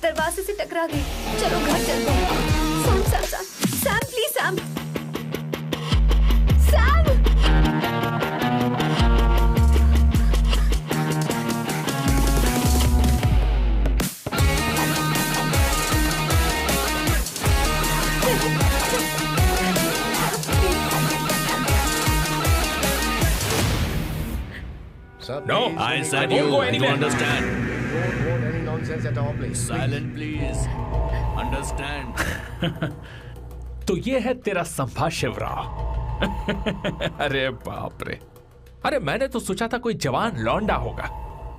दरवाजे से टकरा गई। चलो घर चलते हैं। Sam Sam Sam Sam please Sam Sam. No, I said you understand. Don't want any nonsense at all, please. Silent, please. Understand. तो ये है तेरा संभा शिवराव। अरे बाप रे, अरे मैंने तो सोचा था कोई जवान लौंडा होगा,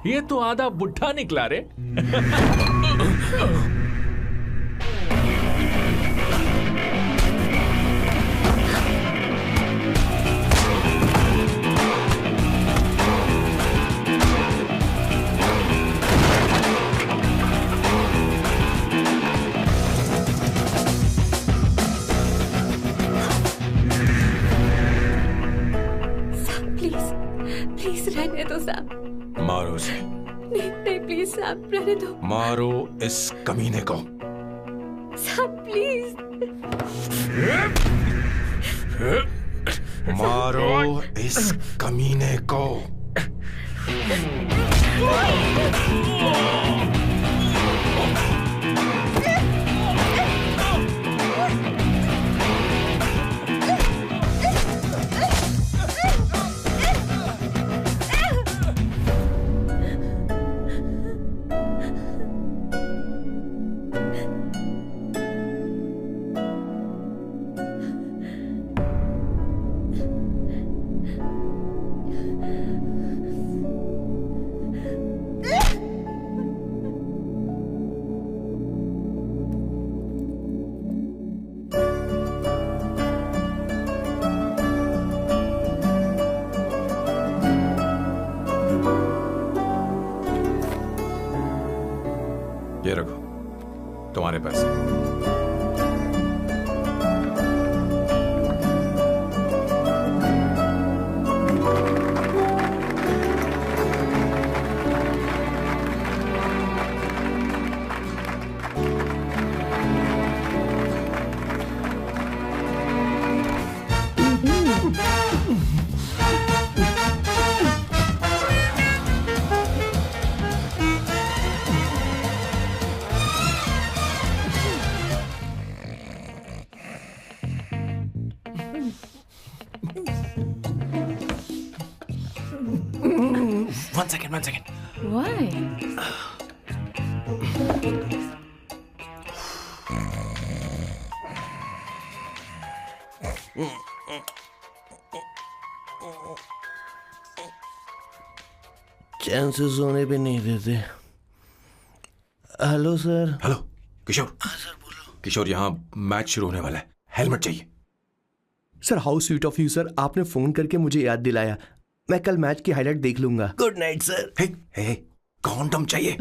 ये तो आधा बुढ़ा निकला रे। रहने दो सैम। मारो उसे। नहीं नहीं प्लीज सैम, रहने दो। मारो इस कमीने को। Sam please. मारो इस कमीने को। ये रखो तुम्हारे पैसे। One second. Why? चैन से सोने भी नहीं देते। Hello sir. हेलो किशोर। हाँ सर बोलो। किशोर, यहाँ मैच शुरू होने वाला है, हेलमेट चाहिए। Sir how sweet of you sir, आपने फोन करके मुझे याद दिलाया। मैं कल मैच की हाईलाइट देख लूंगा। Good night sir. Hey, condom चाहिए।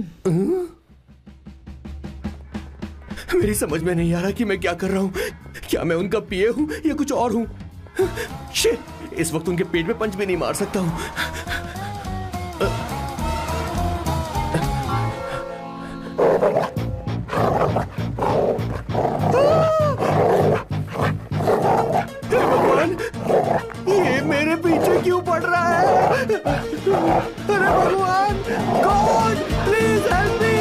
मेरी समझ में नहीं आ रहा कि मैं क्या कर रहा हूँ। क्या मैं उनका पीए हूँ या कुछ और हूँ? शिट, इस वक्त उनके पेट में पंच भी नहीं मार सकता हूँ। भगवान, ये मेरे पीछे क्यों पड़ रहा है? अरे भगवान, गॉड प्लीज हेल्प मी।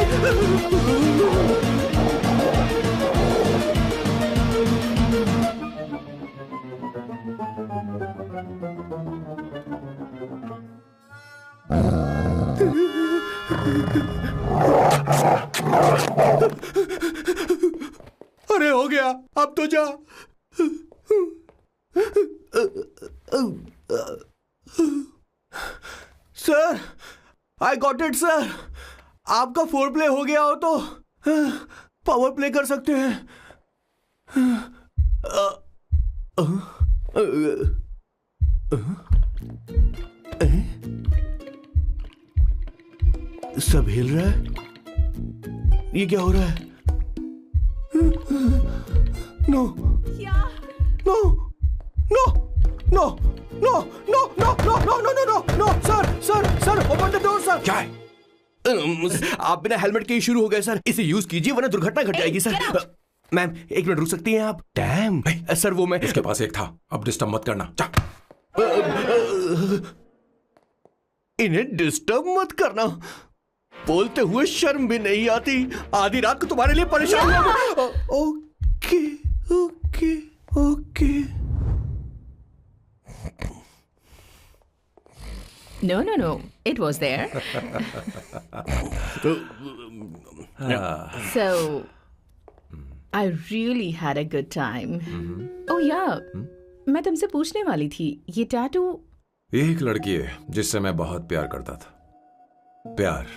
अरे हो गया, अब तो जा। Sir, I got it sir. आपका फोर प्ले हो गया हो तो पावर प्ले कर सकते हैं। सब हिल रहा है, ये क्या हो रहा है? No no no no no no no no no no no no sir open the door sir. क्या है? आप बिना हेलमेट के ही शुरू हो गए सर। इसे यूज कीजिए वरना दुर्घटना घट जाएगी सर। मैम 1 मिनट रुक सकती हैं आप? डैम सर वो मैं उसके पास एक था, अब डिस्टर्ब मत करना। जा। इन्हें डिस्टर्ब मत करना, बोलते हुए शर्म भी नहीं आती। आधी रात को तुम्हारे लिए परेशान हो। Okay okay okay. No. It was there. So, I really had a good time. Oh yeah, मैं तुमसे पूछने वाली थी, ये टैटू। एक लड़की है जिससे मैं बहुत प्यार करता था। प्यार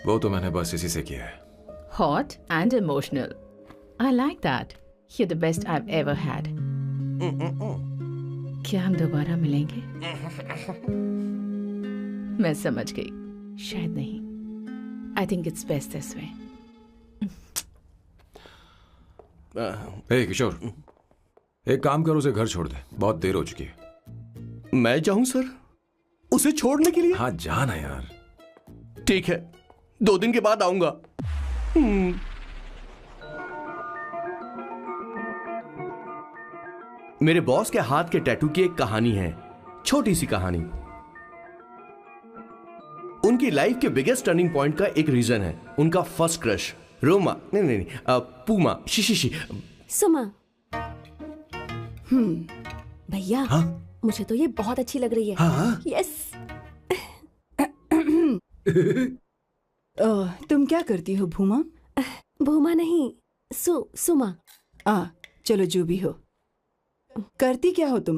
वो तो मैंने बस इसी से किया है। Hot and emotional. I like that. You're the best I've ever had. क्या हम दोबारा मिलेंगे? मैं समझ गई, शायद नहीं। I think it's best this way. हे किशोर, एक काम कर, उसे घर छोड़ दे, बहुत देर हो चुकी है। मैं जाऊं सर उसे छोड़ने के लिए? हाँ जाना यार। ठीक है, 2 दिन के बाद आऊंगा। मेरे बॉस के हाथ के टैटू की एक कहानी है, छोटी सी कहानी। उनकी लाइफ के बिगेस्ट टर्निंग पॉइंट का एक रीजन है उनका फर्स्ट क्रश रोमा, नहीं पूमा, शी। सुमा। भैया हाँ? मुझे तो ये बहुत अच्छी लग रही है। हाँ? यस। तुम क्या करती हो भूमा? भूमा नहीं, सुमा। चलो जो भी हो। करती क्या हो तुम?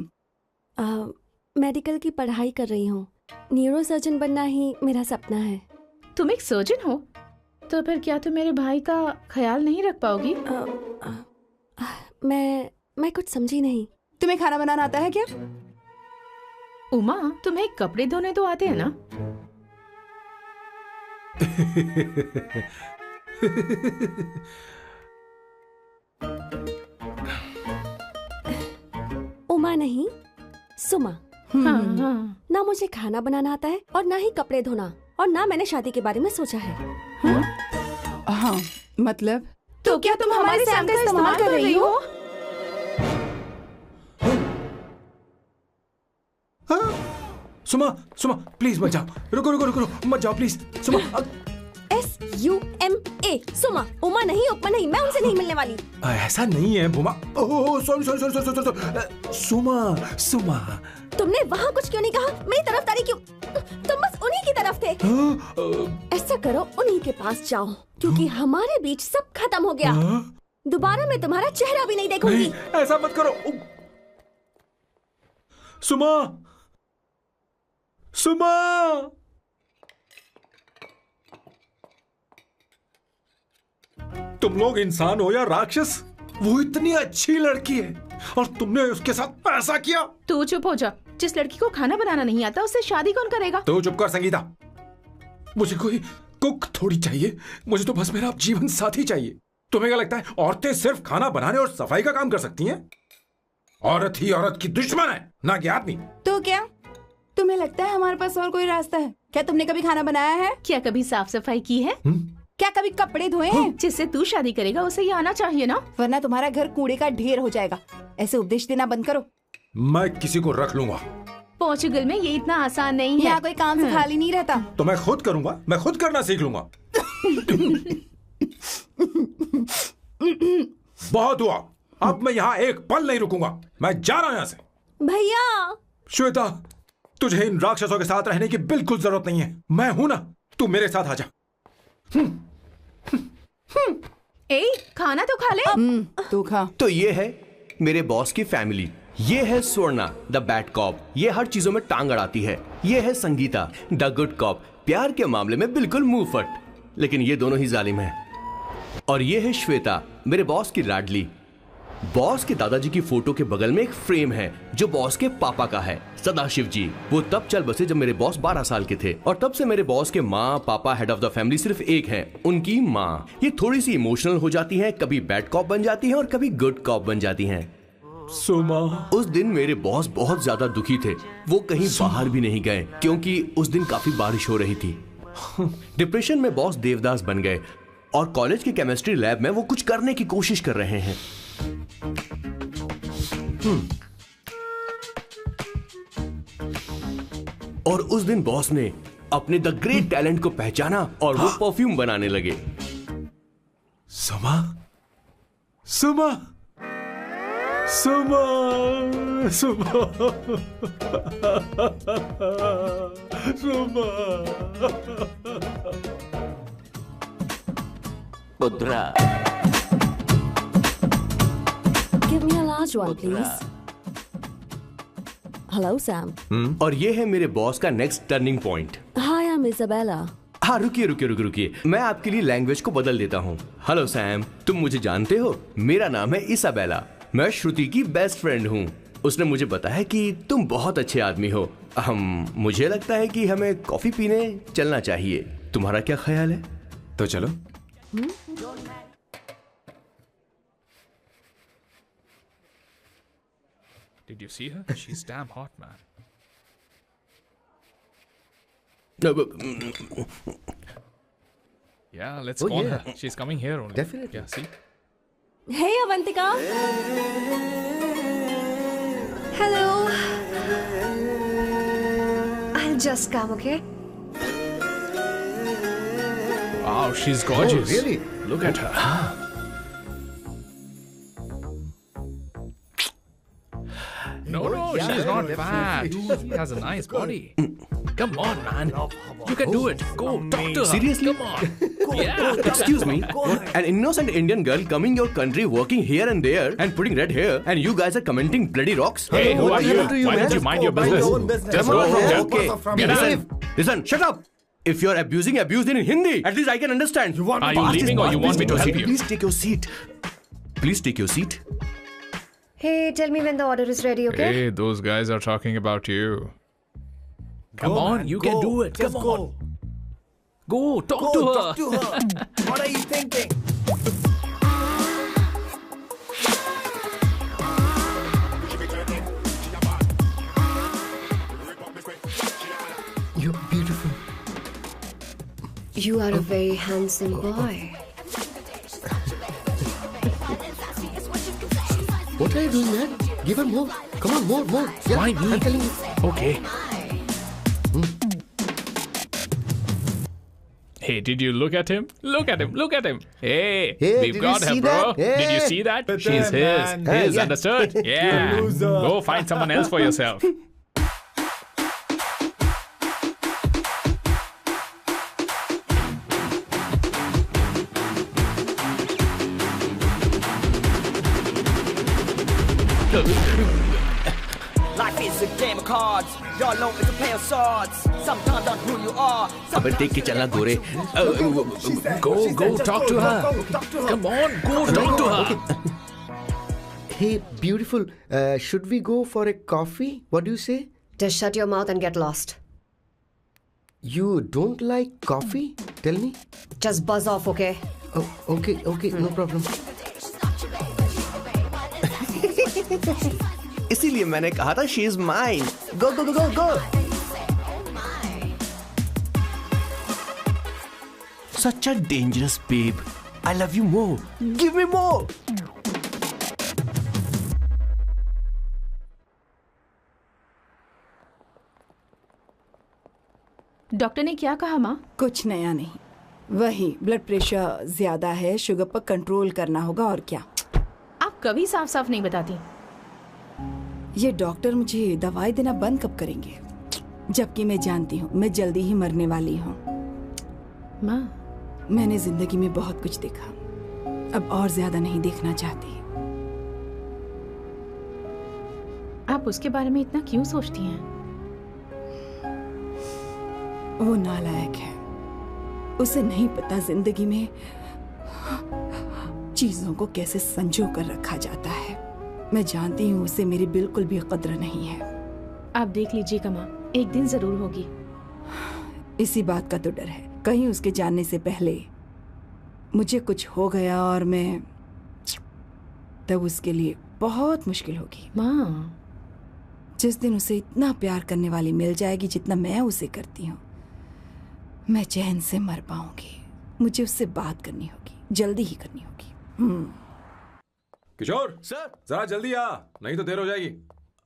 मेडिकल की पढ़ाई कर रही हूँ। न्यूरो सर्जन बनना ही मेरा सपना है। तुम एक सर्जन हो, तो फिर क्या तुम मेरे भाई का ख्याल नहीं रख पाओगी? मैं कुछ समझी नहीं। तुम्हें खाना बनाना आता है क्या? उमा, तुम्हें कपड़े धोने तो आते हैं ना? उमा नहीं, सुमा। हाँ। ना मुझे खाना बनाना आता है और ना ही कपड़े धोना, और ना मैंने शादी के बारे में सोचा है। हाँ मतलब? तो क्या तुम हमारे सैम का इस्तेमाल कर रही हो? सुमा प्लीज मत जाओ। रुको मत जाओ प्लीज। सुमा SUMA, सुमा। उमा नहीं, उपमा नहीं, मैं उनसे नहीं मिलने वाली। ऐसा नहीं है भूमा। सॉरी। सुमा तुमने वहाँ कुछ क्यों नहीं कहा? मेरी तरफदारी क्यों? तुम बस उन्हीं की तरफ थे। ऐसा करो, उन्हीं के पास जाओ, क्योंकि हमारे बीच सब खत्म हो गया। दोबारा मैं तुम्हारा चेहरा भी नहीं देखूंगी। ऐसा मत करो सुमा। तुम लोग इंसान हो या राक्षस? वो इतनी अच्छी लड़की है और तुमने उसके साथ ऐसा किया। तू चुप हो जा। जिस लड़की को खाना बनाना नहीं आता उससे शादी कौन करेगा? तो चुप कर संगीता। मुझे कोई कुक थोड़ी चाहिए, मुझे तो बस मेरा जीवन साथी चाहिए। तुम्हें क्या लगता है औरतें सिर्फ खाना बनाने और सफाई का काम कर सकती हैं? औरत ही औरत की दुश्मन है, ना कि आदमी। तो क्या तुम्हें लगता है हमारे पास और कोई रास्ता है? क्या तुमने कभी खाना बनाया है? क्या कभी साफ सफाई की है? क्या कभी कपड़े धोए हैं? जिससे तू शादी करेगा उसे ये आना चाहिए ना, वरना तुम्हारा घर कूड़े का ढेर हो जाएगा। ऐसे उपदेश देना बंद करो। मैं किसी को रख लूंगा। पोर्चुगल में ये इतना आसान नहीं है। यहाँ कोई काम से खाली नहीं रहता। तो मैं खुद करूंगा, मैं खुद करना सीख लूंगा। बहुत हुआ, अब मैं यहाँ एक पल नहीं रुकूंगा। मैं जा रहा हूँ यहाँ से। भैया। श्वेता, तुझे इन राक्षसों के साथ रहने की बिल्कुल जरूरत नहीं है। मैं हूं ना, तू मेरे साथ आ जा। ए, खाना तो खा ले। तू खा। तो ये है मेरे बॉस की फैमिली। ये है स्वर्णा द बैड कॉप, ये हर चीजों में टांग अड़ाती है। ये है संगीता द गुड कॉप, प्यार के मामले में बिल्कुल मुंह फट, लेकिन ये दोनों ही जालिम हैं। और ये है श्वेता, मेरे बॉस की लाडली। बॉस के दादाजी की फोटो के बगल में एक फ्रेम है जो बॉस के पापा का है, सदाशिव जी। वो तब चल बसे जब मेरे बॉस 12 साल के थे, और तब से मेरे बॉस के माँ पापा हेड ऑफ द फैमिली सिर्फ एक है, उनकी माँ। ये थोड़ी सी इमोशनल हो जाती हैं, कभी बैड कॉप बन जाती हैं और कभी गुड कॉप बन जाती हैं। सुमा, उस दिन मेरे बॉस बहुत ज्यादा दुखी थे, वो कहीं बाहर भी नहीं गए क्योंकि उस दिन काफी बारिश हो रही थी। डिप्रेशन में बॉस देवदास बन गए और कॉलेज की केमिस्ट्री लैब में वो कुछ करने की कोशिश कर रहे हैं। और उस दिन बॉस ने अपने द ग्रेट टैलेंट को पहचाना और वो परफ्यूम बनाने लगे। सुमा, सुमा, सुमा, सुमा, सुमा। पुत्रा, Give me a large one, please. Hello, Sam. और ये है मेरे बॉस का next turning point. Hi, I'm Isabella. हाँ, रुकिए, मैं आपके लिए लैंग्वेज को बदल देता हूँ। हेलो सैम, तुम मुझे जानते हो, मेरा नाम है इसाबेला, मैं श्रुति की बेस्ट फ्रेंड हूँ। उसने मुझे बताया कि तुम बहुत अच्छे आदमी हो। मुझे लगता है कि हमें कॉफी पीने चलना चाहिए, तुम्हारा क्या ख्याल है? तो चलो। Did you see her? She's damn hot, man. Yeah, let's call her. She's coming here only. Definitely. Yeah, see? Hey, Avantika. Hello. I'll just come, okay? Wow, she's gorgeous. Oh, really? Look at her. No, she's not fat. She has a nice body. Come on, man. You can do it. Go, talk to her. Seriously? Come on. Yeah. Excuse me, an innocent Indian girl coming your country, working here and there, and putting red hair, and you guys are commenting bloody rocks? Hey, who are you? Why don't you mind your business? Just go from there. Okay. Get out. Listen, shut up. If you're abuse it in Hindi. At least I can understand. Are you leaving or you want me to help you? Please take your seat. Please take your seat. Hey, tell me when the order is ready, okay? Hey, those guys are talking about you. Come on, you can do it. Come on. Go, talk to her. Talk to her. What are you thinking? You're beautiful. You are a very handsome boy. What are you doing, man? Give her more. Come on, more. Yeah, Why me? I'm telling you. Okay. Hey, did you look at him? Look at him. Hey, Hey, we've did got you her, see bro. that? Did you Hey. see that? But She's then, man. his, Yeah. understood? Yeah. Go find someone else for yourself. Life is a game of cards. Y'all know it's a play of swords. Sometimes on who you are. अबे देख के चलना गोरे। Go, talk to her. Come on, go talk to her. Hey, beautiful. Should we go for a coffee? What do you say? Just shut your mouth and get lost. You don't like coffee? Tell me. Just buzz off, okay? Oh, okay, no problem. इसीलिए मैंने कहा था she is mine. Go. Such a dangerous babe. I love you more. Give me more. Doctor ने क्या कहा माँ? कुछ नया नहीं, वही ब्लड प्रेशर ज्यादा है, शुगर पर कंट्रोल करना होगा और क्या। आप कभी साफ साफ नहीं बताती। ये डॉक्टर मुझे दवाई देना बंद कब करेंगे, जबकि मैं जानती हूँ मैं जल्दी ही मरने वाली हूँ। माँ, मैंने जिंदगी में बहुत कुछ देखा, अब और ज्यादा नहीं देखना चाहती। आप उसके बारे में इतना क्यों सोचती हैं? वो नालायक है। उसे नहीं पता जिंदगी में चीजों को कैसे संजो कर रखा जाता है। मैं जानती हूँ उसे मेरी बिल्कुल भी कद्र नहीं है। आप देख लीजिएगा माँ, एक दिन जरूर होगी। इसी बात का तो डर है, कहीं उसके जानने से पहले मुझे कुछ हो गया और मैं, तब उसके लिए बहुत मुश्किल होगी। माँ, जिस दिन उसे इतना प्यार करने वाली मिल जाएगी जितना मैं उसे करती हूँ, मैं चैन से मर पाऊंगी। मुझे उससे बात करनी होगी, जल्दी ही करनी होगी। किशोर सर, जरा जल्दी आ, नहीं तो देर हो जाएगी।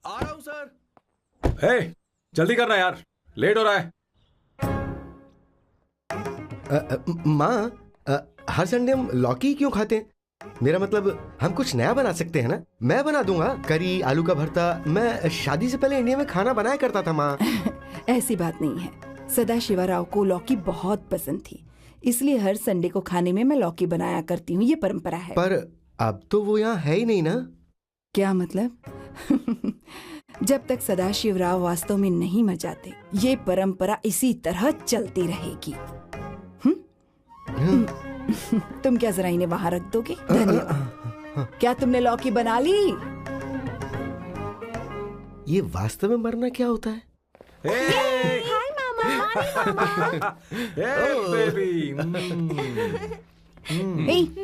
आ रहा हूँ सर। हे, जल्दी करना यार, लेट हो रहा है। माँ, हर संडे हम लौकी क्यों खाते हैं? मेरा मतलब हम कुछ नया बना सकते हैं ना? मैं बना दूंगा करी, आलू का भरता। मैं शादी से पहले इंडिया में खाना बनाया करता था माँ। ऐसी बात नहीं है, सदाशिवराव को लौकी बहुत पसंद थी, इसलिए हर संडे को खाने में मैं लौकी बनाया करती हूँ। ये परंपरा है। पर अब तो वो यहाँ है ही नहीं ना। क्या मतलब? जब तक सदाशिवराव वास्तव में नहीं मर जाते, ये परंपरा इसी तरह चलती रहेगी। तुम क्या जरा इन्हें वहां रख दोगे? धन्यवाद। क्या तुमने लौकी बना ली? ये वास्तव में मरना क्या होता है? हाय मामा। बेबी।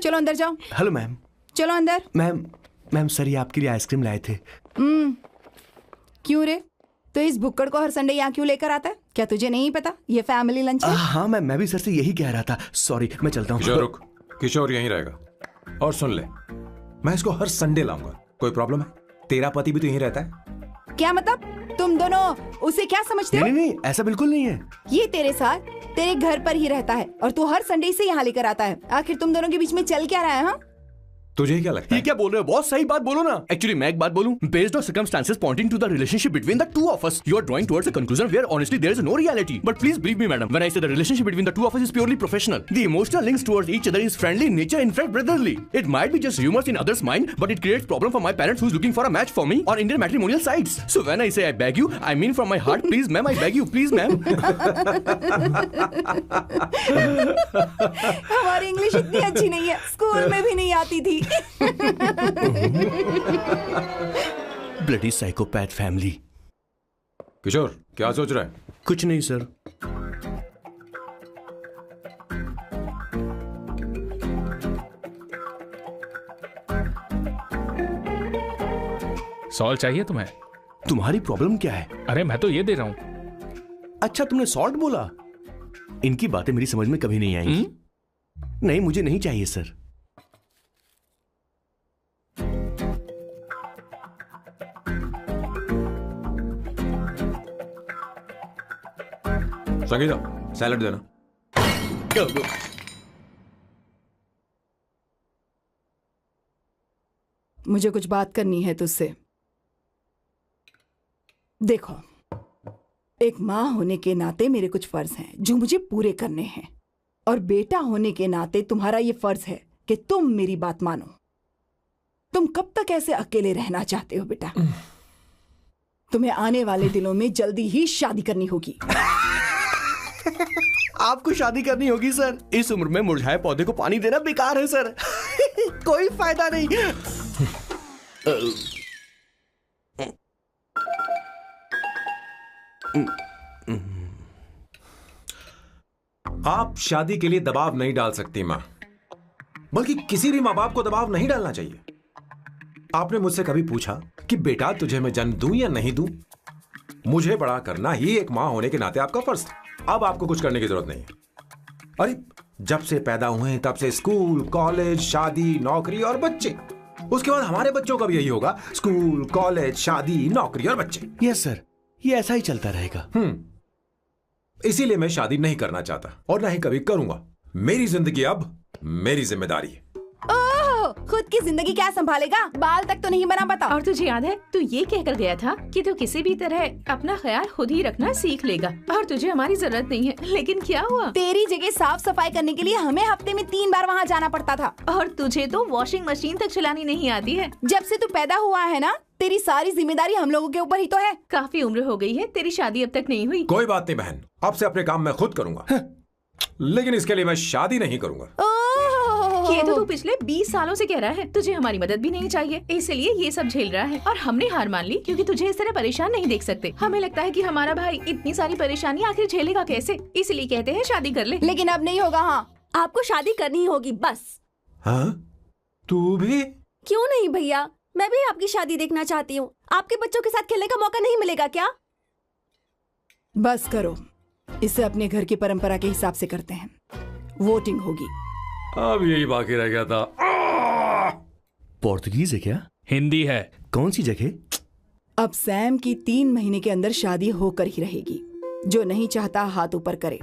चलो अंदर जाओ। Hello ma'am. चलो अंदर। मैम सर, ये आपके लिए आइसक्रीम लाए थे। क्यों रे? तो इस भुक्कड़ को हर संडे यहाँ क्यों लेकर आता है? क्या तुझे नहीं पता ये फैमिली लंच है? हाँ मैम, मैं भी सर से यही कह रहा था। सॉरी, मैं चलता हूँ। किशोर रुक, किशोर यहीं रहेगा। और सुन ले, मैं इसको हर संडे लाऊंगा। कोई प्रॉब्लम है? तेरा पति भी तो यहीं रहता है। क्या मतलब? तुम दोनों उसे क्या समझते हो? नहीं, ऐसा बिल्कुल नहीं है। ये तेरे साथ तेरे घर पर ही रहता है और तू हर संडे से यहाँ लेकर आता है। आखिर तुम दोनों के बीच में चल क्या रहा है? हाँ, तुझे क्या लगता है? ये क्या बोल रहे हो बॉस? सही बात बोलो ना। एक्चुअली मैं एक बात बोलूं, based on circumstances pointing to the relationship between the two of us, you are drawing towards a conclusion where honestly there is no reality. But please believe me, madam, when I say the relationship between the two of us is purely professional. The emotional links towards each other is friendly in nature, in fact brotherly. It might be just rumors in others' mind, but it creates problem for my parents who's looking for a match for me on Indian matrimonial sites. So when I say I beg you, I mean from my heart, please ma'am, I beg you, please ma'am. हमारी English इतनी अच्छी नहीं है, school में भी नहीं आती थी। Bloody psychopath family. किशोर क्या सोच रहा है? कुछ नहीं सर। सॉल्ट चाहिए तुम्हें? तुम्हारी प्रॉब्लम क्या है? अरे मैं तो ये दे रहा हूं। अच्छा, तुमने सॉल्ट बोला? इनकी बातें मेरी समझ में कभी नहीं आएंगी। नहीं, मुझे नहीं चाहिए सर। संगीता, सैलड देना। मुझे कुछ बात करनी है तुझसे। देखो, एक माँ होने के नाते मेरे कुछ फर्ज हैं जो मुझे पूरे करने हैं, और बेटा होने के नाते तुम्हारा ये फर्ज है कि तुम मेरी बात मानो। तुम कब तक ऐसे अकेले रहना चाहते हो बेटा? तुम्हें आने वाले दिनों में जल्दी ही शादी करनी होगी। आपको शादी करनी होगी सर? इस उम्र में मुरझाए पौधे को पानी देना बेकार है सर। कोई फायदा नहीं। आप शादी के लिए दबाव नहीं डाल सकती मां, बल्कि किसी भी मां बाप को दबाव नहीं डालना चाहिए। आपने मुझसे कभी पूछा कि बेटा तुझे मैं जन्म दूं या नहीं दूं? मुझे बड़ा करना ही एक मां होने के नाते आपका फर्ज था। अब आपको कुछ करने की जरूरत नहीं है। अरे जब से पैदा हुए हैं तब से स्कूल, कॉलेज, शादी, नौकरी और बच्चे। उसके बाद हमारे बच्चों का भी यही होगा, स्कूल, कॉलेज, शादी, नौकरी और बच्चे। यस सर, ये ऐसा ही चलता रहेगा। इसीलिए मैं शादी नहीं करना चाहता और ना ही कभी करूंगा। मेरी जिंदगी अब मेरी जिम्मेदारी है। ओह, खुद की जिंदगी क्या संभालेगा? बाल तक तो नहीं बना पता। और तुझे याद है तू ये कहकर गया था कि तू किसी भी तरह अपना ख्याल खुद ही रखना सीख लेगा और तुझे हमारी जरूरत नहीं है, लेकिन क्या हुआ? तेरी जगह साफ सफाई करने के लिए हमें हफ्ते में 3 बार वहाँ जाना पड़ता था। और तुझे तो वॉशिंग मशीन तक चलानी नहीं आती है। जब से तू पैदा हुआ है ना, तेरी सारी जिम्मेदारी हम लोगों के ऊपर ही तो है। काफी उम्र हो गई है, तेरी शादी अब तक नहीं हुई। कोई बात नहीं बहन, अब से अपने काम मैं खुद करूंगा, लेकिन इसके लिए मैं शादी नहीं करूंगा। ये तो तू पिछले 20 सालों से कह रहा है। तुझे हमारी मदद भी नहीं चाहिए, इसलिए ये सब झेल रहा है और हमने हार मान ली क्योंकि तुझे इस तरह परेशान नहीं देख सकते। हमें लगता है कि हमारा भाई इतनी सारी परेशानी आखिर झेलेगा कैसे, इसलिए कहते हैं शादी कर ले। लेकिन अब नहीं होगा। हाँ, आपको शादी करनी ही होगी बस। हाँ? तू भी? क्यों नहीं भैया, मैं भी आपकी शादी देखना चाहती हूँ। आपके बच्चों के साथ खेलने का मौका नहीं मिलेगा क्या? बस करो, इसे अपने घर की परंपरा के हिसाब से करते हैं। वोटिंग होगी। अब यही बाकी रह गया था। पोर्तुगीज है क्या? हिंदी है। कौन सी जगह? अब सैम की 3 महीने के अंदर शादी होकर ही रहेगी। जो नहीं चाहता हाथ ऊपर करे।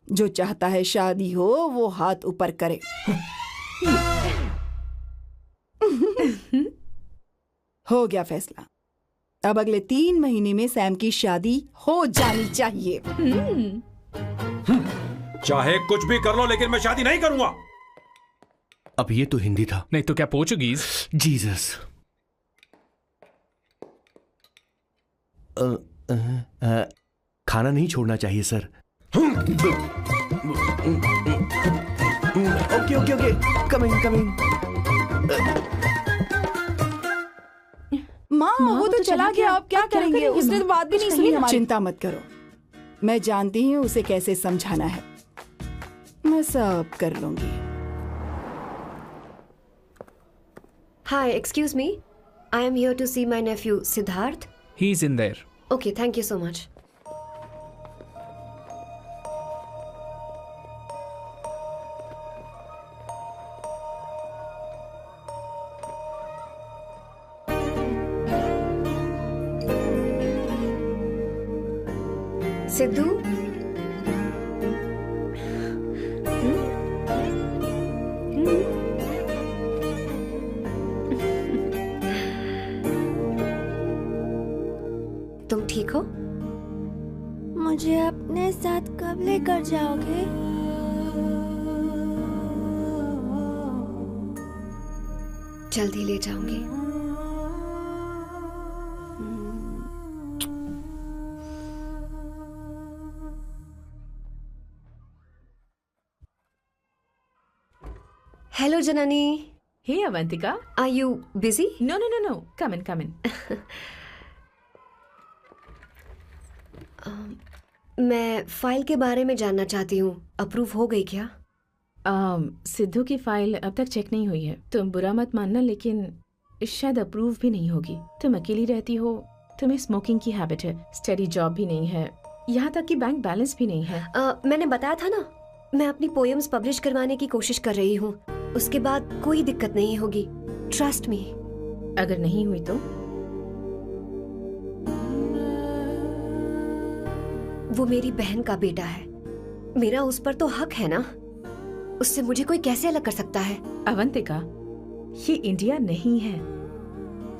जो चाहता है शादी हो वो हाथ ऊपर करे। हो गया फैसला। अब अगले 3 महीने में सैम की शादी हो जानी चाहिए। चाहे कुछ भी कर लो, लेकिन मैं शादी नहीं करूंगा। अब ये तो हिंदी था। नहीं तो क्या पोर्चुगीज? जीसस। खाना नहीं छोड़ना चाहिए sir. Okay okay okay, coming coming. माँ वो तो चला गया, अब क्या करेंगे? उसने तो बात भी नहीं सुनी हमारी। चिंता मत करो, मैं जानती हूँ उसे कैसे समझाना है। मैं सब कर लूंगी। Hi, excuse me. I am here to see my nephew Siddharth. He's in there. Okay, thank you so much. Sidhu, तुम ठीक हो? मुझे अपने साथ कब लेकर जाओगे? जल्दी ले जाऊंगी। Hello, Janani. Hey, Avantika. Are you busy? No. Come in, come in. मैं फाइल के बारे में जानना चाहती हूँ। अप्रूव हो गई क्या? सिद्धू की फाइल अब तक चेक नहीं हुई है। तुम बुरा मत मानना, लेकिन शायद अप्रूव भी नहीं होगी। तुम अकेली रहती हो, तुम्हें स्मोकिंग की हैबिट है, स्टडी जॉब भी नहीं है, यहाँ तक कि बैंक बैलेंस भी नहीं है। मैंने बताया था ना, मैं अपनी पोएम्स पब्लिश करवाने की कोशिश कर रही हूँ। उसके बाद कोई दिक्कत नहीं होगी, ट्रस्ट मी। अगर नहीं हुई तो? वो मेरी बहन का बेटा है, मेरा उस पर तो हक है ना। उससे मुझे कोई कैसे अलग कर सकता है? अवंतिका, ये इंडिया नहीं है।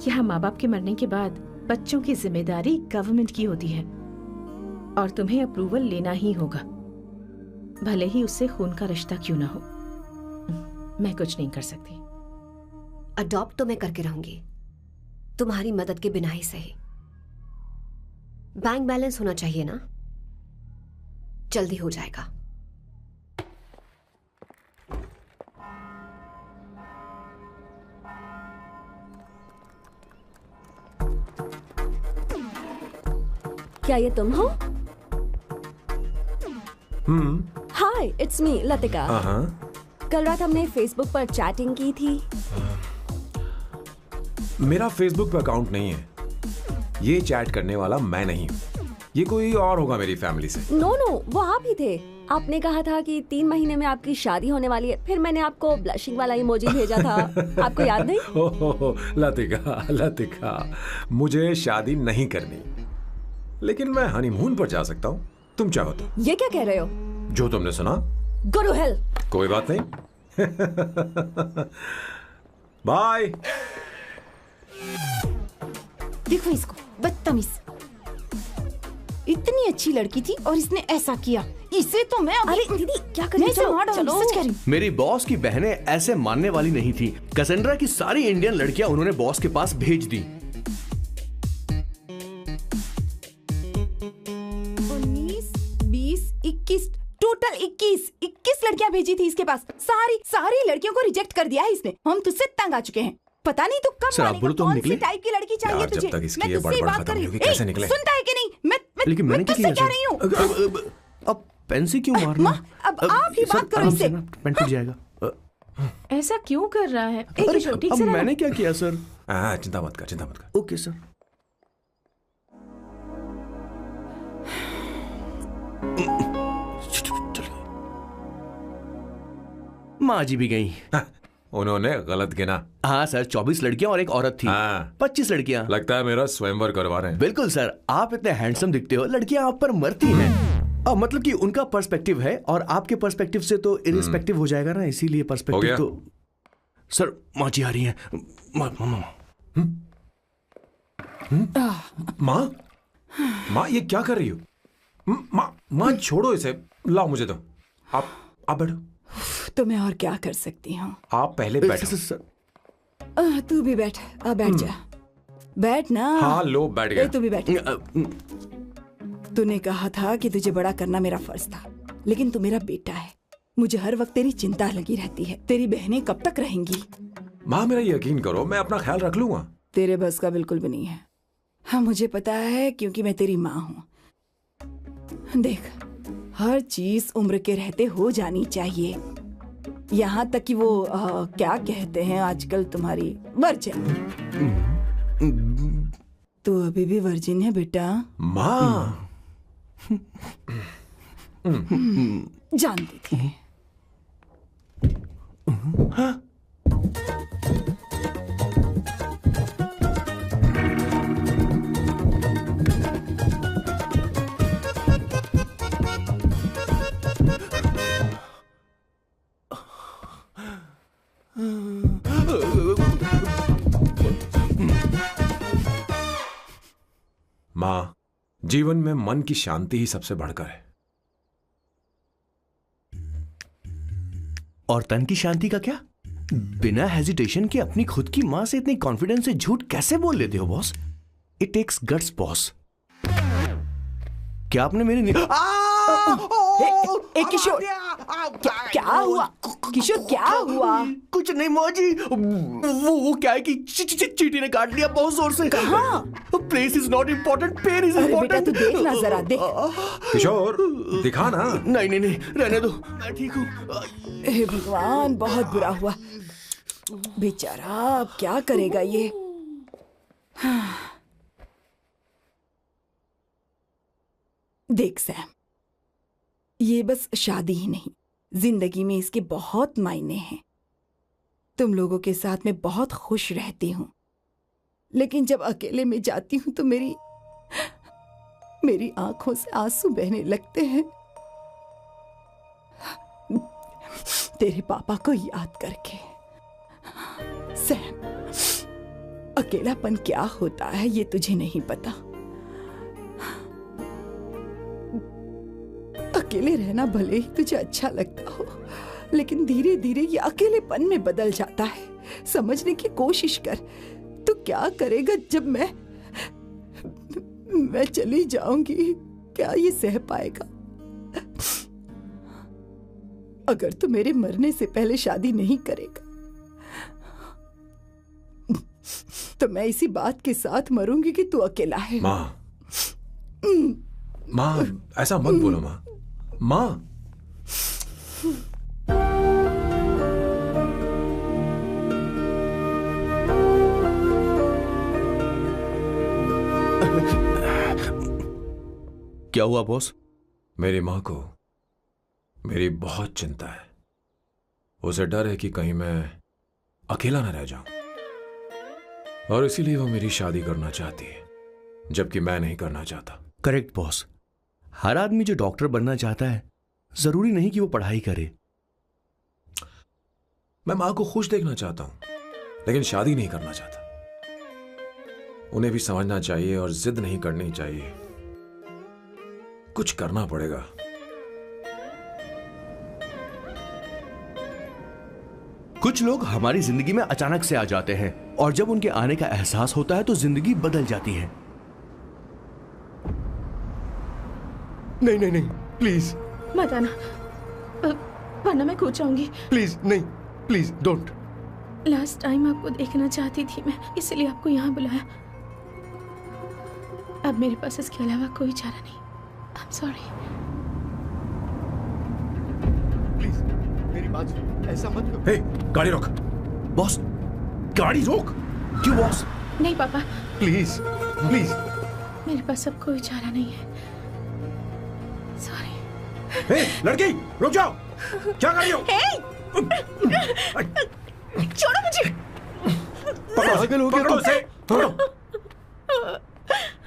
यहाँ माँ बाप के मरने के बाद बच्चों की जिम्मेदारी गवर्नमेंट की होती है और तुम्हें अप्रूवल लेना ही होगा, भले ही उससे खून का रिश्ता क्यों ना हो। मैं कुछ नहीं कर सकती। अडॉप्ट तो मैं करके रहूंगी, तुम्हारी मदद के बिना ही सही। बैंक बैलेंस होना चाहिए ना, जल्दी हो जाएगा। क्या ये तुम हो? हाय, इट्स मी लतिका। कल रात हमने फेसबुक पर चैटिंग की थी। मेरा फेसबुक पे अकाउंट नहीं है, ये चैट करने वाला मैं नहीं हूँ, ये कोई और होगा मेरी फैमिली से। नो, वो आप ही थे। आपने कहा था कि 3 महीने में आपकी शादी होने वाली है, फिर मैंने आपको ब्लशिंग वाला इमोजी भेजा था। आपको याद नहीं? ओहो, लतिका, मुझे शादी नहीं करनी, लेकिन मैं हनीमून पर जा सकता हूँ, तुम चाहो तो। ये क्या कह रहे हो? जो तुमने सुना। Go to hell. कोई बात नहीं। बाय। देखो इसको, बदतमीज। इतनी अच्छी लड़की थी और इसने ऐसा किया। इसे तो मैं अरे दीदी क्या कर रही हो? चलो, सच कह रही हूँ। मेरी बॉस की बहनें ऐसे मानने वाली नहीं थी। कैसेंड्रा की सारी इंडियन लड़कियां उन्होंने बॉस के पास भेज दी। 19, 20, 21 टोटल 21 लड़कियां भेजी थी इसके पास। सारी लड़कियों को रिजेक्ट कर दिया है इसने। हम तुझसे तंग आ चुके हैं। पता नहीं तू कब मानेगा, कौन सी टाइप की लड़की चाहिए तुझे। जब तक इसकी मैं ये तुझसे बड़बड़ बात खत्म कर रही नहीं होगी, हूँ। कैसे निकले? सुनता है कि नहीं? लेकिन मैंने मैं क्या तुझसे किया कह रही हूँ। अब पेंसी क्यों मारना? अब आप ही बात करो इससे। पेन टूट जाएगा। ऐसा क्यों कर रहा है? अरे ठीक अब से मैंने क्या किया सर? चिंता मत कर। Okay sir. माँ जी भी गई। उन्होंने गलत गिना। हाँ सर, 24 लड़कियां और एक औरत थी। 25 लड़कियां। लगता है मेरा स्वयंवर करवा रहे हैं। बिल्कुल सर, आप इतने हैंडसम दिखते हो, लड़कियां आप पर मरती हैं। मतलब कि उनका पर्सपेक्टिव है और आपके पर्सपेक्टिव से तो इरिस्पेक्टिव हो जाएगा ना, इसीलिए पर्सपेक्टिव तो। सर माँ जी आ रही हैं। माँ ये क्या कर रही हो? माँ छोड़ो इसे, लाओ मुझे दो। आप बैठो। तो मैं और क्या कर सकती हूँ? आप पहले बैठो। तू भी बैठ। बैठ जा। बैठ ना। हाँ लो, बैठ गया। तू भी बैठ। तूने कहा था कि तुझे बड़ा करना मेरा फर्ज था, लेकिन तू मेरा बेटा है। मुझे हर वक्त तेरी चिंता लगी रहती है। तेरी बहनें कब तक रहेंगी? माँ मेरा यकीन करो, मैं अपना ख्याल रख लूंगा। तेरे बस का बिल्कुल भी नहीं है। हाँ मुझे पता है, क्योंकि मैं तेरी माँ हूँ। देख, हर चीज उम्र के रहते हो जानी चाहिए, यहाँ तक कि वो क्या कहते हैं आजकल तुम्हारी वर्जिन। तू अभी भी वर्जिन है बेटा। माँ जानती थी। माँ, जीवन में मन की शांति ही सबसे बढ़कर है। और तन की शांति का क्या? बिना हेजिटेशन के अपनी खुद की मां से इतनी कॉन्फिडेंस से झूठ कैसे बोल लेते हो boss? It takes guts boss. क्या आपने मेरी किशोर, क्या हुआ? किशोर क्या हुआ? कुछ नहीं माँ जी, वो क्या है कि चींटी ने काट लिया बहुत जोर से। कहाँ? Place is not important, pain is important. तू देखना जरा, देख। किशोर दिखा ना। नहीं रहने दो, मैं ठीक हूँ। हे भगवान, बहुत बुरा हुआ बेचारा। अब क्या करेगा ये? देख सैम, ये बस शादी ही नहीं, जिंदगी में इसके बहुत मायने हैं। तुम लोगों के साथ मैं बहुत खुश रहती हूँ, लेकिन जब अकेले में जाती हूँ तो मेरी आंखों से आंसू बहने लगते हैं, तेरे पापा को याद करके। सैम, अकेलापन क्या होता है ये तुझे नहीं पता। अकेले रहना भले ही तुझे अच्छा लगता हो, लेकिन धीरे धीरे ये अकेलेपन में बदल जाता है। समझने की कोशिश कर। तू क्या करेगा जब मैं चली जाऊंगी? क्या ये सह पाएगा? अगर तू मेरे मरने से पहले शादी नहीं करेगा तो मैं इसी बात के साथ मरूंगी कि तू अकेला है। माँ ऐसा मत बोलो माँ। माँ क्या हुआ बॉस? मेरी माँ को मेरी बहुत चिंता है। उसे डर है कि कहीं मैं अकेला न रह जाऊं, और इसीलिए वो मेरी शादी करना चाहती है, जबकि मैं नहीं करना चाहता। Correct boss. हर आदमी जो डॉक्टर बनना चाहता है जरूरी नहीं कि वो पढ़ाई करे। मैं माँ को खुश देखना चाहता हूं, लेकिन शादी नहीं करना चाहता। उन्हें भी समझना चाहिए और जिद नहीं करनी चाहिए। कुछ करना पड़ेगा। कुछ लोग हमारी जिंदगी में अचानक से आ जाते हैं और जब उनके आने का एहसास होता है तो जिंदगी बदल जाती है। नहीं नहीं नहीं, प्लीज मत आना, वरना मैं खो जाऊंगी। प्लीज नहीं, प्लीज डोंट। लास्ट टाइम आपको देखना चाहती थी मैं, इसलिए आपको यहाँ बुलाया। अब मेरे पास इसके अलावा कोई चारा नहीं। आई एम सॉरी। प्लीज मेरी बात सुनो, ऐसा मत करो। हे, गाड़ी रोक। बॉस, गाड़ी रोक। क्यों बॉस? नहीं पापा, प्लीज प्लीज। मेरे पास अब कोई चारा नहीं है। सॉरी। हे, लड़की रुक जाओ। क्या कर रही हो? छोड़ो मुझे। पकड़ो उसे, पकड़ो।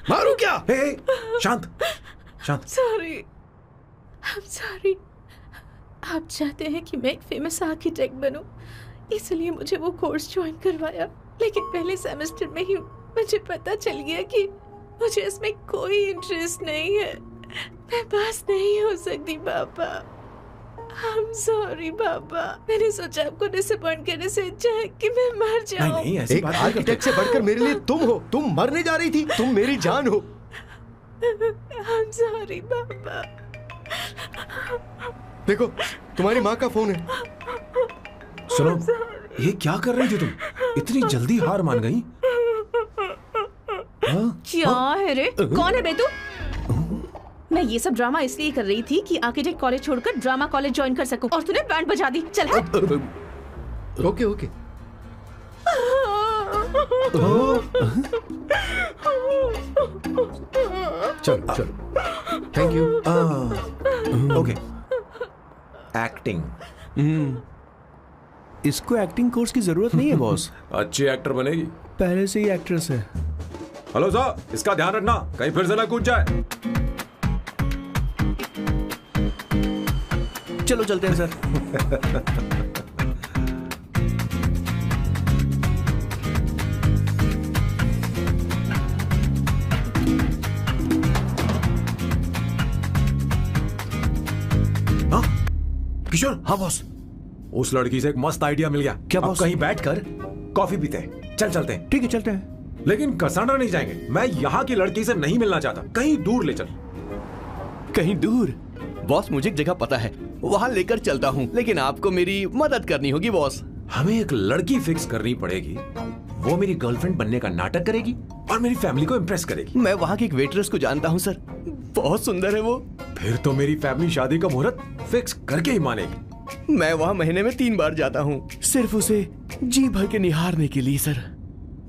मारू क्या? हे, शांत शांत। Sorry, I am sorry. आप चाहते हैं कि मैं एक फेमस आर्किटेक्ट बनूं, इसलिए मुझे वो कोर्स ज्वाइन करवाया। लेकिन पहले सेमेस्टर में ही मुझे पता चल गया कि मुझे इसमें कोई इंटरेस्ट नहीं है। मैं पास नहीं हो सकती पापा। आई एम सॉरी पापा। मैंने सोचा आपको डिसअपॉइंट करने से अच्छा है कि मैं मर जाऊं। नहीं, ऐसी एक बात नहीं आर्किटेक्ट से बढ़कर मेरे लिए तुम हो। तुम मरने जा रही थी, तुम मेरी जान हो। आई एम सॉरी पापा। देखो, तुम्हारी माँ का फोन है। सुनो, ये क्या कर रही थी तुम? इतनी जल्दी हार मान गई? क्या है रे? कौन है बे तू? मैं ये सब ड्रामा इसलिए कर रही थी कि आर्किटेक्ट कॉलेज छोड़कर ड्रामा कॉलेज ज्वाइन कर सकूं, और तूने बैंड बजा दी। चल हट। Okay okay. चलो चलो, थैंक यू। ओके। एक्टिंग। इसको एक्टिंग कोर्स की जरूरत नहीं है बॉस। अच्छी एक्टर बनेगी। पहले से ही एक्ट्रेस है। हेलो सर, इसका ध्यान रखना, कहीं फिर से ना कूद जाए। चलो चलते हैं सर। किशोर। हाँ बॉस। उस लड़की से एक मस्त आइडिया मिल गया। क्या अब बॉस? कहीं बैठकर कॉफी पीते हैं। चल चलते हैं। ठीक है, चलते हैं। लेकिन कसाना नहीं जाएंगे। मैं यहाँ की लड़की से नहीं मिलना चाहता। कहीं दूर ले चल। कहीं दूर? बॉस, मुझे एक जगह पता है, वहां लेकर चलता हूँ, लेकिन आपको मेरी मदद करनी होगी बॉस। हमें एक लड़की फिक्स करनी पड़ेगी। वो मेरी गर्लफ्रेंड बनने का नाटक करेगी और मेरी फैमिली को इम्प्रेस करेगी। मैं वहाँ की एक वेट्रेस को जानता हूँ सर, बहुत सुंदर है वो। फिर तो मेरी फैमिली शादी का मुहूर्त फिक्स करके ही मानेगी। मैं वहाँ महीने में 3 बार जाता हूँ, सिर्फ उसे जी भर के निहारने के लिए सर।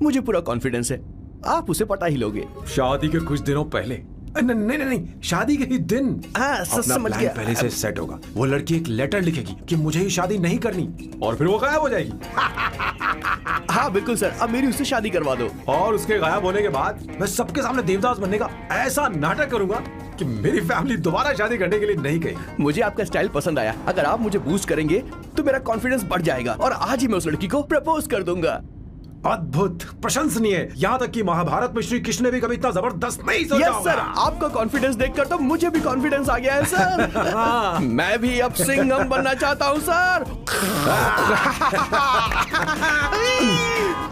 मुझे पूरा कॉन्फिडेंस है आप उसे पटा ही लोगे। शादी के कुछ दिनों पहले। नहीं नहीं नहीं, शादी के ही दिन अपना समझ प्लान गया। पहले से सेट होगा। वो लड़की एक लेटर लिखेगी कि मुझे ही शादी नहीं करनी, और फिर वो गायब हो जाएगी। हाँ बिल्कुल सर, अब मेरी उससे शादी करवा दो। और उसके गायब होने के बाद मैं सबके सामने देवदास बनने का ऐसा नाटक करूंगा कि मेरी फैमिली दोबारा शादी करने के लिए नहीं कहेगी। मुझे आपका स्टाइल पसंद आया। अगर आप मुझे बूस्ट करेंगे तो मेरा कॉन्फिडेंस बढ़ जाएगा और आज ही मैं उस लड़की को प्रपोज कर दूंगा। अद्भुत, प्रशंसनीय। यहाँ तक कि महाभारत में श्री कृष्ण ने भी कभी इतना जबरदस्त नहीं सोचा यस सर, आपका कॉन्फिडेंस देखकर तो मुझे भी कॉन्फिडेंस आ गया है सर। मैं भी अब सिंघम बनना चाहता हूँ सर।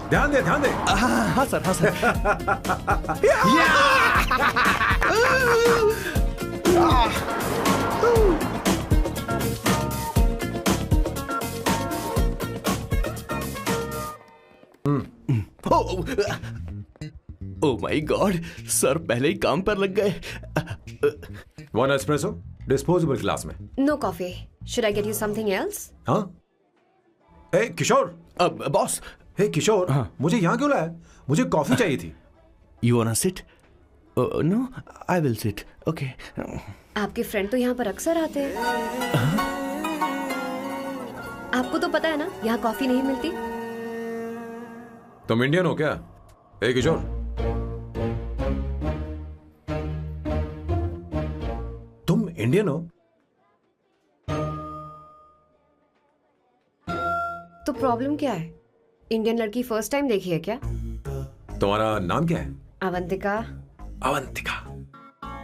ध्यान दे, ध्यान दे। हाँ सर, हाँ sir. Oh my God, sir पहले ही काम पर लग गए। 1 एस्प्रेसो डिस्पोजेबल ग्लास में। No coffee. Should I get you something else? हाँ? ए किशोर। अब बॉस। हे किशोर, मुझे यहाँ क्यों लाया? मुझे कॉफी चाहिए थी। You wanna sit? No, I will sit. Okay. आपके फ्रेंड तो यहाँ पर अक्सर आते हैं। आपको तो पता है ना, यहाँ कॉफी नहीं मिलती। तुम इंडियन हो क्या? ए किशोर, तुम इंडियन हो? प्रॉब्लम क्या है? इंडियन लड़की फर्स्ट टाइम देखी है क्या? तुम्हारा नाम क्या है? अवंतिका। अवंतिका,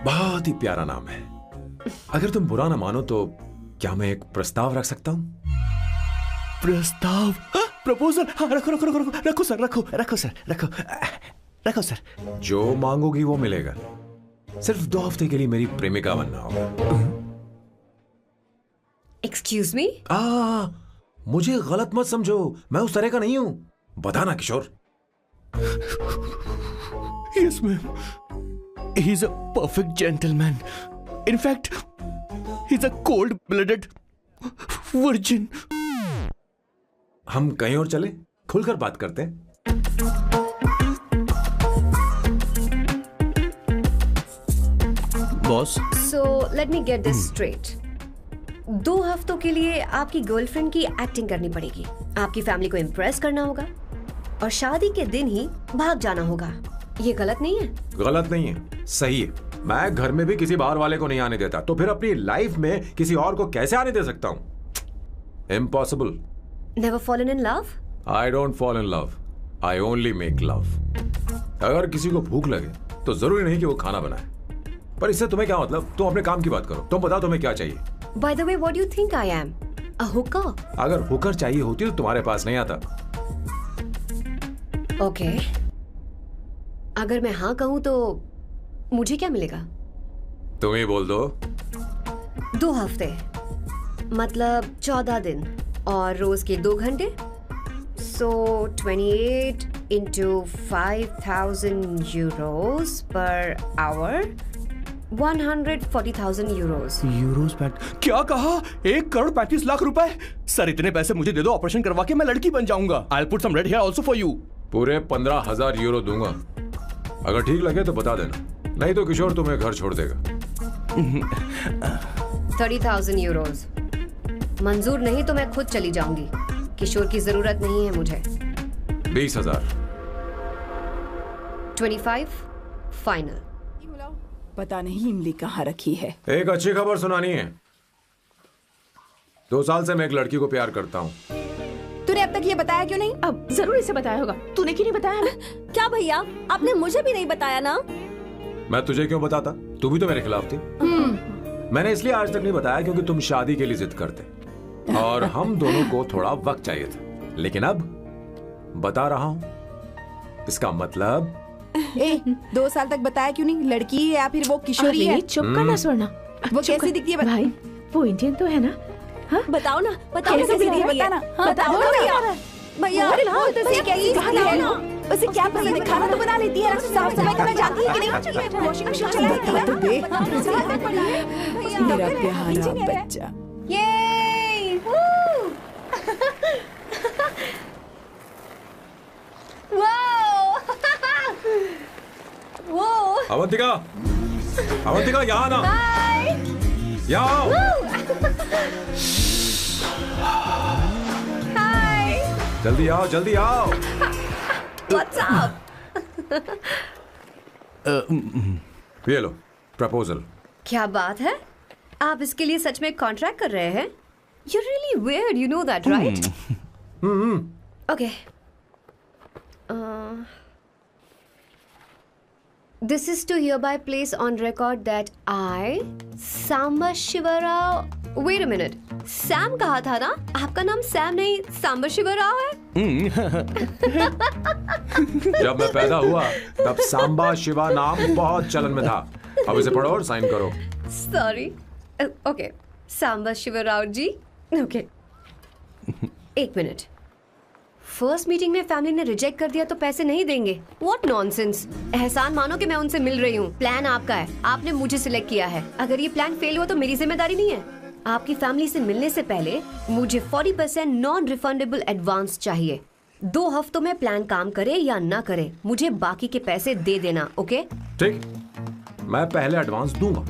बहुत ही प्यारा नाम है। अगर तुम बुरा ना मानो तो क्या मैं एक प्रस्ताव रख सकता हूँ? प्रस्ताव? प्रपोजल? हाँ, रखो रखो रखो रखो रखो सर, रखो रखो सर, रखो रखो सर। जो मांगोगी वो मिलेगा। सिर्फ 2 हफ्ते के लिए मेरी प्रेमिका बनना होगा। Excuse me? मुझे गलत मत समझो, मैं उस तरह का नहीं हूं। बताना किशोर। Yes, ma'am. He's a perfect gentleman. In fact, he's a cold-blooded virgin. हम कहीं और चले, खुलकर बात करते हैं। Boss, So let me get this straight. 2 हफ्तों के लिए आपकी गर्लफ्रेंड की एक्टिंग करनी पड़ेगी, आपकी फैमिली को इम्प्रेस करना होगा और शादी के दिन ही भाग जाना होगा। ये गलत नहीं है? गलत नहीं है, सही है। मैं घर में भी किसी बाहर वाले को नहीं आने देता, तो फिर अपनी लाइफ में किसी और को कैसे आने दे सकता हूं? Impossible. Never fallen in love? I don't fall in love. I only make love. अगर किसी को भूख लगे तो जरूरी नहीं कि वो खाना बनाए। पर इससे तुम्हें क्या मतलब? तुम अपने काम की बात करो। तुम बताओ तुम्हें क्या चाहिए? By the way, what do you think I am? A hooker? अगर हुकर चाहिए होती तो तुम्हारे पास नहीं आता। Okay. अगर मैं हाँ कहूँ तो मुझे क्या मिलेगा? तुम ही बोल दो। 2 हफ्ते मतलब 14 दिन और रोज के 2 घंटे। So 28 into 5,000 euros per hour, 140,000 euros. Euros PAT? क्या कहा? 1,35,00,000 रुपए? सर, इतने पैसे मुझे दे दो, ऑपरेशन करवा के मैं लड़की बन जाऊंगा। I'll put some red hair also for you. पूरे 15,000 यूरो दूंगा। अगर ठीक लगे तो बता देना, नहीं तो किशोर तुम्हें घर छोड़ देगा। 30,000 euros. मंजूर नहीं तो मैं खुद चली जाऊंगी। किशोर की जरूरत नहीं है मुझे। 20,000। 25 फाइनल। पता नहीं इमली कहाँ रखी है। एक अच्छी खबर सुनानी है। 2 साल से मैं एक लड़की को प्यार करता हूँ। तूने अब तक ये बताया क्यों नहीं? अब जरूर इसे बताया होगा। तूने क्यों नहीं बताया हमें? क्या भैया, आपने मुझे भी नहीं बताया ना? मैं तुझे क्यों बताता? तू भी तो मेरे खिलाफ थी। मैंने इसलिए आज तक नहीं बताया क्योंकि तुम शादी के लिए जिद करते और हम दोनों को थोड़ा वक्त चाहिए था। लेकिन अब बता रहा हूँ। इसका मतलब 2 साल तक बताया क्यों नहीं? लड़की है या फिर वो किशोरी है? चुप करना स्वर्णा। वो कैसी दिखती है? भाई, वो इंडियन तो है ना? हाँ? बताओ ना, बताओ कैसे कैसी दिखती है? दिखती है? बताना। बताओ ना भैया। भैया, उसे क्या उसे क्या पसंद है? खाना तो बना लेती है, साफ सफाई करना जानती है कि नहीं? वॉशिंग मशीन चला लेती है? तो देख मेरा प्यारा बच्चा। ये अवंतिका, अवंतिका यहाँ ना, यहाँ आओ। जल्दी आओ, जल्दी आओ। What's up? ये लो प्रपोजल। क्या बात है? आप इसके लिए सच में कॉन्ट्रैक्ट कर रहे हैं? You're really weird, you know that, right? Okay. This is to hereby place on record that I, Samba Shivarao. Wait a minute. Sam कहा था ना? आपका नाम सैम नहीं सांबा शिवराव है? जब मैं पैदा हुआ तब सांबा शिवा नाम बहुत चलन में था। अब इसे पढ़ो और साइन करो। Sorry. Okay. सांबा शिवराव जी. Okay. 1 मिनट। फर्स्ट मीटिंग में फैमिली ने रिजेक्ट कर दिया तो पैसे नहीं देंगे? What nonsense. एहसान मानो कि मैं उनसे मिल रही हूँ। प्लान आपका है, आपने मुझे सिलेक्ट किया है। अगर ये प्लान फेल हुआ तो मेरी जिम्मेदारी नहीं है। आपकी फैमिली से मिलने से पहले मुझे 40% नॉन रिफंडेबल एडवांस चाहिए। 2 हफ्तों में प्लान काम करे या ना करे, मुझे बाकी के पैसे दे देना। ओके? ठीक, मैं पहले एडवांस दूंगा।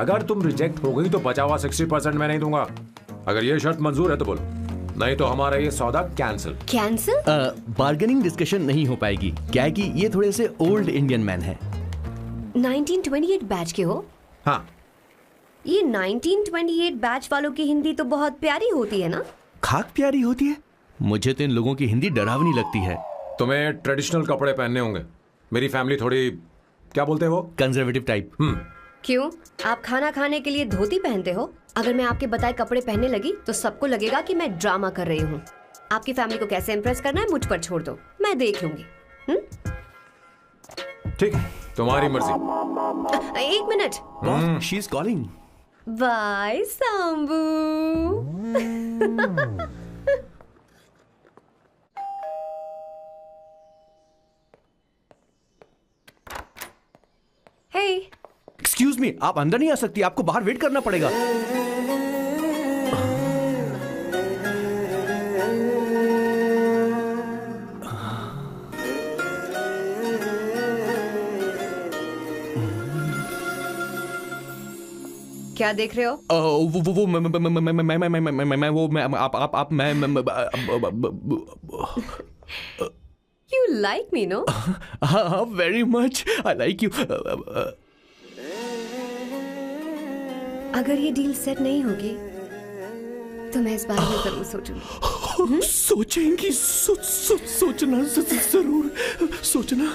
अगर तुम रिजेक्ट हो गई तो बचा हुआ 60% मैं नहीं दूंगा। अगर ये शर्त मंजूर है तो बोलो, नहीं तो हमारा ये सौदा कैंसिल। कैंसिल? बार्गेनिंग डिस्कशन नहीं हो पाएगी। क्या है कि ये थोड़े से ओल्ड इंडियन मैन है। 1928 बैच के हो? हाँ। ये 1928 बैच वालों की हिंदी तो बहुत प्यारी होती है ना? खाक प्यारी होती है? मुझे तो इन लोगों की हिंदी डरावनी लगती है। तुम्हें ट्रेडिशनल कपड़े पहनने होंगे। मेरी फैमिली थोड़ी, क्या बोलते हैं वो, कंजर्वेटिव टाइप। क्यों? आप खाना खाने के लिए धोती पहनते हो? अगर मैं आपके बताए कपड़े पहनने लगी तो सबको लगेगा कि मैं ड्रामा कर रही हूँ। आपकी फैमिली को कैसे इम्प्रेस करना है मुझ पर छोड़ दो, मैं देख लूंगी। ठीक है, तुम्हारी मर्जी। एक minute. She is calling. Bye Sambu. Hey, excuse me, आप अंदर नहीं आ सकती, आपको बाहर वेट करना पड़ेगा। क्या देख रहे हो? वो मैं आप मैं You like me, no? हाँ, very much. I like you. अगर ये डील सेट नहीं होगी तो मैं इस बारे में जरूर सोचूंगी। सोचेंगी, सोचना जरूर सोचना।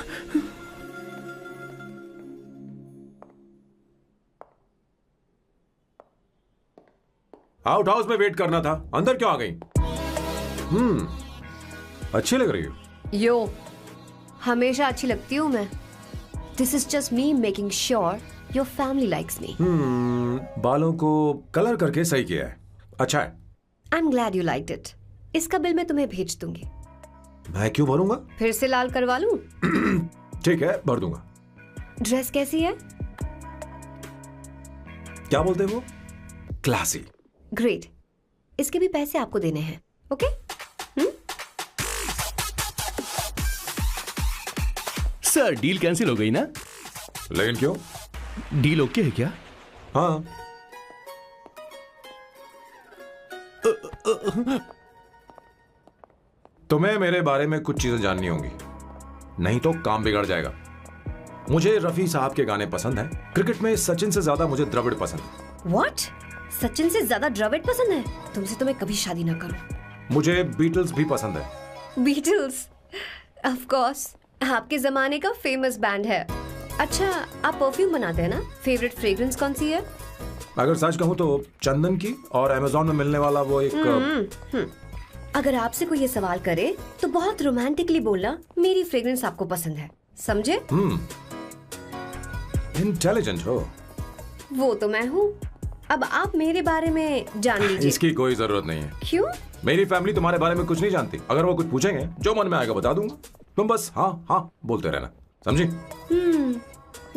आउट हाउस में वेट करना था, अंदर क्यों आ गई? अच्छी लग रही हो। यो, हमेशा अच्छी लगती हूँ मैं। This is just me making sure your family likes me. बालों को कलर करके सही किया है, अच्छा है। I am glad you liked it. इसका बिल मैं तुम्हें भेज दूंगी। मैं क्यों भरूंगा? फिर से लाल करवा लूं? ठीक है, भर दूंगा। ड्रेस कैसी है? क्या बोलते हो? क्लासी। ग्रेट। इसके भी पैसे आपको देने हैं, ओके? सर, डील कैंसिल हो गई ना? लेकिन क्यों? डील ओके है क्या? हाँ। तुम्हें मेरे बारे में कुछ चीजें जाननी होंगी, नहीं तो काम बिगड़ जाएगा। मुझे रफी साहब के गाने पसंद हैं। क्रिकेट में सचिन से ज्यादा मुझे द्रविड़ पसंद है। What? सचिन से ज्यादा द्रविड़ पसंद है? तुमसे तो मैं कभी शादी ना करूं। मुझे बीटल्स भी पसंद है। बीटल्स? ऑफ कोर्स, आपके जमाने का फेमस बैंड है। अच्छा, आप परफ्यूम बनाते हैं ना? फेवरेट फ्रेग्रेंस कौन सी है? अगर सच कहूं तो चंदन की, और अमेज़न में मिलने वाला वो एक अगर आपसे कोई ये सवाल करे तो बहुत रोमांटिकली बोलना मेरी फ्रेग्रेंस आपको पसंद है, समझे? इंटेलिजेंट हो। वो तो मैं हूँ। अब आप मेरे बारे में जान लीजिए। इसकी कोई जरूरत नहीं है। क्यों? मेरी फैमिली तुम्हारे बारे में कुछ नहीं जानती। अगर वो कुछ पूछेंगे, जो मन में आएगा बता दूंगा। तुम बस हाँ हाँ बोलते रहना, समझी?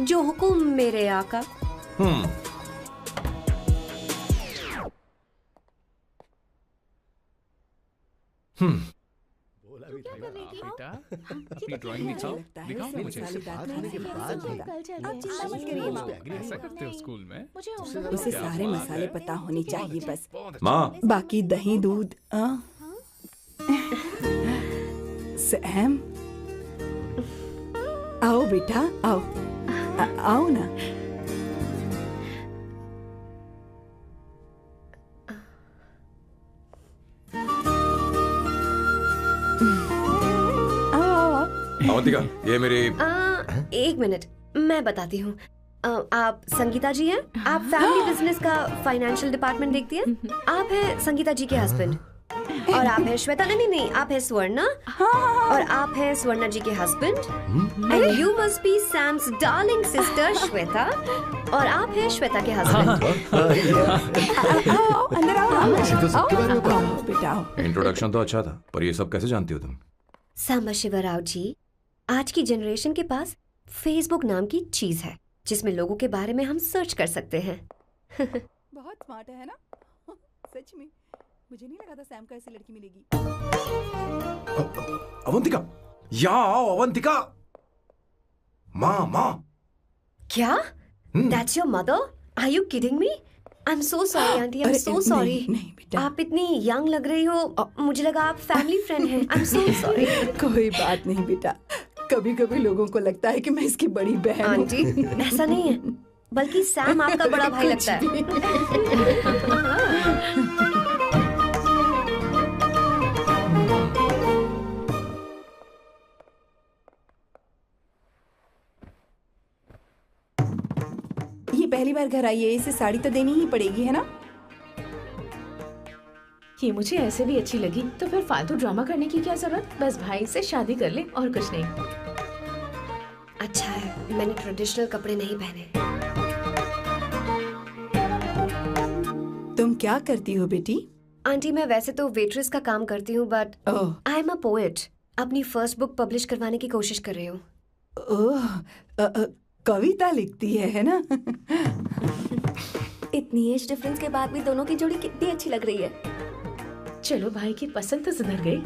जो हुकुम मेरे आका। बेटा, अपनी ड्राइंग दिखाओ, दिखाओ ना मुझे। ऐसा करते हो स्कूल में? उसे सारे मसाले पता होने चाहिए बस। माँ, बाकी दही दूध। सैम, आओ बेटा, आओ। आओ ना। अवंतिका, ये मेरी। एक मिनट, मैं बताती हूँ। आप संगीता जी हैं? आप फैमिली बिजनेस का फाइनेंशियल डिपार्टमेंट देखती हैं? आप हैं संगीता जी के हस्बैंड। और आप हैं श्वेता। नहीं, आप हैं स्वर्णा। और आप हैं स्वर्णा जी के husband. And you must be Sam's darling sister Shweta. और आप हैं श्वेता के हस्बैंड। अंदर आओ बेटा। इंट्रोडक्शन तो अच्छा था, पर ये सब कैसे जानती हो तुम? सांबा शिवराव जी, आज की जनरेशन के पास फेसबुक नाम की चीज है जिसमें लोगों के बारे में हम सर्च कर सकते हैं। बहुत स्मार्ट है ना? सच में मुझे नहीं लगा था सैम को ऐसी लड़की मिलेगी। अवंतिका, यहाँ आओ अवंतिका। माँ। क्या? That's your mother? Are you kidding me? I'm so sorry, auntie. I'm so sorry. नहीं बेटा। आप इतनी यंग लग रही हो, मुझे लगा आप फैमिली फ्रेंड हैं। I'm so sorry. कोई बात नहीं बेटा, कभी कभी लोगों को लगता है कि मैं इसकी बड़ी बहन हूँ। आंटी, ऐसा नहीं है, बल्कि सैम आपका बड़ा भाई लगता है। ही पहली बार घर आई है, इसे साड़ी तो देनी ही पड़ेगी, है ना? ये मुझे ऐसे भी अच्छी लगी, तो फिर फालतू ड्रामा करने की क्या जरूरत? बस भाई से शादी कर ले और कुछ नहीं। अच्छा है मैंने ट्रेडिशनल कपड़े नहीं पहने। तुम क्या करती हो बेटी? आंटी मैं वैसे तो वेट्रेस का काम करती हूँ, but I am a poet. अपनी फर्स्ट बुक पब्लिश करवाने की कोशिश कर रही हूँ। कविता लिखती है ना? इतनी एज डिफरेंस के बाद भी दोनों की जोड़ी कितनी अच्छी लग रही है। चलो भाई की पसंद तो सुधर गई।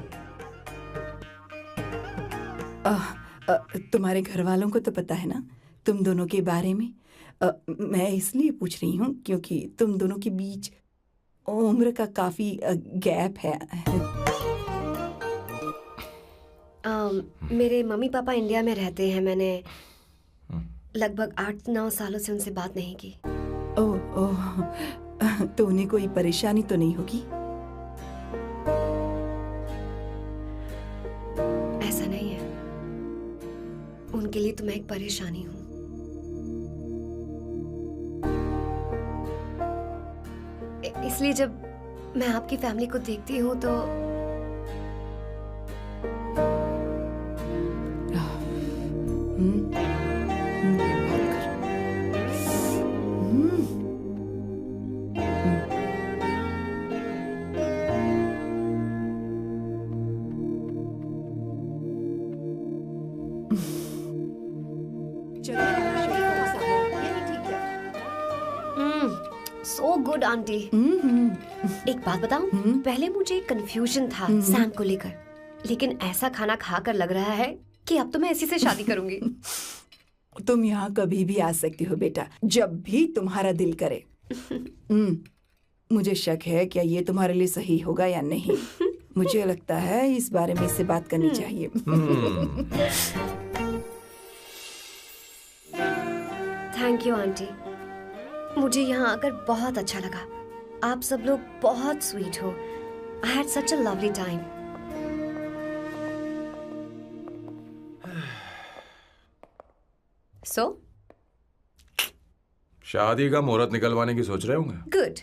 तुम्हारे घर वालों को तो पता है ना तुम दोनों के बारे में? मैं इसलिए पूछ रही हूँ क्योंकि तुम दोनों के बीच उम्र का काफी गैप है। मेरे मम्मी पापा इंडिया में रहते हैं। मैंने लगभग 8-9 सालों से उनसे बात नहीं की। ओह, तो उन्हें कोई परेशानी तो नहीं होगी? ऐसा नहीं है, उनके लिए तो मैं एक परेशानी हूँ। इसलिए जब मैं आपकी फैमिली को देखती हूँ तो सो गुड आंटी। एक बात बताऊं, पहले मुझे कंफ्यूजन था सैम को लेकर, लेकिन ऐसा खाना खाकर लग रहा है कि अब तो मैं इसी से शादी करूंगी। तुम यहाँ कभी भी आ सकती हो बेटा, जब भी तुम्हारा दिल करे। मुझे शक है क्या ये तुम्हारे लिए सही होगा या नहीं। मुझे लगता है इस बारे में इससे बात करनी चाहिए। थैंक यू आंटी, मुझे यहाँ आकर बहुत अच्छा लगा। आप सब लोग बहुत स्वीट हो। I had such a lovely time. So शादी का मुहूर्त निकलवाने की सोच रहे होंगे। Good.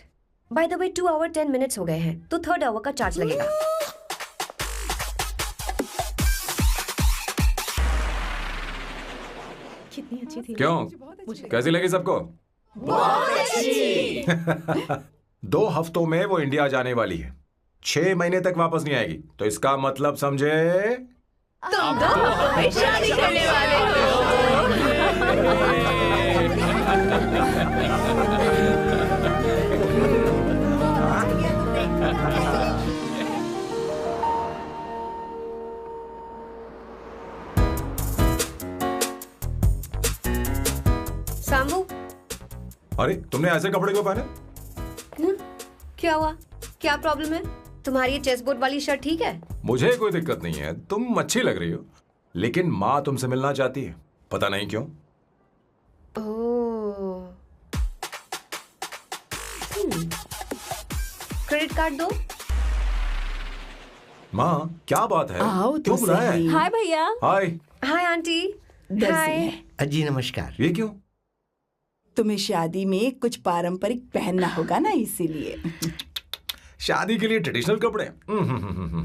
By the way 2 hour 10 minutes हो गए हैं, तो 3rd आवर का चार्ज लगेगा। कितनी अच्छी थी। क्यों, कैसी लगी सबको? बहुत अच्छी। 2 हफ्तों में वो इंडिया जाने वाली है, 6 महीने तक वापस नहीं आएगी। तो इसका मतलब समझे तुम 2 हफ्तों में शादी करने वाले हो। सांबू, अरे तुमने ऐसे कपड़े क्यों पहने? क्या हुआ? क्या प्रॉब्लम है? तुम्हारी ये चेसबोर्ड वाली शर्ट ठीक है? मुझे कोई दिक्कत नहीं है, तुम अच्छी लग रही हो, लेकिन माँ तुमसे मिलना चाहती है, पता नहीं क्यों। ओह, क्रेडिट कार्ड दो। माँ क्या बात है? आओ तो क्यों बुलाया है? हाय भैया। हाय। Hi aunty. हाय। जी नमस्कार। ये क्यों? तुम्हें शादी में कुछ पारंपरिक पहनना होगा ना, इसीलिए। शादी के लिए ट्रेडिशनल कपड़े?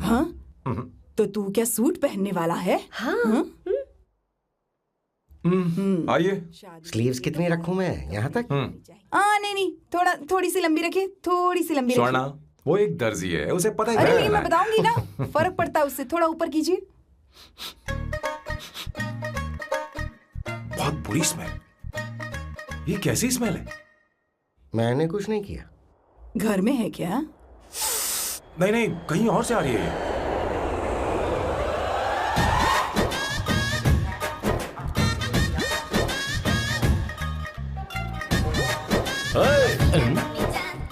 हाँ? तो तू क्या सूट पहनने वाला है? हाँ। आइए। स्लीव्स कितनी रखूं मैं? यहाँ तक? नहीं, थोड़ी सी लंबी रखिए, थोड़ी सी लंबी रखिए। स्वर्णा, वो एक दर्जी है, उसे पता ही अरे क्या नहीं, करना मैं है। बताऊंगी ना, फर्क पड़ता है उससे। थोड़ा ऊपर कीजिए। बहुत बुरी स्मेल। ये कैसी स्मेल है? मैंने कुछ नहीं किया। घर में है क्या? नहीं, कहीं और से आ रही है ये।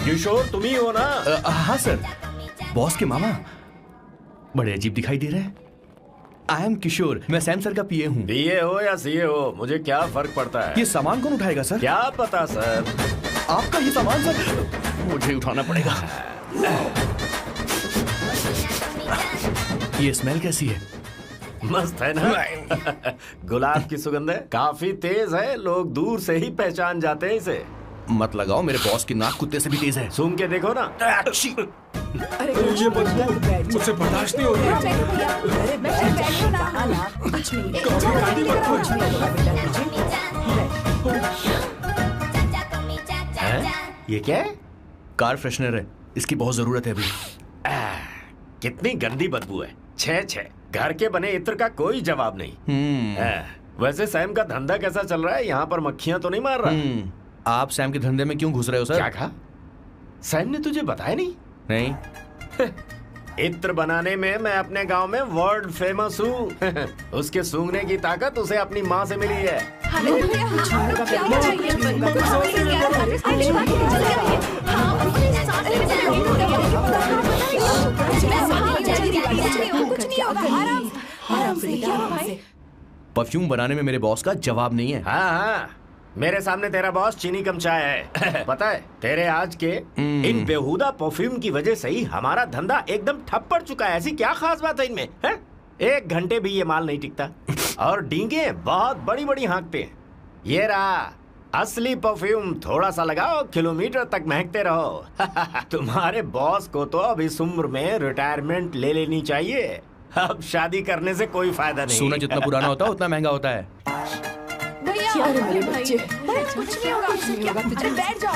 किशोर तुम ही हो ना? हाँ सर, बॉस के मामा। बड़े अजीब दिखाई दे रहे हैं। आई एम किशोर, मैं सैम सर का पीए हूँ। पीए हो या सीए हो, मुझे क्या फर्क पड़ता है? ये सामान कौन उठाएगा सर? क्या पता सर। आपका ही सामान सर, मुझे उठाना पड़ेगा। ये स्मेल कैसी है? मस्त है ना? गुलाब की सुगंध है, काफी तेज है, लोग दूर से ही पहचान जाते हैं इसे। मत लगाओ, मेरे बॉस की नाक कुत्ते से भी तेज है। सूंघ के देखो ना। अरे ये मुझसे बर्दाश्त नहीं हो रही। अरे बैठो ना, कुछ है? ये क्या है? कार फ्रेशनर है, इसकी बहुत जरूरत है अभी। कितनी गंदी बदबू है। छे घर के बने इत्र का कोई जवाब नहीं। वैसे सैम का धंधा कैसा चल रहा है? यहाँ पर मक्खियां तो नहीं मार रहा? आप सैम के धंधे में क्यों घुस रहे हो सर? क्या कहा? सैम ने तुझे बताया नहीं? नहीं। इत्र बनाने में मैं अपने गांव में वर्ल्ड फेमस हूँ। उसके सूंघने की ताकत उसे अपनी माँ से मिली है। परफ्यूम बनाने में मेरे बॉस का जवाब नहीं है। हाँ, मेरे सामने तेरा बॉस चीनी कम चाय है। पता है, तेरे आज के इन बेहुदा परफ्यूम की वजह से ही हमारा धंधा एकदम ठप पड़ चुका है। ऐसी क्या खास बात है इनमें? है? 1 घंटे भी ये माल नहीं टिकता और डींगे बहुत बड़ी बड़ी हाँकते हैं। ये रहा असली परफ्यूम, थोड़ा सा लगाओ, किलोमीटर तक महकते रहो। तुम्हारे बॉस को तो अब इस उम्र में रिटायरमेंट ले लेनी चाहिए। अब शादी करने से कोई फायदा नहीं। सोना जितना पुराना होता है उतना महंगा होता है। क्या रे मेरे बच्चे? कुछ नहीं होगा, तुझे बैठ जाओ।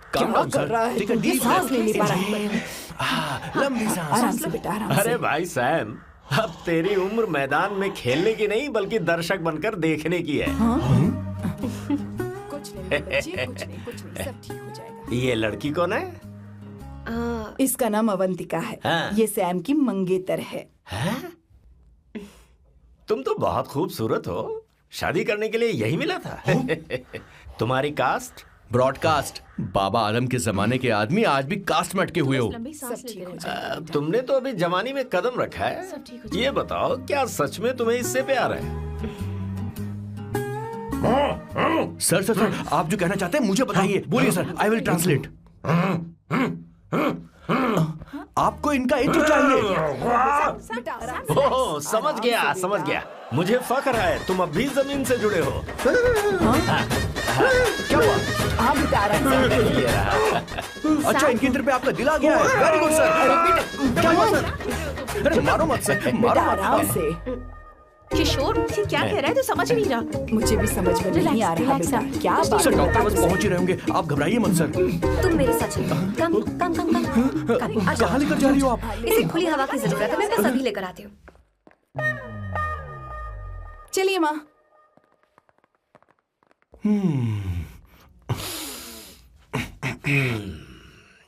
क्या कर रहा है? ये सांस नहीं ले पा रहा है। लंबी सांस। आराम से बेटा, आराम से। अरे भाई सैम, अब तेरी उम्र मैदान में खेलने की नहीं बल्कि दर्शक बनकर देखने की है। कुछ नहीं बच्चे, कुछ नहीं, सब ठीक हो जाएगा। ये लड़की कौन है? इसका नाम अवंतिका है। हाँ। ये सैम की मंगेतर है। तुम तो बहुत खूबसूरत हो, शादी करने के लिए यही मिला था। तुम्हारी कास्ट? ब्रॉडकास्ट। बाबा आदम के जमाने के आदमी आज भी कास्ट में अटके हुए हो। तुमने तो अभी जवानी में कदम रखा है। ये बताओ, क्या सच में तुम्हें इससे प्यार है? सर सर सर, आप जो कहना चाहते हैं मुझे बताइए। बोलिए सर, आई विल ट्रांसलेट। आपको इनका इत्र चाहिए? ओह, समझ गया। मुझे फख्र है तुम अब भी जमीन से जुड़े हो। क्या हुआ? हाँ बेटा, आराम से। अच्छा, इनके इत्र पे आपका दिल आ गया है। Very good sir. क्या हुआ सर? अरे मारो मत सर, मारो मत। आराम से। किशोर क्या कह रहा है? तो समझ नहीं रहा। मुझे भी समझ में नहीं आ रहा बेटा। क्या बात सर, है? डॉक्टर बस पहुंच ही रहे होंगे, आप घबराइए मत सर। तुम मेरे साथ चलो। कम। कहाँ लेकर जा रही हो आप? इसे खुली हवा की जरूरत है, मैं बस अभी लेकर आती हूँ। चलिए माँ।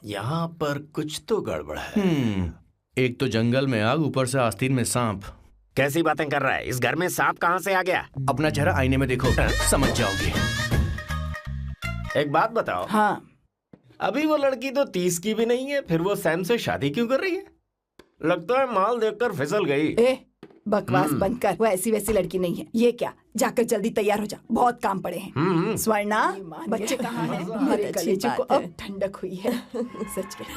यहाँ पर कुछ तो गड़बड़ है। एक तो जंगल में आग, ऊपर से आस्तीन में सांप। कैसी बातें कर रहा है? इस घर में सांप कहाँ से आ गया? अपना चेहरा आईने में देखो, समझ जाओगे। एक बात बताओ। हाँ। अभी वो लड़की तो 30 की भी नहीं है, फिर वो सैम से शादी क्यों कर रही है? लगता है माल देखकर फिसल गई। ए, बकवास बंद कर। वो ऐसी वैसी लड़की नहीं है। ये क्या, जाकर जल्दी तैयार हो जा, बहुत काम पड़े हैं। स्वर्णा, बच्चे कहाँ हैं? हमारे कलेजे को अब ठंडक हुई है। सच में।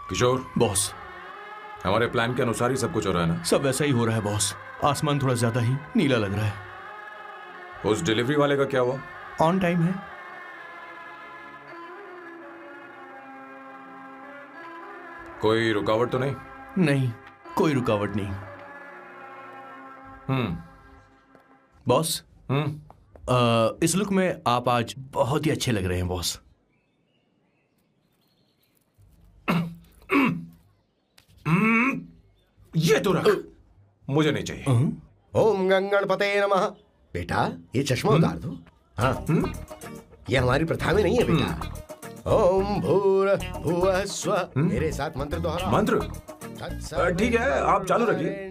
किशोर बॉस, हमारे प्लान के अनुसार ही सब कुछ हो रहा है ना? सब वैसा ही हो रहा है बॉस। आसमान थोड़ा ज्यादा ही नीला लग रहा है। उस डिलीवरी वाले का क्या हुआ? ऑन टाइम है। कोई रुकावट तो नहीं? नहीं, कोई रुकावट नहीं। बॉस, इस लुक में आप आज बहुत ही अच्छे लग रहे हैं बॉस। ये तो रख, मुझे नहीं चाहिए। ओम गंगणपते नमः। बेटा, ये चश्मा उतार दो। हाँ, ये हमारी प्रथा में नहीं है बेटा। ओम भूर्भुवः स्वः। मेरे साथ मंत्र दोहराओ। मंत्र? ठीक है, आप चालू रखिए।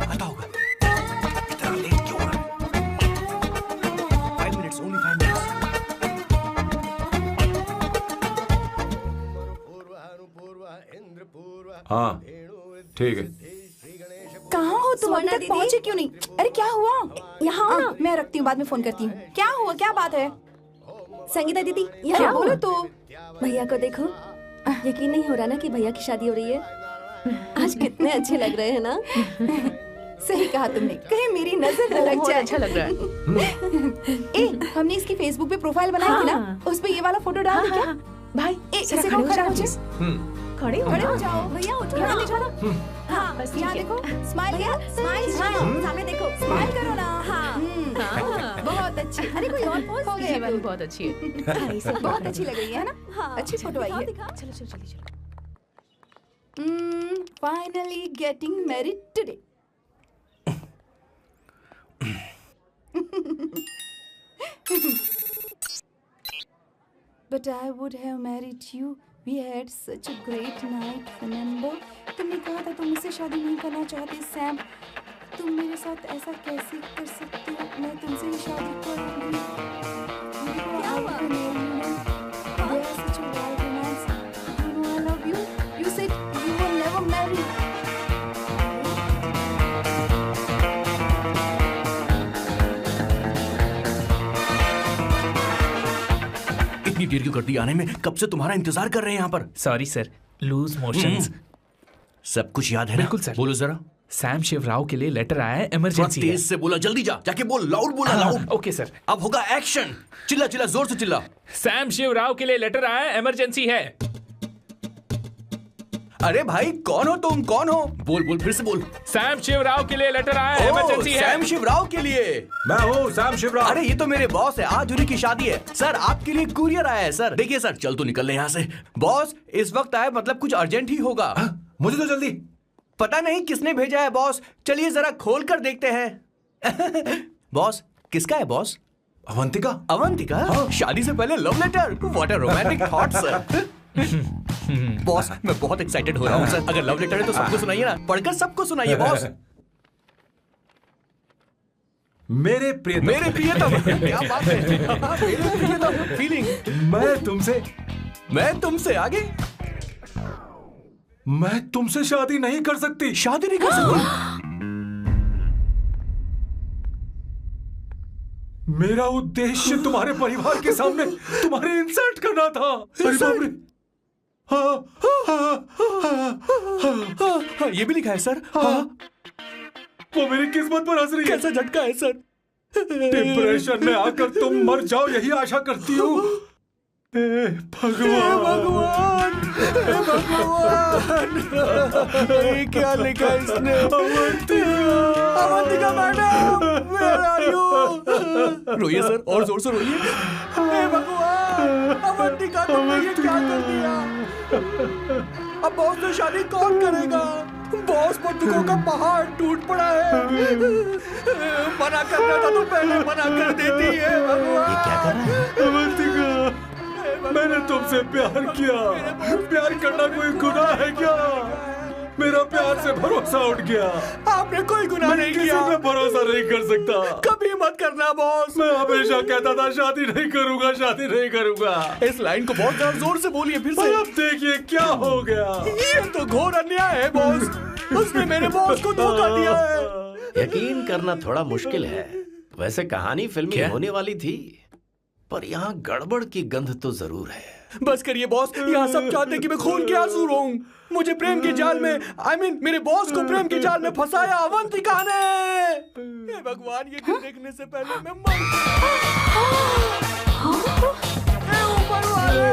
आता होगा। इतना लेट क्यों हो रहा है? 5 minutes, only 5 minutes। हाँ ठीक है। कहाँ हो तुम? अभी सोना तक दीदी। पहुँचे क्यों नहीं? अरे क्या हुआ? यहाँ आओ ना। मैं रखती हूँ, बाद में फोन करती हूँ। क्या हुआ, क्या बात है? संगीता दीदी क्या यहाँ बोलो आओ। तो? भैया को देखो, यकीन नहीं हो रहा ना कि भैया की शादी हो रही है। आज कितने अच्छे लग रहे हैं ना। सही कहा तुमने, कहीं मेरी नजर न लग बहुत जाए। अच्छा लग रहा है। हमने इसकी फेसबुक पे प्रोफाइल बनाई थी ना, हाँ। उस पे ये वाला फोटो डाल दे क्या? भाई इसे जरा को खड़े खड़ा हो हो जाओ, जाओ। खड़े हो खड़े हो जाओ। जाओ भैया, उठो यहाँ देखो ना। हाँ बस यहाँ ठीक है। देखो, स्माइल भैया स्माइल सामने देखो। स्माइल करो ना। हाँ। बहुत अच्छी। अरे कोई और पोज हो ये गया, वाली बहुत अच्छी है। बहुत अच्छी लग रही है ना? हाँ अच्छी फोटो आई है। चलो चलो चलो चलो। Finally getting married today. But I would have married you. We had such a great night, remember? तुमने कहा था तुम मुझसे शादी नहीं करना चाहते, सैम। तुम मेरे साथ ऐसा कैसे कर सकते हो? मैं तुमसे ही शादी करूंगी। क्या हुआ? They are such a wild romance. You know I love you. You said you will never marry. इतनी देर क्यों कर दी आने में? कब से तुम्हारा इंतजार कर रहे हैं यहाँ पर। Sorry sir, loose motions. सब कुछ याद है ना? बिल्कुल सर। बोलो जरा। सैम शिवराव के लिए लेटर आया है, थोड़ा इमरजेंसी है। तेज से बोला, जल्दी जा, जाके बोल, लाउड बोला, लाउड। Okay sir. अब होगा एक्शन। चिल्ला चिल्ला, जोर से चिल्ला। सैम शिवराव के लिए लेटर आया है, इमरजेंसी है। अरे भाई कौन हो तुम, कौन हो? बोल बोल, फिर से बोल। सैम शिवराव के लिए लेटर आया है, ओह, इमरजेंसी है। सैम शिवराव के लिए। मैं हूँ सैम शिवराव। अरे ये तो मेरे बॉस है, आज उन्हीं की शादी है। सर आपके लिए कुरियर आया है सर। देखिए सर, चल तो निकल ले यहाँ से। बॉस इस वक्त आए, मतलब कुछ अर्जेंट ही होगा। मुझे तो जल्दी। पता नहीं किसने भेजा है बॉस, चलिए जरा खोल कर देखते हैं। बॉस किसका है बॉस? अवंतिका। अवंतिका? शादी से पहले love letter. What a romantic thought sir. Boss मैं बहुत एक्साइटेड हो रहा हूँ सर। अगर लव लेटर है तो सबको सुनाइए ना, पढ़कर सबको सुनाइए बॉस। मेरे प्रियतम। मेरे प्रियतम। क्या बात है। मेरे प्रियतम फीलिंग। मैं तुमसे आगे। मैं तुमसे शादी नहीं कर सकती। शादी नहीं कर सकती? मेरा उद्देश्य तुम्हारे परिवार के सामने तुम्हारी इंसल्ट करना था। अरे बाप रे। हाँ, ये भी लिखा है सर। हाँ। वो मेरी किस्मत पर हंस रही है। कैसा झटका है सर। डिप्रेशन में आकर तुम मर जाओ, यही आशा करती हूँ। भगवान, ये क्या लिखा है इसने? Avantika madam, where are you? रोइए सर, और जोर से रोइए। हे भगवान, अवंतिका तुमने ये क्या कर दिया? अब बॉस से शादी कौन करेगा? बॉस पर दुखों का पहाड़ टूट पड़ा है। मना करना था तो पहले मना कर देती है। भगवान, ये क्या कर रहा है? अवंतिका, मैंने तुमसे प्यार किया। प्यार करना कोई गुनाह है क्या? मेरा प्यार से भरोसा उठ गया। आपने कोई गुनाह नहीं किया। किसी पे भरोसा नहीं कर सकता। कभी मत करना बॉस। मैं हमेशा कहता था शादी नहीं करूंगा, शादी नहीं करूंगा। इस लाइन को बहुत ज्यादा जोर से बोलिए फिर से। अब देखिए क्या हो गया। ये तो घोर अन्याय है बॉस। उसने मेरे बॉस को धोखा दिया है। यकीन करना थोड़ा मुश्किल है। वैसे कहानी फिल्मी होने वाली थी, पर यहाँ गड़बड़ की गंध तो जरूर है। बस करिए बॉस, यहाँ सब चाहते हैं कि मैं खून के आंसू रोऊं। मुझे प्रेम के जाल में, मेरे बॉस को प्रेम के जाल में फंसाया अवंतिका ने। हे भगवान, ये दिन देखने से पहले मैं मर हे ऊपर वाले,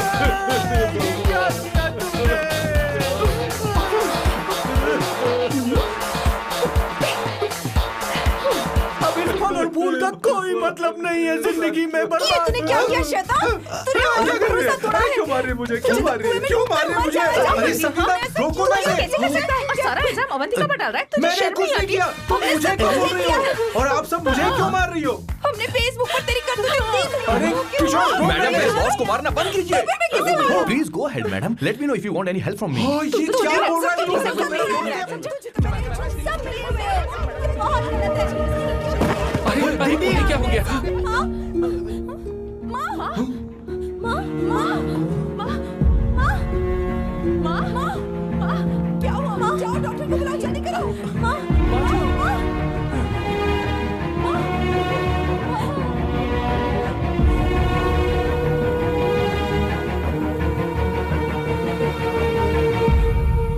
ये क्या किया तुमने? अब इस फल और फूल का कोई मतलब नहीं है जिंदगी में। बर्बाद। तूने क्या किया शैतान? तूने मेरा भरोसा तोड़ा है। क्यों मार रही मुझे? क्यों मार रही? क्यों मार रही मुझे? अरे संगीता, रोको ना इसे। कैसे कर सकता है? सारा इल्जाम अवंतिका पर डाल रहा है। तुझे मैंने शर्म कुछ नहीं नहीं आती? किया। तुम मुझे क्यों बोल रही हो? और आप सब मुझे क्यों मार रही हो? हमने फेसबुक पर तेरी करतूतें देख ली। अरे किशोर, मैडम, मेरे बॉस को मारना बंद कीजिए। Please go ahead madam, let me know if you want any help from me. ये क्या बोल रहा है? बहुत गलत है। अरे ये क्या हो गया? माँ क्या हुआ माँ? जाओ डॉक्टर को बुलाओ, जल्दी करो। माँ,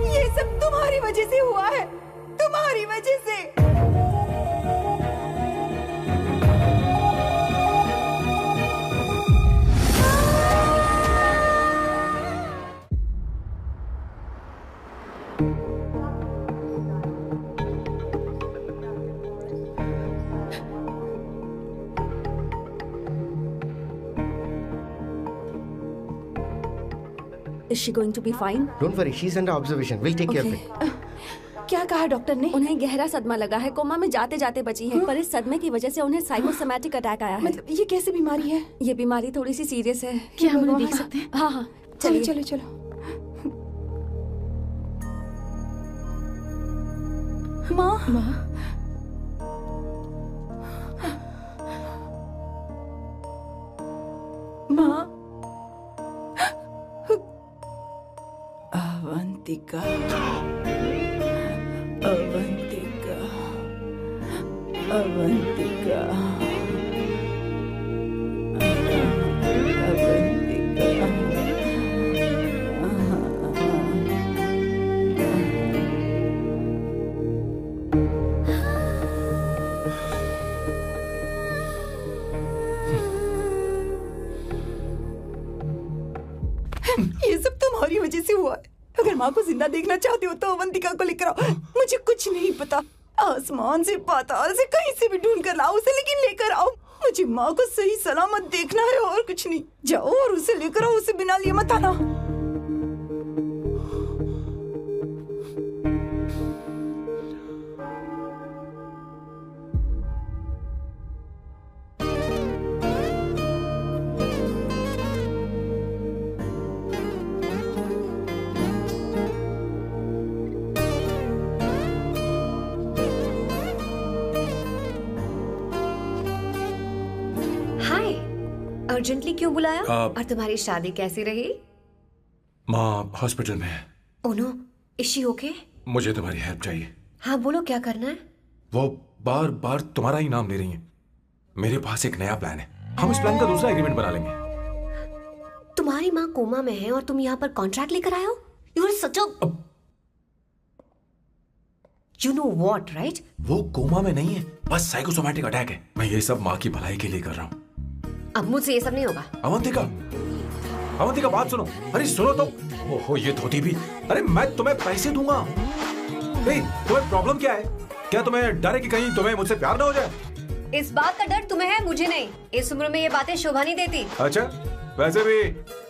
ये सब तुम्हारी वजह से हुआ है, तुम्हारी वजह से। Is she going to be fine? Don't worry, she's under observation. We'll take care of it. क्या कहा डॉक्टर ने? उन्हें गहरा सदमा लगा है, कोमा में जाते जाते बची है, पर इस सदमे की वजह से उन्हें साइकोसोमैटिक अटैक आया है। मतलब ये कैसी बीमारी है? ये बीमारी थोड़ी सी सीरियस है। क्या हम उन्हें देख सकते हैं? हाँ हाँ, चलो चलिए। चलो चलो। माँ, माँ, माँ, अवंतिका, अवंतिका, अवंतिका, ये सब तुम्हारी वजह से हुआ है। अगर माँ को जिंदा देखना चाहते हो तो अवंतिका को लेकर आओ। मुझे कुछ नहीं पता, आसमान से पाताल से कहीं से भी ढूंढ कर लाओ उसे, लेकिन लेकर आओ। मुझे माँ को सही सलामत देखना है और कुछ नहीं। जाओ और उसे लेकर आओ, उसे बिना लिए मत आना। अर्जेंटली क्यों बुलाया? और तुम्हारी शादी कैसी रही? माँ हॉस्पिटल में है। Oh no, is she okay? मुझे तुम्हारी हेल्प चाहिए। हाँ बोलो, क्या करना है? वो बार बार तुम्हारा ही नाम ले रही हैं। मेरे पास एक नया प्लान है, हम इस प्लान का दूसरा एग्रीमेंट बना लेंगे। तुम्हारी माँ कोमा में है और तुम यहाँ पर कॉन्ट्रैक्ट लेकर आए हो? You are such a you know what, right? वो कोमा में नहीं है, बस साइकोसोमैटिक अटैक है। मैं ये सब माँ की भलाई के लिए कर रहा हूँ। अब मुझसे ये सब नहीं होगा। अवंतिका, अवंतिका बात सुनो। अरे सुनो तो। ओहो ये धोती भी। अरे मैं तुम्हें पैसे दूंगा। तुम्हें प्रॉब्लम क्या है? क्या तुम्हें डर है कि कहीं तुम्हें मुझसे प्यार ना हो जाए? इस बात का डर तुम्हें है, मुझे नहीं। इस उम्र में ये बातें शोभा नहीं देती। अच्छा, वैसे भी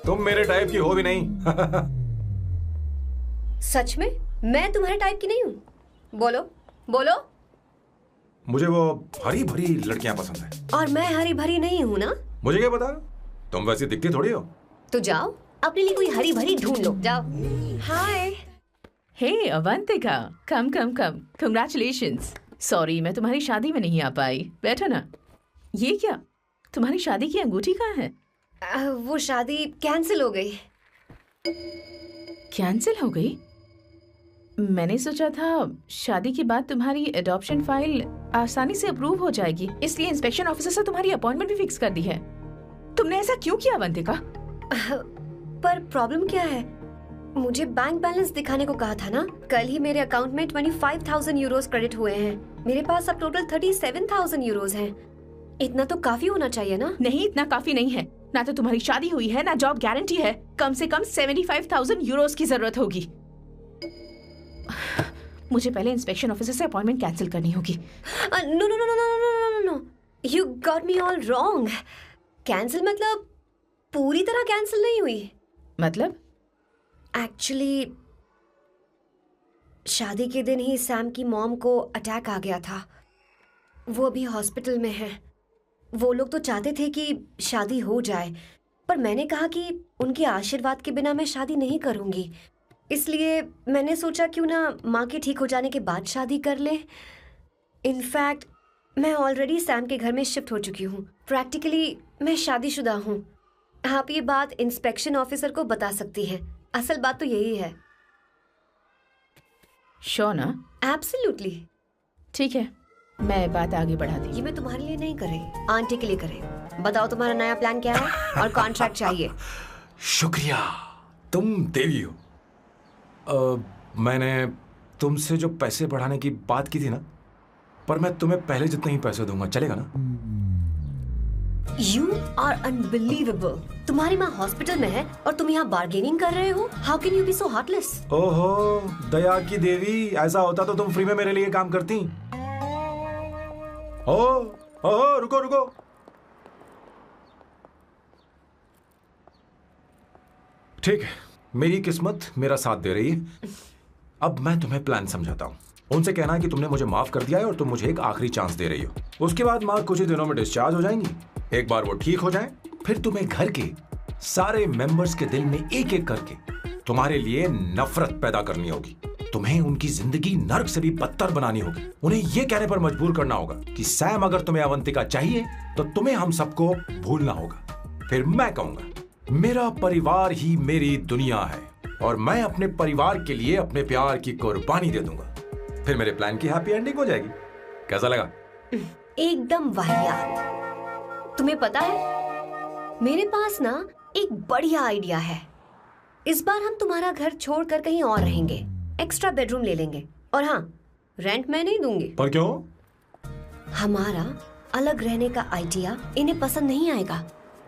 तुम मेरे टाइप की हो भी नहीं। सच में मैं तुम्हारे टाइप की नहीं हूँ? बोलो बोलो। मुझे वो हरी भरी लड़कियां पसंद है। और मैं हरी भरी नहीं हूँ ना? मुझे क्या पता, तुम वैसी दिखती थोड़ी हो। तो जाओ अपने लिए कोई हरी भरी ढूंढ लो, जाओ। हाय। हे अवंतिका, कम कम कम, कंग्रेचुलेशंस। सॉरी मैं तुम्हारी शादी में नहीं आ पाई। बैठो ना। ये क्या, तुम्हारी शादी की अंगूठी कहाँ है? वो शादी कैंसिल हो गई। कैंसिल हो गई? मैंने सोचा था शादी के बाद तुम्हारी एडॉप्शन फाइल आसानी से अप्रूव हो जाएगी, इसलिए इंस्पेक्शन ऑफिसर से तुम्हारी अपॉइंटमेंट भी फिक्स कर दी है। तुमने ऐसा क्यों किया अवंतिका? पर प्रॉब्लम क्या है? मुझे बैंक बैलेंस दिखाने को कहा था ना। कल ही मेरे अकाउंट में 25,000 यूरोस क्रेडिट हुए हैं। मेरे पास अब टोटल 37,000 यूरोस हैं। इतना तो काफी होना चाहिए ना? नहीं, इतना काफी नहीं है। ना तो तुम्हारी शादी हुई है, ना जॉब गारंटी है। कम से कम 75,000 यूरोस की जरूरत होगी। मुझे पहले इंस्पेक्शन ऑफिसर से अपॉइंटमेंट कैंसिल करनी होगी। No no no no no no no, you got me all wrong. Cancel मतलब पूरी तरह कैंसिल नहीं हुई। मतलब? एक्चुअली शादी के दिन ही सैम की मॉम को अटैक आ गया था। वो अभी हॉस्पिटल में है। वो लोग तो चाहते थे कि शादी हो जाए, पर मैंने कहा कि उनके आशीर्वाद के बिना मैं शादी नहीं करूंगी। इसलिए मैंने सोचा क्यों ना माँ के ठीक हो जाने के बाद शादी कर ले। इनफैक्ट मैं ऑलरेडी सैम के घर में शिफ्ट हो चुकी हूँ। प्रैक्टिकली मैं शादीशुदा हूँ। आप ये बात इंस्पेक्शन ऑफिसर को बता सकती हैं। असल बात तो यही है। श्योर ना? एब्सोल्युटली। ठीक है, मैं बात आगे बढ़ा दी। ये मैं तुम्हारे लिए नहीं कर रही, आंटी के लिए कर रही। बताओ तुम्हारा नया प्लान क्या है और कॉन्ट्रैक्ट चाहिए। शुक्रिया, तुम देवी हो। मैंने तुमसे जो पैसे बढ़ाने की बात की थी ना, पर मैं तुम्हें पहले जितने ही पैसे दूंगा, चलेगा ना? You are unbelievable. तुम्हारी माँ हॉस्पिटल में है और तुम यहाँ बार्गेनिंग कर रहे हो? How can you be so heartless? ओहो, दया की देवी, ऐसा होता तो तुम फ्री में मेरे लिए काम करती। ओहो, रुको रुको। ठीक है, मेरी किस्मत मेरा साथ दे रही है। अब मैं तुम्हें प्लान समझाता हूँ। उनसे कहना है कि तुमने मुझे माफ कर दिया है और तुम मुझे एक आखिरी चांस दे रही हो। उसके बाद माँ कुछ ही दिनों में डिस्चार्ज हो जाएंगी। एक बार वो ठीक हो जाए, फिर तुम्हें घर के सारे मेंबर्स के दिल में एक एक करके तुम्हारे लिए नफरत पैदा करनी होगी। तुम्हें उनकी जिंदगी नर्क से भी बदतर बनानी होगी। उन्हें यह कहने पर मजबूर करना होगा कि सैम, अगर तुम्हें अवंतिका चाहिए तो तुम्हें हम सबको भूलना होगा। फिर मैं कहूंगा, मेरा परिवार ही मेरी दुनिया है और मैं अपने परिवार के लिए अपने प्यार की कुर्बानी दे दूंगा। फिर मेरे प्लान की हैप्पी एंडिंग हो जाएगी। कैसा लगा? एकदम वाहियात। तुम्हें पता है, मेरे पास ना एक बढ़िया आइडिया है। इस बार हम तुम्हारा घर छोड़कर कहीं और रहेंगे, एक्स्ट्रा बेडरूम ले लेंगे। और हाँ, रेंट मैं नहीं दूंगी। पर क्यों? हमारा अलग रहने का आइडिया इन्हें पसंद नहीं आएगा।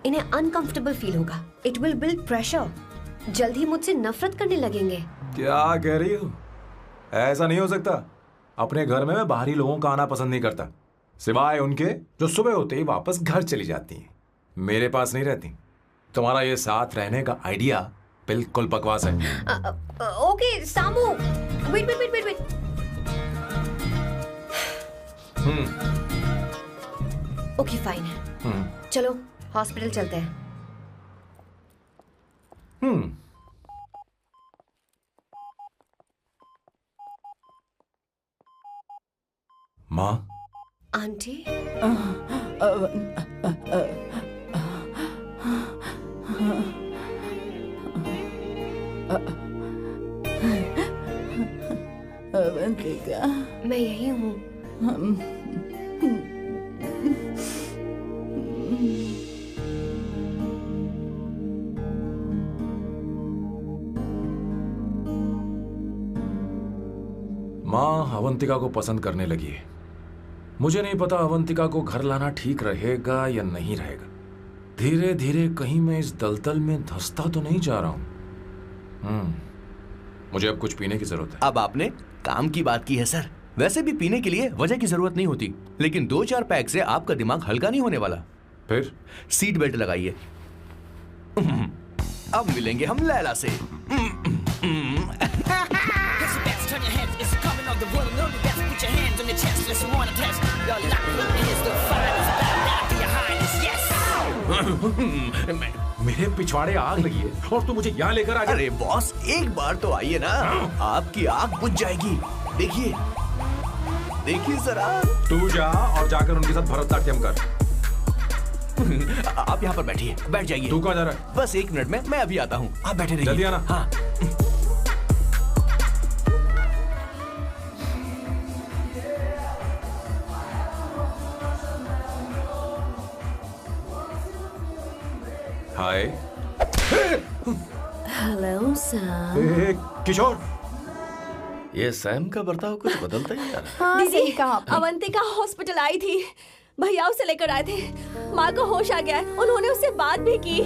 इन्हें अनकंफर्टेबल फील होगा। It will build pressure. जल्द ही मुझसे नफरत करने लगेंगे। क्या कह रही हो? ऐसा नहीं हो सकता। अपने घर में मैं बाहरी लोगों का आना पसंद नहीं करता, सिवाय उनके जो सुबह होते ही वापस घर चली जाती हैं, मेरे पास नहीं रहती। तुम्हारा ये साथ रहने का आइडिया बिल्कुल बकवास है। ओके सामू, वेट। ओके फाइन है। चलो हॉस्पिटल चलते हैं। माँ, आंटी, अवंतिका, मैं यही हूँ। माँ अवंतिका को पसंद करने लगी है। मुझे नहीं पता अवंतिका को घर लाना ठीक रहेगा या नहीं रहेगा। धीरे धीरे कहीं मैं इस दलदल में धंसता तो नहीं जा रहा हूं। मुझे अब कुछ पीने की जरूरत है। अब आपने काम की बात की है सर। वैसे भी पीने के लिए वजह की जरूरत नहीं होती, लेकिन 2-4 पैक से आपका दिमाग हल्का नहीं होने वाला। फिर सीट बेल्ट लगाइए। अब मिलेंगे हम लैला से। मेरे पिछवाड़े आग लगी है और तू मुझे यहाँ लेकर आ गया। अरे बॉस, एक बार तो आइए ना, आपकी आग बुझ जाएगी। देखिए देखिए जरा। तू जा और जाकर उनके साथ भरतनाट्यम कर। आप यहाँ पर बैठिए, बैठ जाइए। तू कहाँ जा रहा है? बस 1 मिनट में मैं अभी आता हूँ, आप बैठे रहिए। जल्दी आना। हाँ। हाय। Hello Sam. किशोर, ये सैम का बर्ताव कुछ बदलता ही यार। हाँ, सही कहा। अवंतिका हॉस्पिटल आई थी, भैया उसे लेकर आए थे। माँ को होश आ गया है, उन्होंने उससे बात भी की।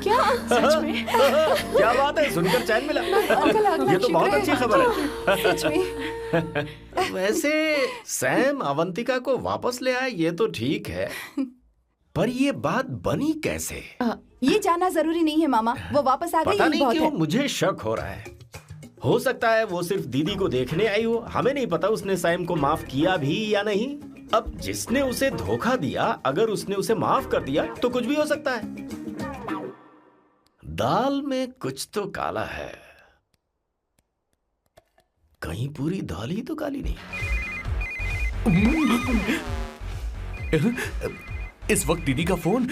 क्या सच में? क्या बात है, सुनकर चैन मिला। ये तो बहुत अच्छी खबर है। सच में। वैसे सैम अवंतिका को वापस ले आए ये तो ठीक है, पर ये बात बनी कैसे? ये जानना जरूरी नहीं है मामा, वो वापस आ गई। पता नहीं बहुत क्यों है। मुझे शक हो रहा है। हो सकता है वो सिर्फ दीदी को देखने आई हो। हमें नहीं पता उसने सैम को माफ किया भी या नहीं। अब जिसने उसे धोखा दिया, अगर उसने उसे माफ कर दिया तो कुछ भी हो सकता है। दाल में कुछ तो काला है। कहीं पूरी दाल ही तो काली नहीं। इस वक्त दीदी का फोन।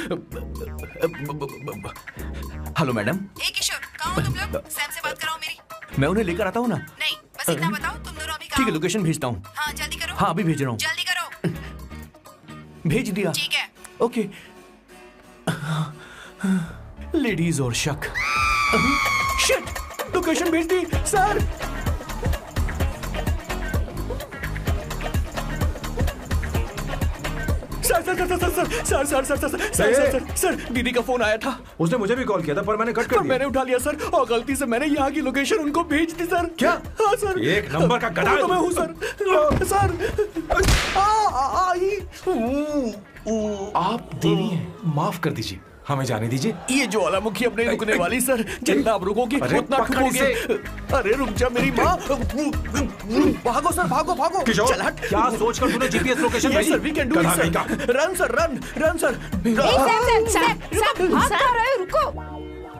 Hello madam. किशोर, कहाँ हो तुम लोग? सैम से बात कराओ मेरी। मैं उन्हें लेकर आता हूँ ना। नहीं, बस इतना बताओ, तुम दोनों ठीक है, लोकेशन भेजता हूँ। हाँ जल्दी करो। हाँ अभी भेज रहा हूँ। जल्दी करो। भेज दिया। ठीक है। ओके। लेडीज और शक। शिट, लोकेशन भेज दी सर। सर दीदी का फोन आया था। उसने मुझे भी कॉल किया था पर मैंने कट कर दिया। मैंने उठा लिया सर, और गलती से मैंने यहाँ की लोकेशन उनको भेज दी सर। क्या? हाँ सर। एक नंबर का गधा। तो मैं हूँ सर। सर आप देवी हैं, माफ कर दीजिए, हमें जाने दीजिए। ये ज्वालामुखी अब नहीं रुकने वाली सर, जितना आप रुकोगे उतना ठुकोगे। अरे रुक जा मेरी माँ। भागो सर, भागो भागो। किशोर, चल हट। क्या सोचकर तूने जीपीएस लोकेशन भेजी? Sir we can do it sir. Run sir, run run sir. भाग कहाँ रहे हो? रुको।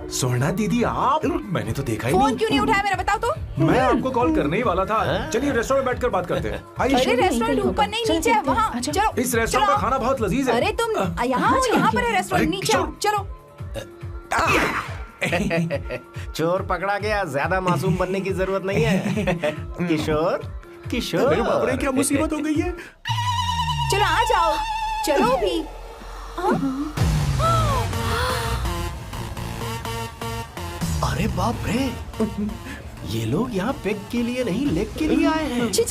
स्वर्णा दीदी आप, मैंने तो देखा ही फोन नहीं। क्यों नहीं उठाया मेरा, बताओ तो। मैं आपको कॉल करने ही वाला था। चलिए रेस्टोरेंट में बैठकर बात करते हैं। अरे रेस्टोरेंट ऊपर नहीं, नीचे है, वहाँ चलो। इस रेस्टोरेंट का खाना बहुत लजीज है। अरे तुम यहाँ हो, यहाँ पर है रेस्टोरेंट, नीचे आओ, चलो। चोर पकड़ा गया, ज्यादा मासूम बनने की जरूरत नहीं है। किशोर, किशोर। अरे बाप रे, क्या मुसीबत हो गई है। चलो आ जाओ, चलो भी। अरे बाप रे, ये लोग यहाँ पेग के लिए नहीं लेग के लिए आए हैं। शर्म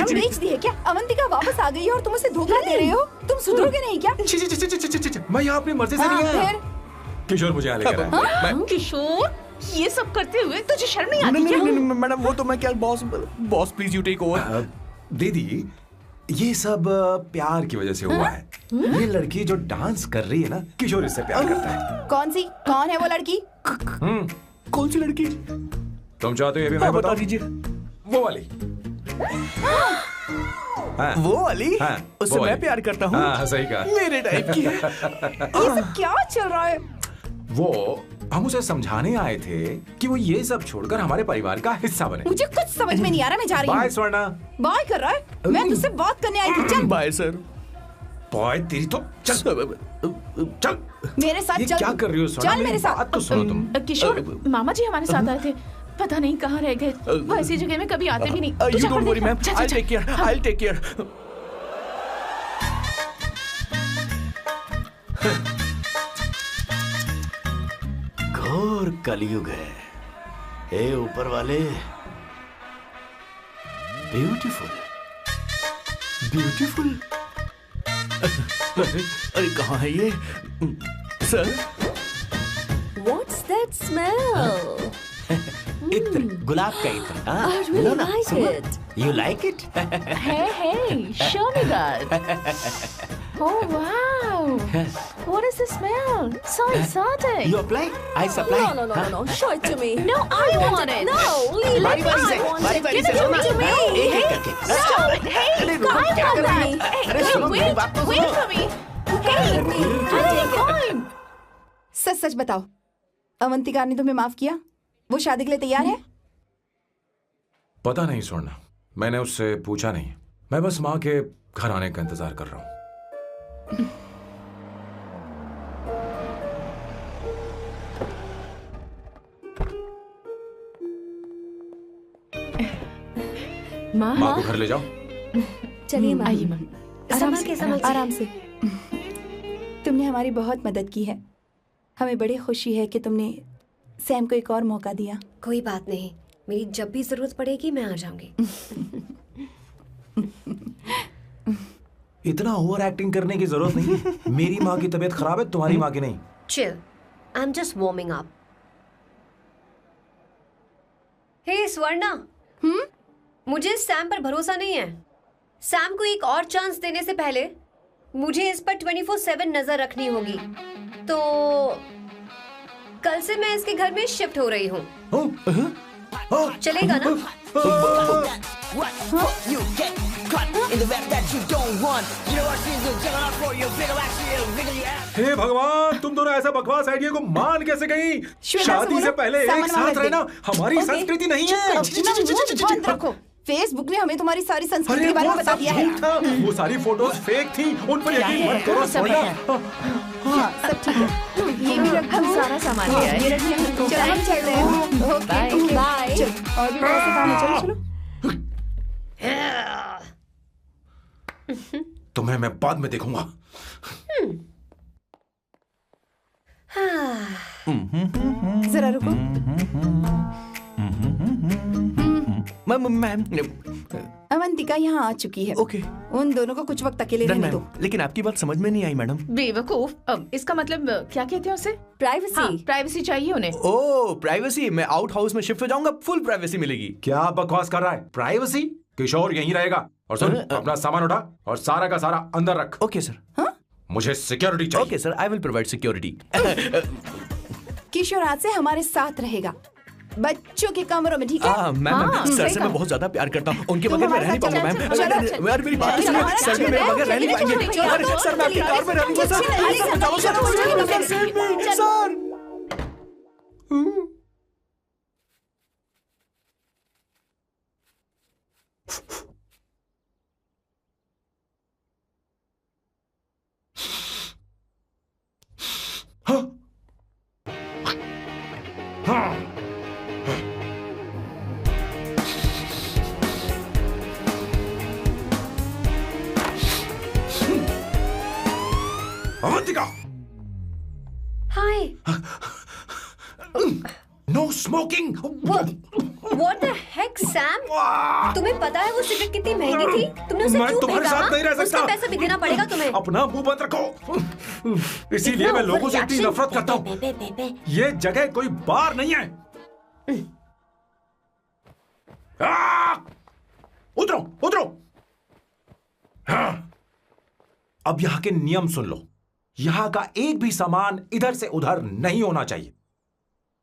बेच दी है क्या? अवंतिका वापस आ गई है और तुम उसे धोखा दे रहे हो? तुम सुधरोगे नहीं क्या? मैं यहाँ अपनी मर्जी से नहीं आया। किशोर मुझे यहाँ लेकर आया। किशोर, ये सब करते हुए तुझे शर्म नहीं आती नहीं क्या? नहीं नहीं मैडम, वो तो मैं क्या, boss please you take over. दीदी, ये सब प्यार की वजह से हुआ है। ये लड़की जो डांस कर रही है ना, किशोर इससे प्यार करता है। कौन है वो लड़की? कौन सी लड़की? तुम चाहते हो ये भी मैं बता बताऊं? दीजिए। वो वाली। हाँ। वो वाली? हाँ, उससे वो वाली। मैं प्यार करता हूँ। हाँ, सही कहा। मेरे टाइप की है। ये सब क्या चल रहा है? वो हम उसे समझाने आए थे कि वो ये सब छोड़कर हमारे परिवार का हिस्सा बने। मुझे कुछ समझ में नहीं आ रहा, मैं जा रही हूँ। बाय स्वर्णा। बाय कर रहा है? मैं तुझसे बात करने आई थी, चल। Bye sir. बॉय तेरी तो चल चल मेरे साथ ये चल। क्या कर रही हो स्वर्णा? चल मेरे साथ। बात तो सुनो तुम। किशोर, मामा जी हमारे साथ आए थे, पता नहीं कहाँ रह गए। वो ऐसी जगह में कभी आते भी नहीं। तू यू जा डोंट कर वरी देख। मैम, जा, आई जा, टेक केयर, हाँ। I take care. घोर कलयुग है। हे ऊपर वाले, ब्यूटीफुल ब्यूटीफुल। अरे कहाँ है ये सर? What's that smell? इत्र, गुलाब का इत्र। हाँ, I really लो ना, like सुनो। it. You like it? Hey, show me that. Oh wow! What is the smell? So exotic. You apply, I supply. No. Show it to me. No, I want it. No, leave बारी it. बारी से, I want बारी it. बारी Give से it सुनना। to me. एक एक करके। Stop it. Hey, अरे रुको, I क्या want कर रही that. है? Hey, अरे सुनो, मेरी wait, बात तो wait सुनो। for me. I'll take it. सच सच बताओ, अवंतिका ने तुम्हें माफ किया? वो शादी के लिए तैयार है? पता नहीं स्वर्णा, मैंने उससे पूछा नहीं। मैं बस माँ के घर आने का इंतजार कर रहा हूँ। माँ को घर ले जाओ। चलिए माँ। आइए माँ। आराम से। तुमने हमारी बहुत मदद की है। हमें बड़ी खुशी है कि तुमने सैम को एक और मौका दिया। कोई बात नहीं, मेरी जब भी जरूरत पड़ेगी मैं आ जाऊंगी। इतना ओवर एक्टिंग करने की जरूरत नहीं। मेरी माँ की तबीयत खराब है, तुम्हारी माँ की नहीं। Chill, I am just warming up. Hey Swarna, मुझे सैम पर भरोसा नहीं है। सैम को एक और चांस देने से पहले मुझे इस पर 24/7 नजर रखनी होगी। तो कल से मैं इसके घर में शिफ्ट हो रही हूँ। चलेगा ना? हे भगवान, तुम दोनों ऐसा बकवास आइडिया को मान कैसे गई? शादी से पहले एक साथ रहना हमारी संस्कृति नहीं है। बंद रखो। फेसबुक ने हमें तुम्हारी सारी संस्कृति के बारे में बता दिया है। वो सारी फोटोज फेक थी, उन पर यकीन मत करो स्वर्णा। हाँ, सब ठीक है। ये भी रख, हम सारा सामान ले आए। ये रखिए। चलो हम चलते हैं। बाय। बाय। चलो और भी बहुत से काम है, चलो चलो। तुम्हें मैं बाद में देखूंगा। जरा रुको। मैम अवंतिका यहाँ आ चुकी है। ओके। उन दोनों को कुछ वक्त अकेले रहने दो। लेकिन आपकी बात समझ में नहीं आई मैडम। बेवकूफ, इसका मतलब क्या कहते हैं उसे? प्राइवेसी। हाँ, प्राइवेसी चाहिए उन्हें। ओह प्राइवेसी, मैं आउट हाउस में शिफ्ट हो जाऊंगा, फुल प्राइवेसी मिलेगी। क्या बकवास कर रहा है? प्राइवेसी? किशोर यहीं रहेगा। और सुन, अपना सामान उठा और सारा का सारा अंदर रख। Okay sir. मुझे सिक्योरिटी चाहिए। Okay sir, I will provide security. Kishore आज से हमारे साथ रहेगा, बच्चों के कमरों में, ठीक है? मैम सर से मैं बहुत ज्यादा प्यार करता हूँ, उनके बगैर मैं रह नहीं पाऊंगा मैम। यार मेरी बात सुनिए, सर मेरे बगैर रह नहीं पाएंगे। अरे सर मैं आपकी कार में रहूंगा sir. Sir Avantika! Hi. No smoking. What the heck, Sam? तुम्हें पता है वो सिगरेट कितनी महंगी थी? तुमने उसे मैं क्यों तुम्हारे फेंका? साथ नहीं रह सकता। उसका पैसा भी देना पड़ेगा तुम्हें। अपना मुंह बंद रखो। इसीलिए मैं लोगों से इतनी नफरत करता हूँ। ये जगह कोई बार नहीं है। उतरो उतरो। अब यहाँ के नियम सुन लो। यहाँ का एक भी सामान इधर से उधर नहीं होना चाहिए।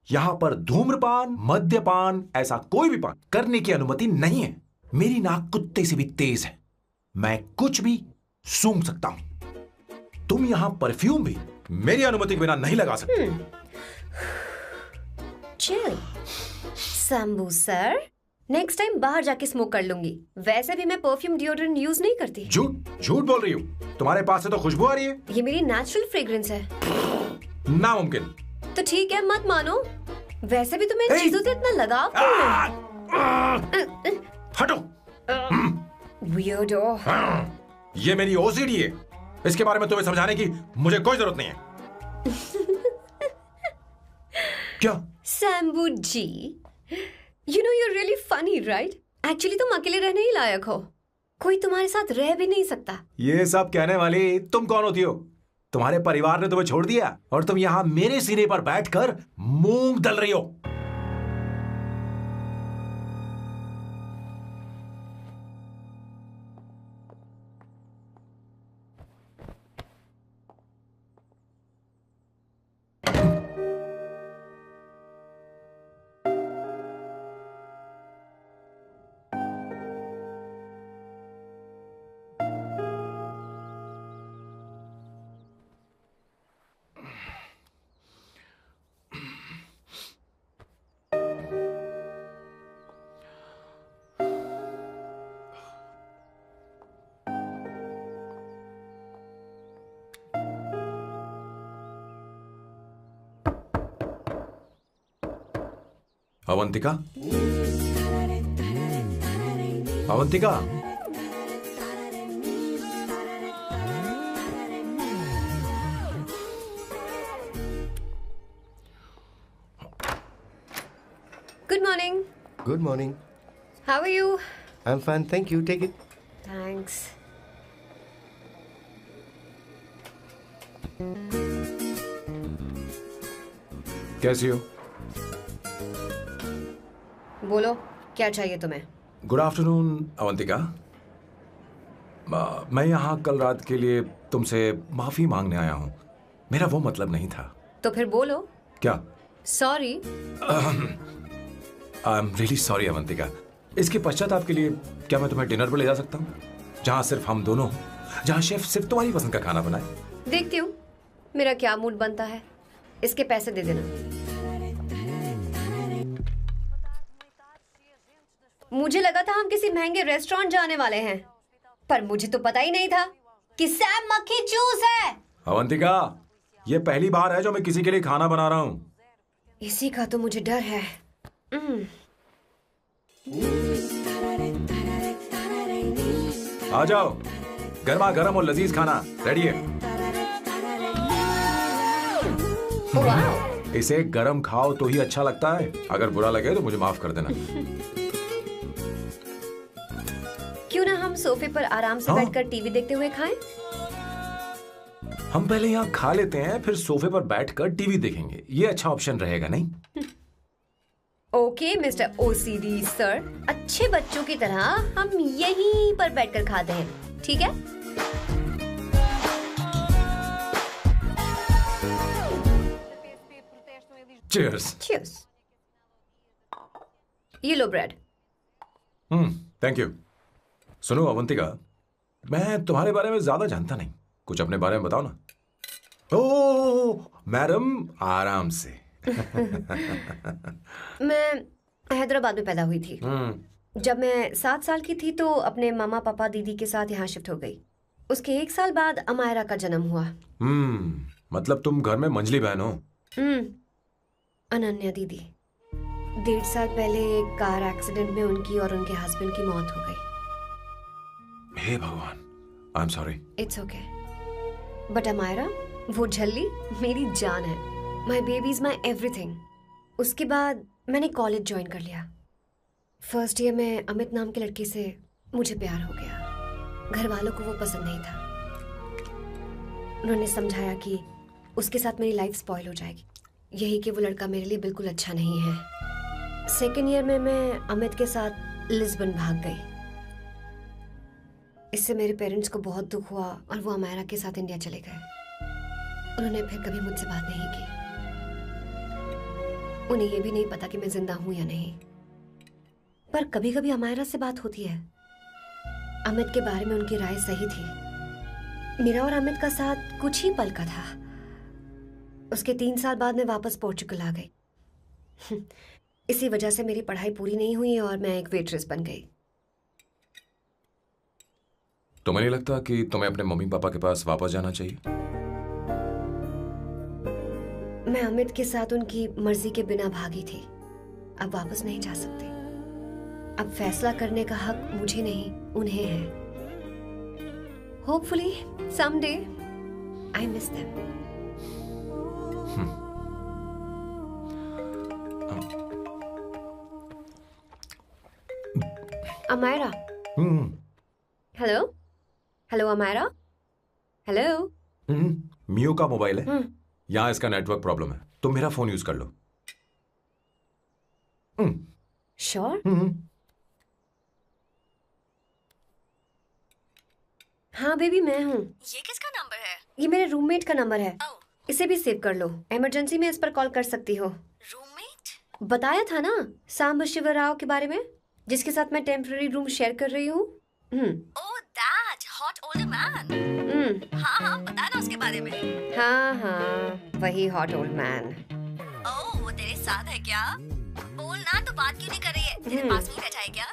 यहां पर धूम्रपान, मद्यपान, ऐसा कोई भी पान करने की अनुमति नहीं है। मेरी नाक कुत्ते से भी तेज है, मैं कुछ भी सूंघ सकता हूं। तुम यहां परफ्यूम भी मेरी अनुमति के बिना नहीं लगा सकते। Chill Shambhu sir, next time बाहर जाके स्मोक कर लूंगी। वैसे भी मैं परफ्यूम डिओड्रेंट यूज नहीं करती। झूठ बोल रही हो। तुम्हारे पास से तो खुशबू आ रही है। ये मेरी नेचुरल फ्रेग्रेंस है। नामुमकिन। तो ठीक है, मत मानो। वैसे भी तुम्हें इन चीजों से इतना लगाव क्यों है? हटो। Weirdo। ये मेरी ओसीडी है। इसके बारे में तुम्हें समझाने की मुझे कोई जरूरत नहीं है। क्या? शंभू जी, you know you're really funny, right? Actually तुम अकेले रहने ही लायक हो। कोई तुम्हारे साथ रह भी नहीं सकता। ये सब कहने वाली तुम कौन होती हो? तुम्हारे परिवार ने तुम्हें छोड़ दिया और तुम यहां मेरे सिरे पर बैठकर मूंग दल रही हो। Avantika, Avantika, Good morning. Good morning. How are you? I'm fine, thank you. Take it. Thanks. कैसी हो? बोलो, क्या चाहिए तुम्हें? Good afternoon Avantika. मैं यहाँ कल रात के लिए तुमसे माफी मांगने आया हूँ। मेरा वो मतलब नहीं था। तो फिर बोलो। क्या? Sorry. I am really sorry Avantika. इसके पश्चाताप के लिए क्या मैं तुम्हें डिनर पर ले जा सकता हूँ, जहाँ सिर्फ हम दोनों हों, जहाँ शेफ सिर्फ तुम्हारी पसंद का खाना बनाए? देखती हूँ मेरा क्या मूड बनता है। इसके पैसे दे देना। मुझे लगा था हम किसी महंगे रेस्टोरेंट जाने वाले हैं, पर मुझे तो पता ही नहीं था कि सैम मक्खी चूस है। अवंतिका, ये पहली बार है जो मैं किसी के लिए खाना बना रहा हूँ। इसी का तो मुझे डर है। आ जाओ, गर्मा गर्म और लजीज खाना रेडी है। इसे गरम खाओ तो ही अच्छा लगता है, अगर बुरा लगे तो मुझे माफ कर देना। क्यों ना हम सोफे पर आराम से बैठकर टीवी देखते हुए खाएं? हम पहले यहाँ खा लेते हैं, फिर सोफे पर बैठकर टीवी देखेंगे। ये अच्छा ऑप्शन रहेगा नहीं? ओके मिस्टर ओसीडी सर, अच्छे बच्चों की तरह हम यहीं पर बैठकर खाते हैं, ठीक है? Cheers. Cheers. ये लो ब्रेड। Thank you. सुनो अवंतिका, मैं तुम्हारे बारे में ज्यादा जानता नहीं, कुछ अपने बारे में बताओ ना। ओह मैडम, आराम से। मैं हैदराबाद में पैदा हुई थी। जब मैं 7 साल की थी तो अपने मामा पापा दीदी के साथ यहाँ शिफ्ट हो गई। उसके 1 साल बाद अमायरा का जन्म हुआ। मतलब तुम घर में मंझली बहन हो? अनन्या दीदी। 1.5 साल पहले एक कार एक्सीडेंट में उनकी और उनके हस्बैंड की मौत हो गई। हे भगवान, I am sorry. It's okay. But Amayra, वो झल्ली मेरी जान है। My baby is my everything. उसके बाद मैंने कॉलेज ज्वाइन कर लिया। फर्स्ट ईयर में अमित नाम के लड़के से मुझे प्यार हो गया। घर वालों को वो पसंद नहीं था। उन्होंने समझाया कि उसके साथ मेरी लाइफ स्पॉइल हो जाएगी, यही कि वो लड़का मेरे लिए बिल्कुल अच्छा नहीं है। सेकेंड ईयर में मैं अमित के साथ लिस्बन भाग गई। इससे मेरे पेरेंट्स को बहुत दुख हुआ और वो अमायरा के साथ इंडिया चले गए। उन्होंने फिर कभी मुझसे बात नहीं की। उन्हें ये भी नहीं पता कि मैं जिंदा हूं या नहीं। पर कभी कभी अमायरा से बात होती है। अमित के बारे में उनकी राय सही थी। मेरा और अमित का साथ कुछ ही पल का था। उसके 3 साल बाद मैं वापस पोर्चुगल आ गई। इसी वजह से मेरी पढ़ाई पूरी नहीं हुई और मैं एक वेट्रेस बन गई। तुम्हें नहीं लगता कि तुम्हें अपने मम्मी पापा के पास वापस जाना चाहिए? मैं अमित के साथ उनकी मर्जी के बिना भागी थी। अब वापस नहीं जा सकती। अब फैसला करने का हक मुझे नहीं, उन्हें है। Hopefully someday I miss them. Amayra. Hello hello Amayra. Hello. मियो का मोबाइल है, यहाँ इसका नेटवर्क प्रॉब्लम है। तुम मेरा फोन यूज कर लो। श्योर? हाँ बेबी, मैं हूँ। ये किसका नंबर है? ये मेरे रूममेट का नंबर है। इसे भी सेव कर लो। इमरजेंसी में इस पर कॉल कर सकती हो। रूममेट? बताया था ना सांब शिवराव के बारे में, जिसके साथ मैं टेम्पररी रूम शेयर कर रही हूँ। Oh that hot old man. हाँ बताना उसके बारे में। हाँ वही हॉट ओल्ड मैन। ओह वो तेरे साथ है क्या? बोलना तो बात क्यों नहीं कर रही है? तेरे पास में बैठा है क्या?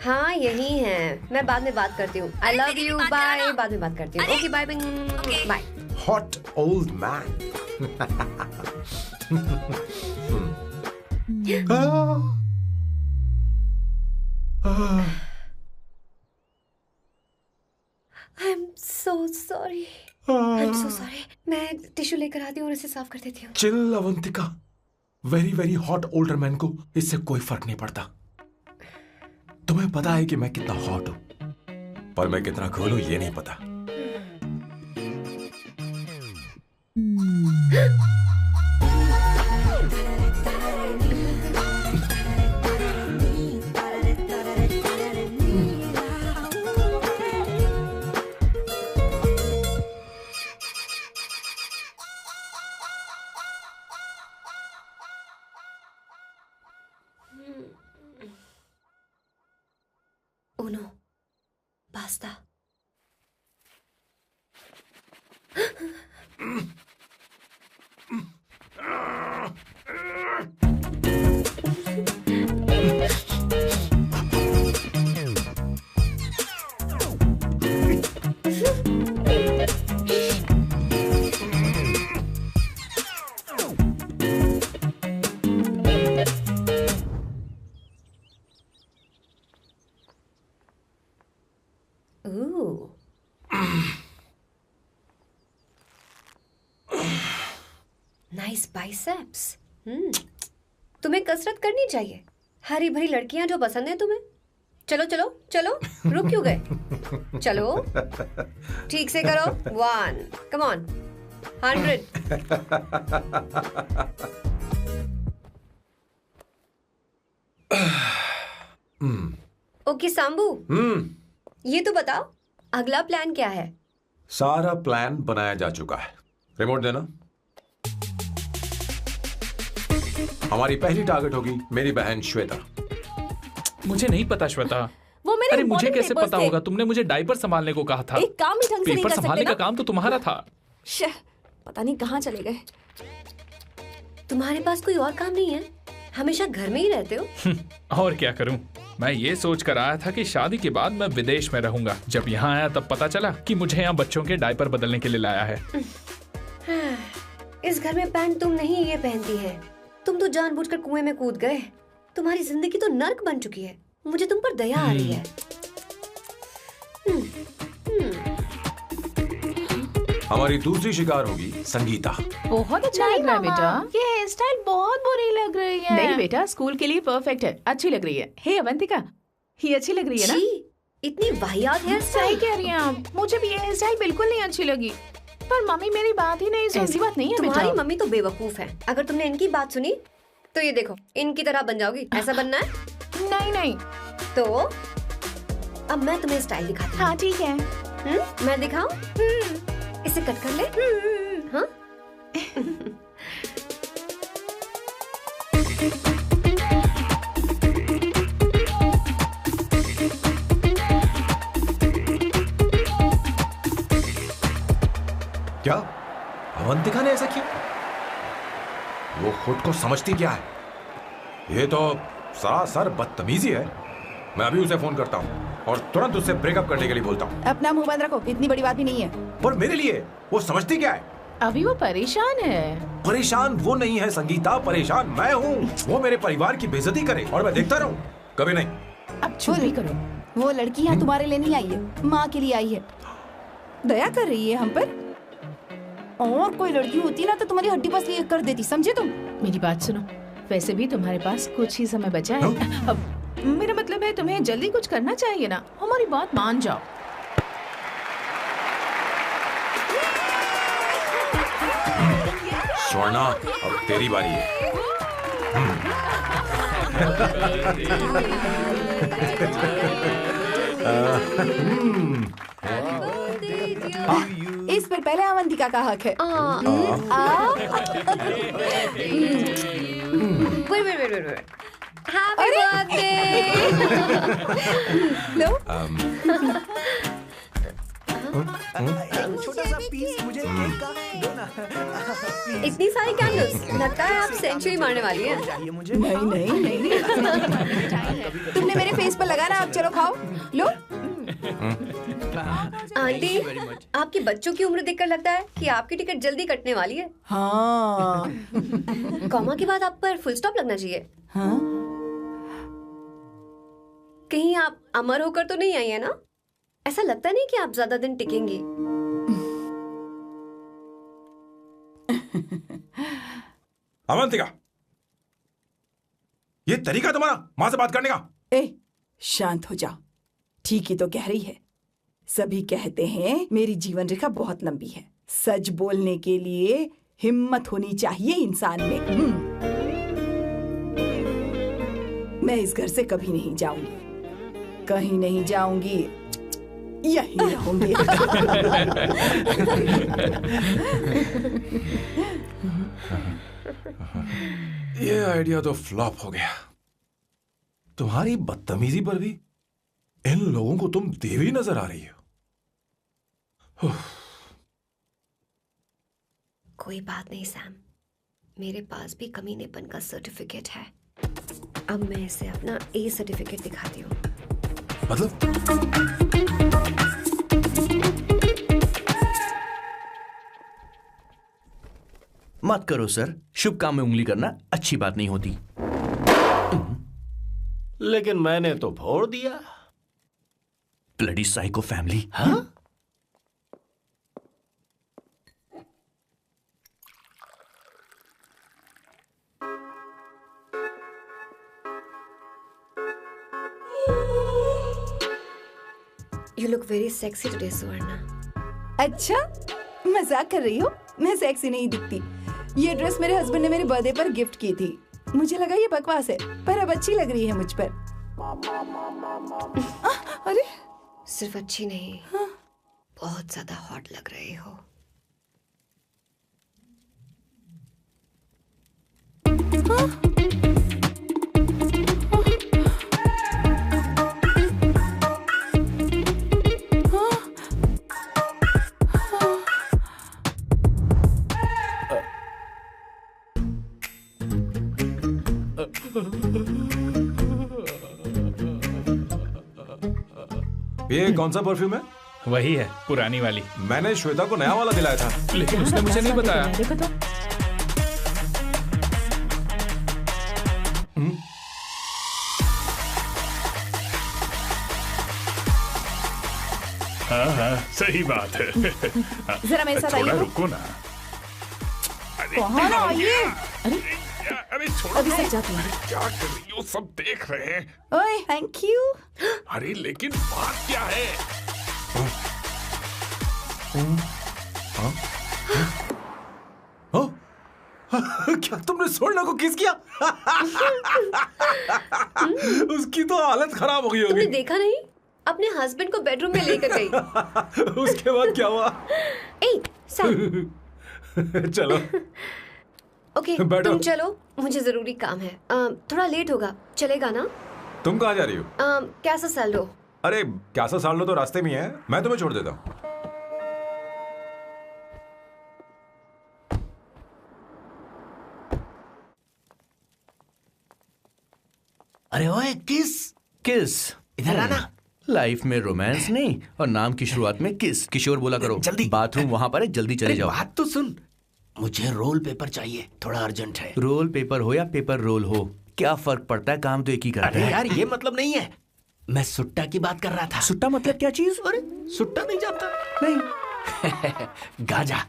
हाँ यही है। मैं बाद में बात करती हूँ। I love you, bye. बाद में बात करती हूँ। Okay bye bye. Hot old man. I am so sorry. मैं टिश्यू लेकर आती हूँ और इसे साफ कर देती हूँ। Chill Avantika. Very very hot older man को इससे कोई फर्क नहीं पड़ता। तुम्हें पता है कि मैं कितना हॉट हूं, पर मैं कितना कूल हूं ये नहीं पता। Uno, basta. बाइसेप्स। तुम्हें कसरत करनी चाहिए। हरी भरी लड़कियां जो पसंद है तुम्हें। चलो चलो चलो, रुक क्यों गए? चलो ठीक से करो। 1 कम ऑन 100। ओके सांबू, ये तो बताओ अगला प्लान क्या है? सारा प्लान बनाया जा चुका है। रिमोट देना। हमारी पहली टारगेट होगी मेरी बहन श्वेता। मुझे नहीं पता श्वेता। वो मेरे अरे मुझे important कैसे papers पता थे। होगा? तुमने मुझे डायपर संभालने को कहा था। एक काम ही ढंग से नहीं पेपर कर सकते संभालने ना? का काम तो तुम्हारा था। शह, पता नहीं कहाँ चले गए। तुम्हारे पास कोई और काम नहीं है? हमेशा घर में ही रहते हो। और क्या करूं? मैं ये सोच कर आया था कि शादी के बाद मैं विदेश में रहूंगा। जब यहाँ आया तब पता चला कि मुझे यहाँ बच्चों के डायपर बदलने के लिए लाया है। इस घर में पैंट तुम नहीं ये पहनती है। तुम तो जानबूझकर कुएं में कूद गए। तुम्हारी जिंदगी तो नर्क बन चुकी है। मुझे तुम पर दया आ रही है। हमारी दूसरी शिकार होगी संगीता। बहुत अच्छा लग रहा है बेटा। ये हेयर स्टाइल बहुत बुरी लग रही है। नहीं बेटा, स्कूल के लिए परफेक्ट है, अच्छी लग रही है। हे अवंतिका, ये अच्छी लग रही है ना? इतनी वाहियात हेयर सही स्टाइल। कह रही हैं आप। मुझे भी ये हेयर स्टाइल बिल्कुल नहीं अच्छी लगी। पर मम्मी मेरी बात ही नहीं सुनती। ऐसी बात नहीं है बेटा। तुम्हारी मम्मी तो बेवकूफ है। अगर तुमने इनकी बात सुनी तो ये देखो इनकी तरह बन जाओगी। ऐसा बनना है? नहीं नहीं। तो अब मैं तुम्हें स्टाइल दिखाती हूँ। हाँ ठीक है। मैं दिखाऊं? इसे कट कर ले। हाँ? क्या अवंतिका ने ऐसा किया? वो खुद को समझती क्या है? ये तो सरासर बदतमीजी है। मैं अभी उसे फोन करता हूँ और तुरंत उससे ब्रेकअप करने के लिए बोलता हूँ। अपना मुंह बंद रखो, इतनी बड़ी बात भी नहीं है। पर मेरे लिए वो समझती क्या है? अभी वो परेशान है। परेशान वो नहीं है संगीता, परेशान मैं हूँ। वो मेरे परिवार की बेइज्जती करे और मैं देखता रहूँ? कभी नहीं। अब चुप ही करो। वो लड़की यहाँ तुम्हारे लिए नहीं आई है, माँ के लिए आई है। दया कर रही है हम पर। और कोई लड़की होती ना तो तुम्हारी हड्डी पसली कर देती, समझे तुम? मेरी बात सुनो, वैसे भी तुम्हारे पास कुछ ही समय बचा है। अब मेरा मतलब है तुम्हें जल्दी कुछ करना चाहिए ना। हमारी बात मान जाओ। स्वर्णा, अब तेरी बारी है। इस पर पहले अवंतिका का हक है। wait. Happy birthday! लो। छोटा सा पीस मुझे केक का दो ना। इतनी सारी कैंडल्स, लगता है आप सेंचुरी मारने वाली हैं। नहीं नहीं। तुमने मेरे फेस पर लगाना, अब चलो खाओ। लो। आंटी, आपके बच्चों की उम्र देखकर लगता है कि आपकी टिकट जल्दी कटने वाली है। हाँ। कॉमा के बाद आप पर फुल स्टॉप लगना चाहिए। हाँ? कहीं आप अमर होकर तो नहीं आई है ना? ऐसा लगता नहीं कि आप ज्यादा दिन टिकेंगी। अवंतिका, ये तरीका तुम्हारा माँ से बात करने का? ए, शांत हो जाओ। ठीक ही तो कह रही है। सभी कहते हैं मेरी जीवन रेखा बहुत लंबी है। सच बोलने के लिए हिम्मत होनी चाहिए इंसान में। मैं इस घर से कभी नहीं जाऊंगी, कहीं नहीं जाऊंगी, यहीं रहूंगी। ये आइडिया तो फ्लॉप हो गया। तुम्हारी बदतमीजी पर भी इन लोगों को तुम देवी नजर आ रही हो। कोई बात नहीं सैम, मेरे पास भी कमीनेपन का सर्टिफिकेट है। अब मैं इसे अपना ए सर्टिफिकेट दिखाती हूँ। मतलब? मत करो सर, शुभ काम में उंगली करना अच्छी बात नहीं होती। लेकिन मैंने तो फोड़ दिया। Bloody psycho family. हाँ? You look very sexy today, Suvarna. अच्छा, मजाक कर रही हो? मैं सेक्सी नहीं दिखती। ये ड्रेस मेरे हस्बैंड ने मेरे बर्थडे पर गिफ्ट की थी। मुझे लगा ये बकवास है, पर अब अच्छी लग रही है मुझ पर। अरे सिर्फ अच्छी नहीं, बहुत ज्यादा हॉट लग रही हो। ये कौन सा परफ्यूम है? वही है, पुरानी वाली। मैंने श्वेता को नया वाला दिलाया था, लेकिन उसने मुझे नहीं बताया। देखो तो। हाँ हाँ, सही बात है। जरा मेरे साथ थोड़ा आइए। रुको ना। कहाँ आइए? अरे छोड़ो। अभी सच जाती हूँ। क्या कर रही हो? सब देख रहे हैं। ओए, थैंक यू। अरे लेकिन बात क्या है? क्या तुमने सोना को किस किया? उसकी तो हालत खराब हो गई तुमने होगी। देखा नहीं? अपने हस्बैंड को बेडरूम में लेकर गई। उसके बाद क्या हुआ? ए, सर। चलो। ओके, बैठो। तुम चलो, मुझे जरूरी काम है। थोड़ा लेट होगा, चलेगा ना? तुम कहाँ जा रही हो? कैसा सैल्डो? अरे कैसा साल लो तो रास्ते में ही है, मैं तुम्हें छोड़ देता हूँ। अरे ओए, किस किस इधर आना। लाइफ में रोमांस नहीं और नाम की शुरुआत में किस। किशोर बोला करो। जल्दी। बाथरूम वहां पर है, जल्दी चले जाओ। बात तो सुन, मुझे रोल पेपर चाहिए, थोड़ा अर्जेंट है। रोल पेपर हो या पेपर रोल हो, क्या फर्क पड़ता है, काम तो एक ही करता अरे है। यार, ये मतलब नहीं है, मैं सुट्टा की बात कर रहा था। सुट्टा मतलब क्या चीज? अरे सुट्टा नहीं जानता? नहीं। गाजा,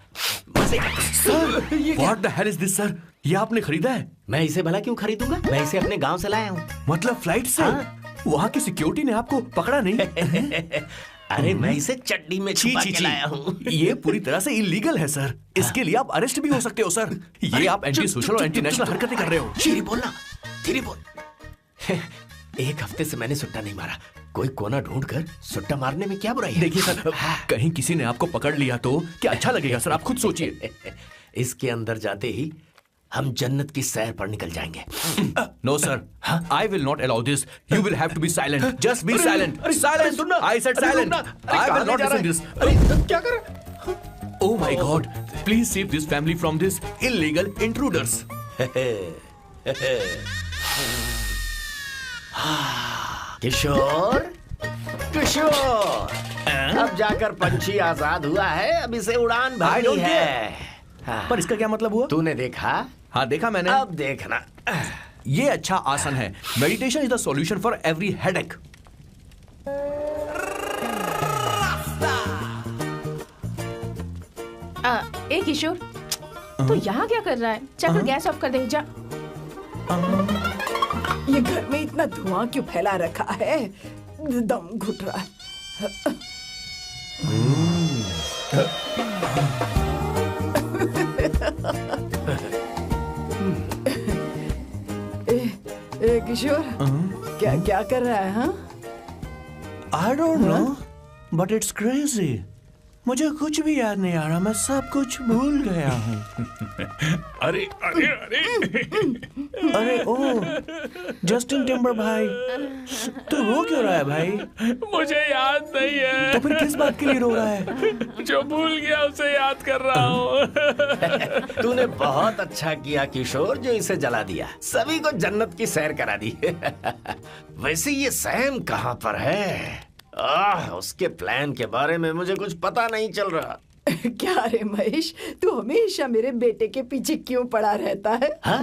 मजे का। Sir, what the hell is this sir? ये आपने खरीदा है? मैं इसे भला क्यों खरीदूंगा? मैं इसे अपने गांव से लाया हूँ। मतलब फ्लाइट से? हाँ। वहाँ की सिक्योरिटी ने आपको पकड़ा नहीं? अरे मैं इसे चड्डी में छुपा के लाया हूँ। ये पूरी तरह से इलीगल है सर। इसके लिए आप अरेस्ट भी हो सकते हो सर। ये आप एंटी सोशल और एंटी नेशनल हरकतें कर रहे हो। धीरे बोलना, धीरे बोल। एक हफ्ते से मैंने सुट्टा नहीं मारा। कोई कोना ढूंढ कर सुट्टा मारने में क्या बुराई है? देखिए सर, कहीं किसी ने आपको पकड़ लिया तो क्या अच्छा लगेगा सर? आप खुद सोचिए। इसके अंदर जाते ही हम जन्नत की सैर पर निकल जाएंगे। No sir, I will not allow this. You will have to be silent. Just be silent. Silent. I said silent. I will not listen this. अरे क्या कर रहा है? Oh my God! Please save this family from this illegal intruders. किशोर, किशोर, अब जाकर पंछी आजाद हुआ है, अब इसे उड़ान I भरनी don't है। पर इसका क्या मतलब हुआ? तूने देखा? हाँ देखा मैंने। अब देखना। ये अच्छा आसन है। Meditation is the solution for every headache. ए किशोर, तू यहाँ क्या कर रहा है? जाकर गैस ऑफ कर दे जा। ये घर में इतना धुआं क्यों फैला रखा है? दम घुट रहा है। ए किशोर, क्या क्या कर रहा है? हाँ, I don't know, but it's crazy. मुझे कुछ भी याद नहीं आ रहा, मैं सब कुछ भूल गया हूँ। अरे अरे अरे अरे ओ, जस्टिन टिम्बर भाई, तू रो क्यों रहा है भाई? मुझे याद नहीं है। तो फिर किस बात के लिए रो रहा है? जो भूल गया उसे याद कर रहा हूँ। तूने बहुत अच्छा किया किशोर, जो इसे जला दिया, सभी को जन्नत की सैर करा दी। वैसे ये सैम कहाँ पर है? उसके प्लान के बारे में मुझे कुछ पता नहीं चल रहा। क्या रे महेश, तू हमेशा मेरे बेटे के पीछे क्यों पड़ा रहता है? हाँ?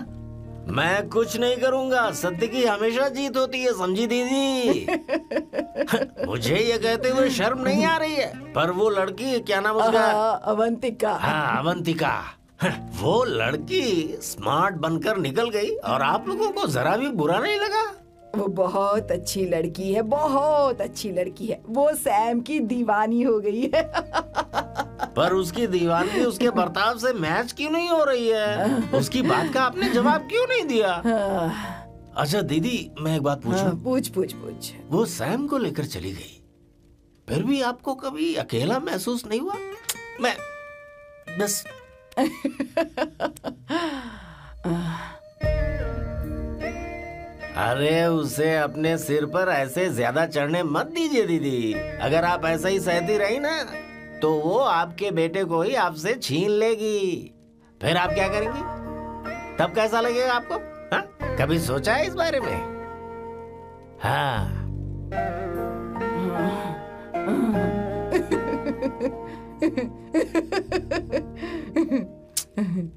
मैं कुछ नहीं करूंगा, सत्य की हमेशा जीत होती है, समझी दीदी? मुझे ये कहते हुए शर्म नहीं आ रही है, पर वो लड़की, क्या नाम उसका? अवंतिका। हाँ, अवंतिका। वो लड़की स्मार्ट बनकर निकल गई और आप लोगों को जरा भी बुरा नहीं लगा? वो बहुत अच्छी लड़की है, बहुत अच्छी लड़की है। वो सैम की दीवानी हो गई है। पर उसकी दीवानगी उसके बर्ताव से मैच क्यों नहीं हो रही है? उसकी बात का आपने जवाब क्यों नहीं दिया? अच्छा दीदी, मैं एक बात पूछूं? पूछ पूछ पूछ। वो सैम को लेकर चली गई, फिर भी आपको कभी अकेला महसूस नहीं हुआ? मैं बस अरे उसे अपने सिर पर ऐसे ज्यादा चढ़ने मत दीजिए दीदी। अगर आप ऐसा ही सहती रही ना तो वो आपके बेटे को ही आपसे छीन लेगी। फिर आप क्या करेंगी? तब कैसा लगेगा आपको? हा? कभी सोचा है इस बारे में? हाँ।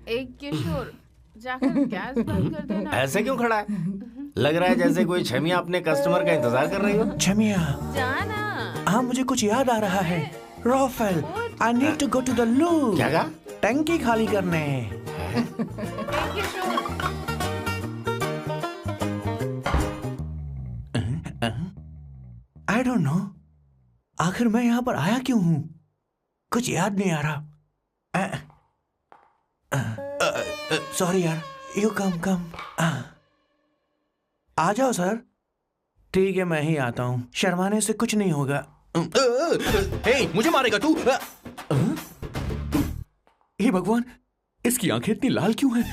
एक किशोर, जाकर गैस बंद कर देना। ऐसे क्यों खड़ा है? लग रहा है जैसे कोई छमिया अपने कस्टमर का इंतजार कर रही हो। छमिया, जाना। हाँ मुझे कुछ याद आ रहा है। Rafael, I need to go to the loo. क्या कहा? टंकी खाली करने। आई डोंट नो, आखिर मैं यहाँ पर आया क्यों हूँ? कुछ याद नहीं आ रहा। सॉरी यार, यू कम। आ जाओ सर। ठीक है, मैं ही आता हूँ, शर्माने से कुछ नहीं होगा। हे, मुझे मारेगा तू? हे भगवान, इसकी आंखें इतनी लाल क्यों हैं?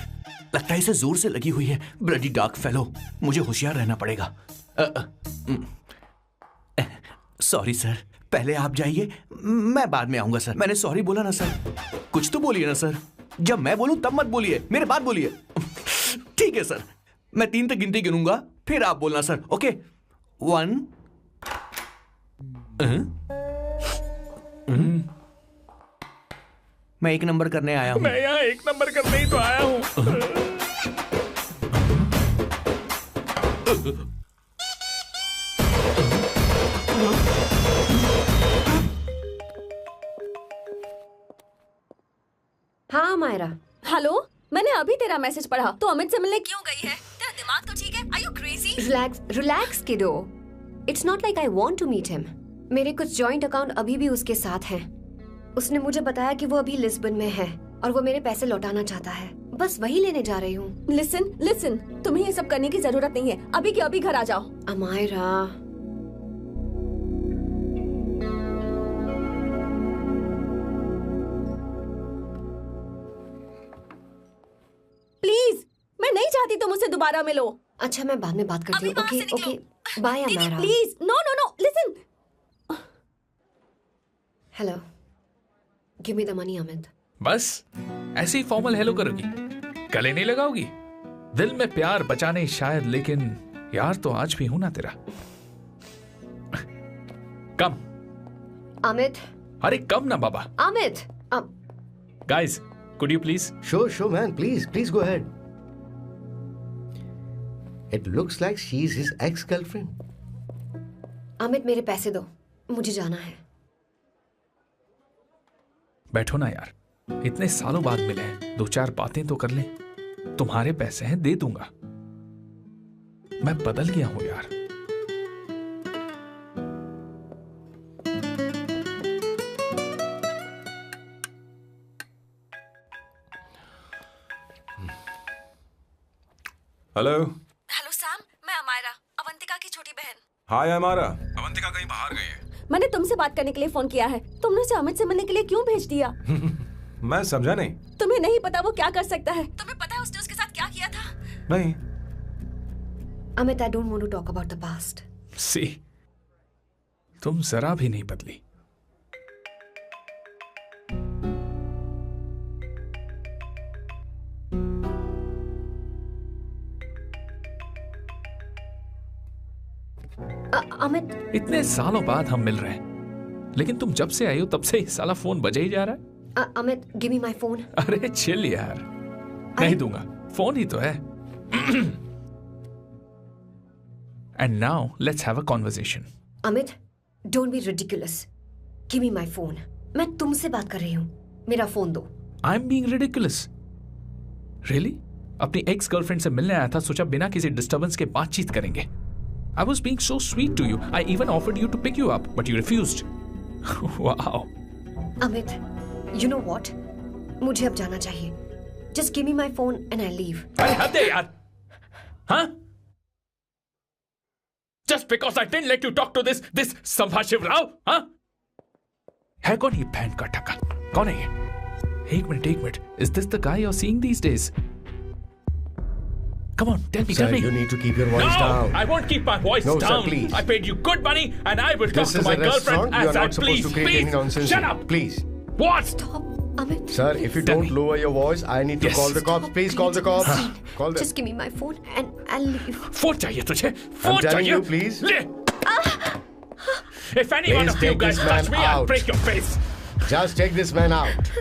लगता है इसे जोर से लगी हुई है। ब्लडी डार्क फेलो, मुझे होशियार रहना पड़ेगा। सॉरी सर, पहले आप जाइए, मैं बाद में आऊंगा सर। मैंने सॉरी बोला ना सर? कुछ तो बोलिए ना सर। जब मैं बोलूं तब मत बोलिए, मेरे बाद बोलिए। ठीक है सर, मैं 3 तक गिनती गिनूंगा, फिर आप बोलना सर। ओके, 1। मैं 1 नंबर करने आया हूँ। मैं यहाँ 1 नंबर करने ही तो आया हूँ। हाँ मायरा। हेलो, मैंने अभी तेरा मैसेज पढ़ा। तो अमित से मिलने क्यों गई है? तेरा दिमाग तो ठीक है? Are you crazy? Relax kiddo. It's not like I want to meet him. मेरे कुछ जॉइंट अकाउंट अभी भी उसके साथ हैं। उसने मुझे बताया कि वो अभी लिस्बन में है और वो मेरे पैसे लौटाना चाहता है। बस वही लेने जा रही हूँ। लिसन, तुम्हें ये सब करने की जरूरत नहीं है। अभी के अभी घर आ जाओ। अमायरा, प्लीज, मैं नहीं चाहती तुम मुझसे दोबारा मिलो। अच्छा, मैं बाद में बात करती हूँ। Okay, bye Amayra. Please, no, listen. Hello, give me the money Amit. बस ऐसी फॉर्मल हेलो करोगी, गले नहीं लगाओगी? दिल में प्यार बचा नहीं शायद, लेकिन यार तो आज भी हूं ना तेरा। कम अमित। अरे कम ना बाबा। Amit. Guys, could you please? Sure, man. Please go ahead. It looks like she's his ex-girlfriend. Amit, मेरे पैसे दो, मुझे जाना है। बैठो ना यार, इतने सालों बाद मिले हैं, 2-4 बातें तो कर लें। तुम्हारे पैसे हैं, दे दूंगा। मैं बदल गया हूं यार। हेलो सैम, मैं अमायरा, अवंतिका की छोटी बहन। हाय अमायरा। अवंतिका कहीं बाहर गई है। मैंने तुमसे बात करने के लिए फोन किया है। तुमने उसे अमित से मिलने के लिए क्यों भेज दिया? मैं समझा नहीं। तुम्हें नहीं पता वो क्या कर सकता है? तुम्हें पता है उसने उसके साथ क्या किया था? नहीं। Amit, I don't want to talk about the past. See, तुम जरा भी नहीं बदली। अमित, इतने सालों बाद हम मिल रहे हैं, लेकिन तुम जब से आई हो तब से ही साला फोन बजे ही जा रहा है। Amit, give me my phone. अरे चिल यार, नहीं दूंगा, फोन ही तो है। And now let's have a conversation. Amit, don't be ridiculous. Give me my phone. मैं तुमसे बात कर रही हूँ, मेरा फोन दो। I am being ridiculous? Really? अपनी एक्स गर्लफ्रेंड से मिलने आया था, सोचा बिना किसी डिस्टर्बेंस के बातचीत करेंगे। I was being so sweet to you. I even offered you to pick you up, but you refused. Wow. Amit, you know what? मुझे अब जाना चाहिए. Just give me my phone and I leave. अरे हद है यार. Huh? Just because I didn't let you talk to this संभाशिव Rao, huh? है कौन ये बहन का टक्का? कौन है ये? एक minute. Is this the guy you're seeing these days? Come on, tell me. Sir, you need to keep your voice down. I won't keep my voice No, down. sir, please. I paid you good money and I will This talk to is my a restaurant. girlfriend You are as I not supposed to create any nonsense. Shut here. up. Please. What? Stop, Amit. Sir, if you don't lower your voice, I need to Yes. call the cops. Please call the cops. Call them. Just give me my phone and I'll leave. Phone चाहिए तुझे? I'm phone telling चाहिए? you, please. ले. If any one Please of you take guys this touch man me, I'll out. break your face. Just take this man out.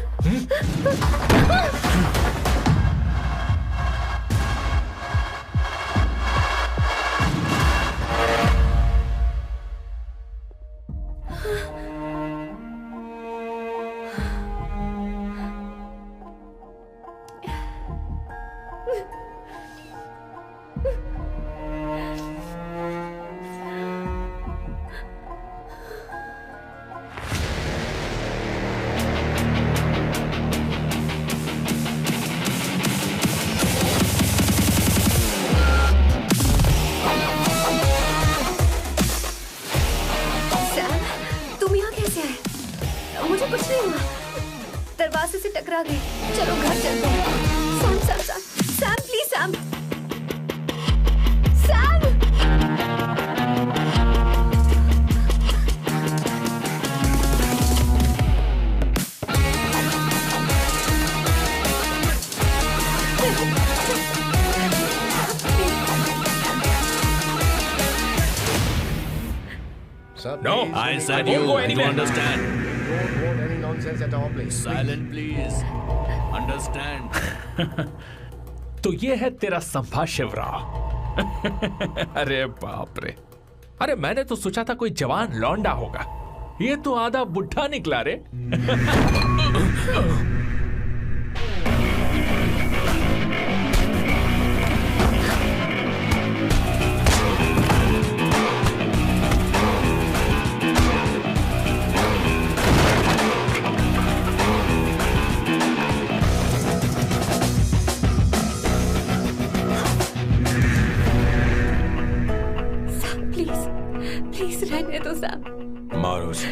Sam, तुम यहाँ कैसे आए? मुझे कुछ नहीं हुआ. दरवाजे से टकरा गई. चलो घर चलते हैं. Sam, please Sam. Sir, No, please, I don't said go you. go Do anywhere. understand? Don't want any nonsense at our place. Silent, please. Understand? तो ये है तेरा संभाशिव राव. अरे बाप रे. अरे मैंने तो सोचा था कोई जवान लौंडा होगा. ये तो आधा बुढ़ा निकला रे. प्लीज रहने दो सैम. मारो उसे.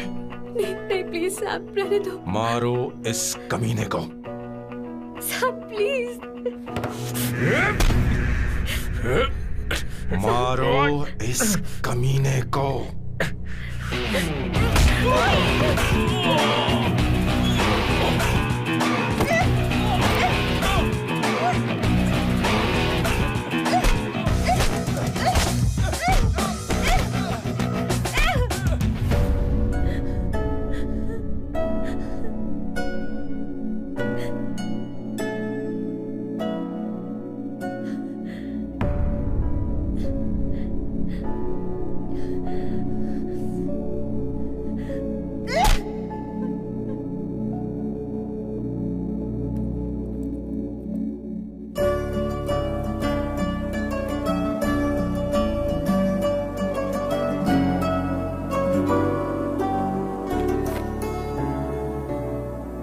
नहीं प्लीज सैम, रहने दो. मारो इस कमीने को. Sam please. मारो इस कमीने को.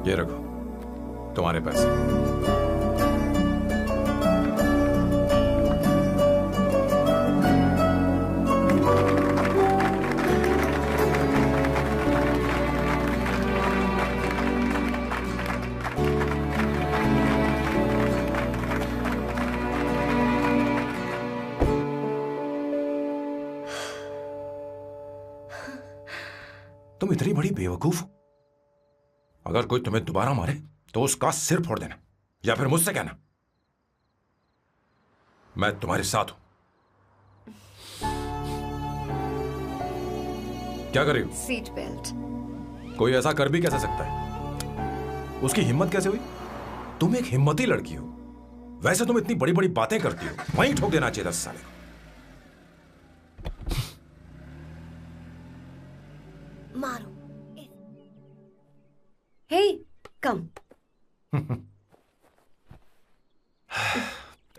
ये रखो तुम्हारे पैसे. तुम इतनी बड़ी बेवकूफ हो. अगर कोई तुम्हें दोबारा मारे तो उसका सिर फोड़ देना या फिर मुझसे कहना. मैं तुम्हारे साथ हूं. क्या कर रही हो? Seat belt. कोई ऐसा कर भी कैसे सकता है? उसकी हिम्मत कैसे हुई? तुम एक हिम्मती लड़की हो. वैसे तुम इतनी बड़ी बड़ी बातें करती हो, वहीं ठोक देना चाहिए 10 साल. मारो. Hey, come.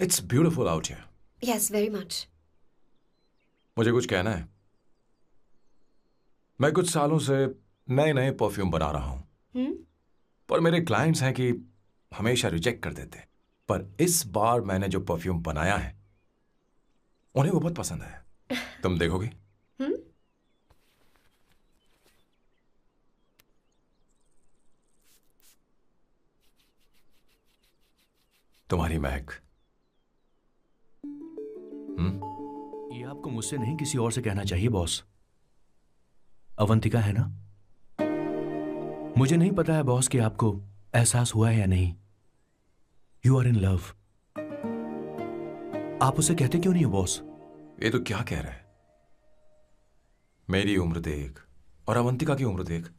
It's beautiful out here. Yes, very much. मुझे कुछ कहना है। मैं कुछ सालों से नए नए परफ्यूम बना रहा हूं, पर मेरे क्लाइंट्स हैं कि हमेशा रिजेक्ट कर देते। पर इस बार मैंने जो परफ्यूम बनाया है उन्हें वो बहुत पसंद है। तुम देखोगी? तुम्हारी महक। ये आपको मुझसे नहीं किसी और से कहना चाहिए बॉस। अवंतिका है ना? मुझे नहीं पता है बॉस कि आपको एहसास हुआ है या नहीं। You are in love. आप उसे कहते क्यों नहीं हो बॉस? ये तो क्या कह रहा है? मेरी उम्र देख और अवंतिका की उम्र देख।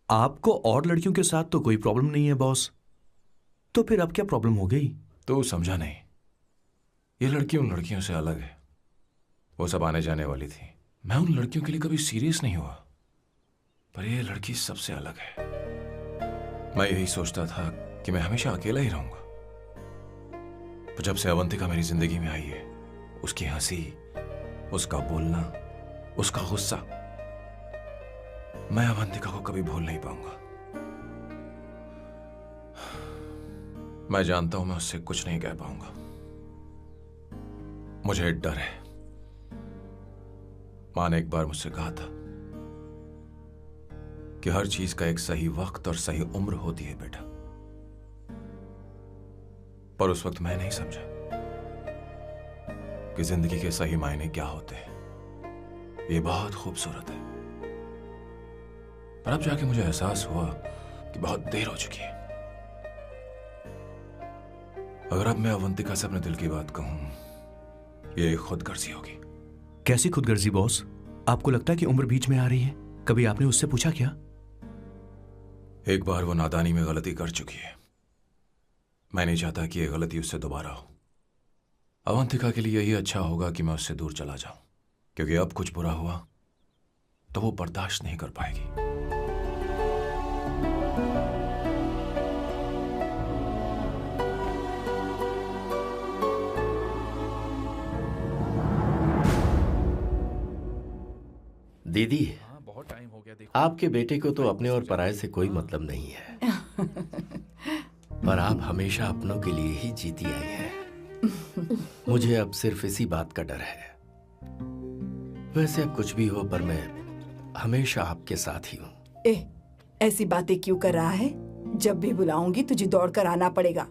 आपको और लड़कियों के साथ तो कोई प्रॉब्लम नहीं है बॉस, तो फिर अब क्या प्रॉब्लम हो गई? तो समझा नहीं। ये लड़की उन लड़कियों से अलग है। वो सब आने जाने वाली थी। मैं उन लड़कियों के लिए कभी सीरियस नहीं हुआ, पर ये लड़की सबसे अलग है। मैं यही सोचता था कि मैं हमेशा अकेला ही रहूंगा, पर जब से अवंतिका मेरी जिंदगी में आई है, उसकी हंसी, उसका बोलना, उसका गुस्सा, मैं अवंतिका को कभी भूल नहीं पाऊंगा। मैं जानता हूं मैं उससे कुछ नहीं कह पाऊंगा। मुझे डर है। मां ने एक बार मुझसे कहा था कि हर चीज का एक सही वक्त और सही उम्र होती है बेटा, पर उस वक्त मैं नहीं समझा कि जिंदगी के सही मायने क्या होते हैं। ये बहुत खूबसूरत है, पर अब जाके मुझे एहसास हुआ कि बहुत देर हो चुकी है। अगर अब मैं अवंतिका से अपने दिल की बात कहूं, ये खुदगर्जी होगी। कैसी खुदगर्जी बॉस? आपको लगता है कि उम्र बीच में आ रही है? कभी आपने उससे पूछा क्या? एक बार वो नादानी में गलती कर चुकी है। मैं नहीं चाहता कि ये गलती उससे दोबारा हो। अवंतिका के लिए यही अच्छा होगा कि मैं उससे दूर चला जाऊं, क्योंकि अब कुछ बुरा हुआ तो वो बर्दाश्त नहीं कर पाएगी। दीदी, बहुत टाइम हो गया। देखो, आपके बेटे को तो अपने और पराये से कोई मतलब नहीं है, पर आप हमेशा अपनों के लिए ही जीती आई हैं। मुझे अब सिर्फ इसी बात का डर है। वैसे अब कुछ भी हो, पर मैं हमेशा आपके साथ ही हूँ। ऐसी बातें क्यों कर रहा है? जब भी बुलाऊंगी तुझे दौड़कर आना पड़ेगा।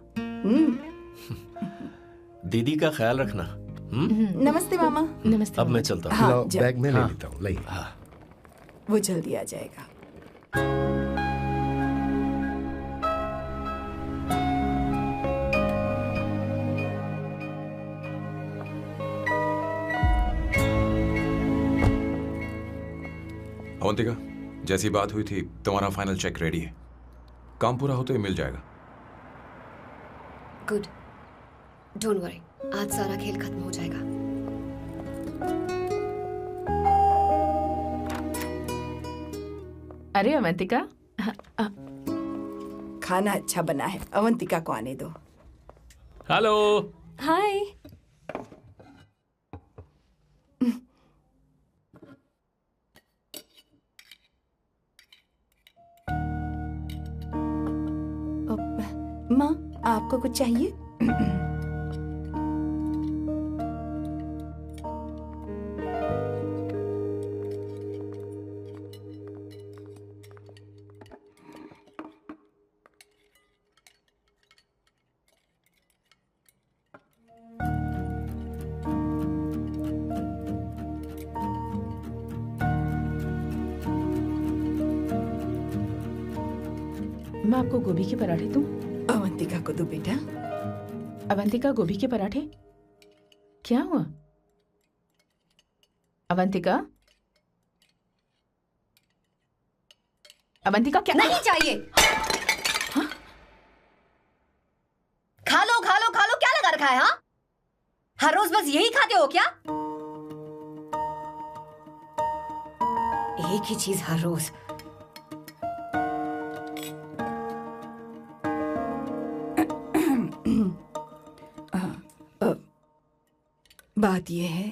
दीदी का ख्याल रखना। नमस्ते मामा। नमस्ते। अब मैं चलता हूँ। हाँ, बैग में ले लेता हूँ। लाइए। हाँ, वो जल्दी आ जाएगा। अवंतिका, जैसी बात हुई थी तुम्हारा फाइनल चेक रेडी है। काम पूरा होते ही मिल जाएगा। गुड, डोंट वरी, आज सारा खेल खत्म हो जाएगा। अरे अवंतिका, खाना अच्छा बना है, अवंतिका को आने दो। हेलो। हाय। माँ, आपको कुछ चाहिए? मैं आपको गोभी के पराठे दूं? अवंतिका को दो बेटा। अवंतिका, गोभी के पराठे? क्या हुआ अवंतिका? अवंतिका क्या? नहीं चाहिए। हाँ? खा लो खा लो खा लो, क्या लगा रखा है? हाँ, हर रोज बस यही खाते हो क्या? एक ही चीज हर रोज। बात यह है,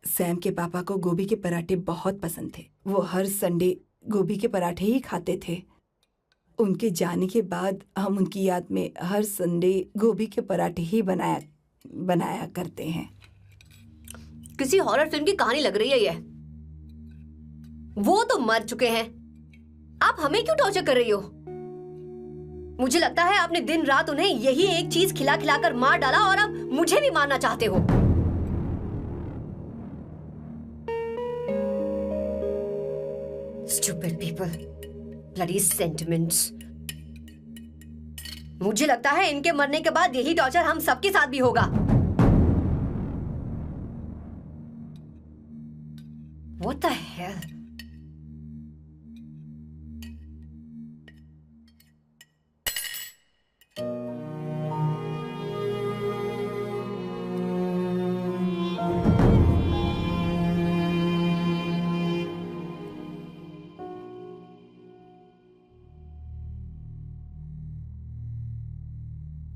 सैम के पापा को गोभी के पराठे बहुत पसंद थे। वो हर संडे गोभी के पराठे ही खाते थे। उनके जाने के बाद हम उनकी याद में हर संडे गोभी के पराठे ही बनाया करते हैं। किसी हॉरर फिल्म की कहानी लग रही है ये। वो तो मर चुके हैं, आप हमें क्यों टॉर्चर कर रही हो? मुझे लगता है आपने दिन रात उन्हें यही एक चीज खिला खिला कर मार डाला और अब मुझे भी मारना चाहते हो। Stupid people, bloody sentiments. मुझे लगता है इनके मरने के बाद यही टॉर्चर हम सबके साथ भी होगा। What the hell?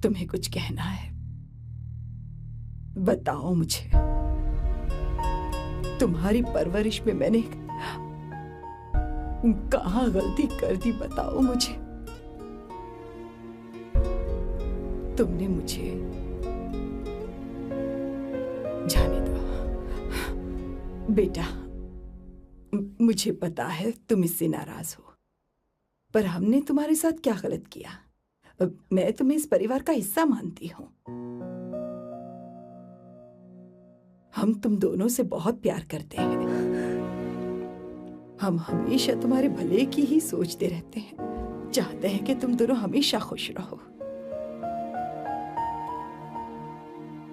तुम्हें कुछ कहना है? बताओ मुझे। तुम्हारी परवरिश में मैंने कहाँ गलती कर दी, बताओ मुझे। तुमने मुझे जाने दो बेटा। मुझे पता है तुम इससे नाराज हो, पर हमने तुम्हारे साथ क्या गलत किया? मैं तुम्हें इस परिवार का हिस्सा मानती हूँ। हम तुम दोनों से बहुत प्यार करते हैं। हम हमेशा तुम्हारे भले की ही सोचते रहते हैं, चाहते हैं कि तुम दोनों हमेशा खुश रहो।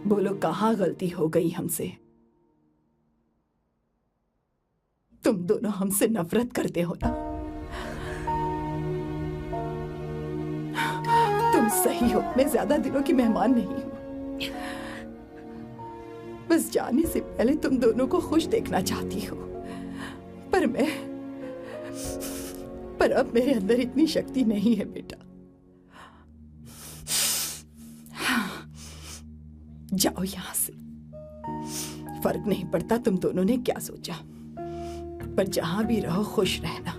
बोलो कहाँ गलती हो गई हमसे? तुम दोनों हमसे नफरत करते हो ना? सही हो, मैं ज्यादा दिनों की मेहमान नहीं हूं। बस जाने से पहले तुम दोनों को खुश देखना चाहती हूँ, पर अब मेरे अंदर इतनी शक्ति नहीं है बेटा। जाओ यहां से। फर्क नहीं पड़ता तुम दोनों ने क्या सोचा, पर जहां भी रहो खुश रहना।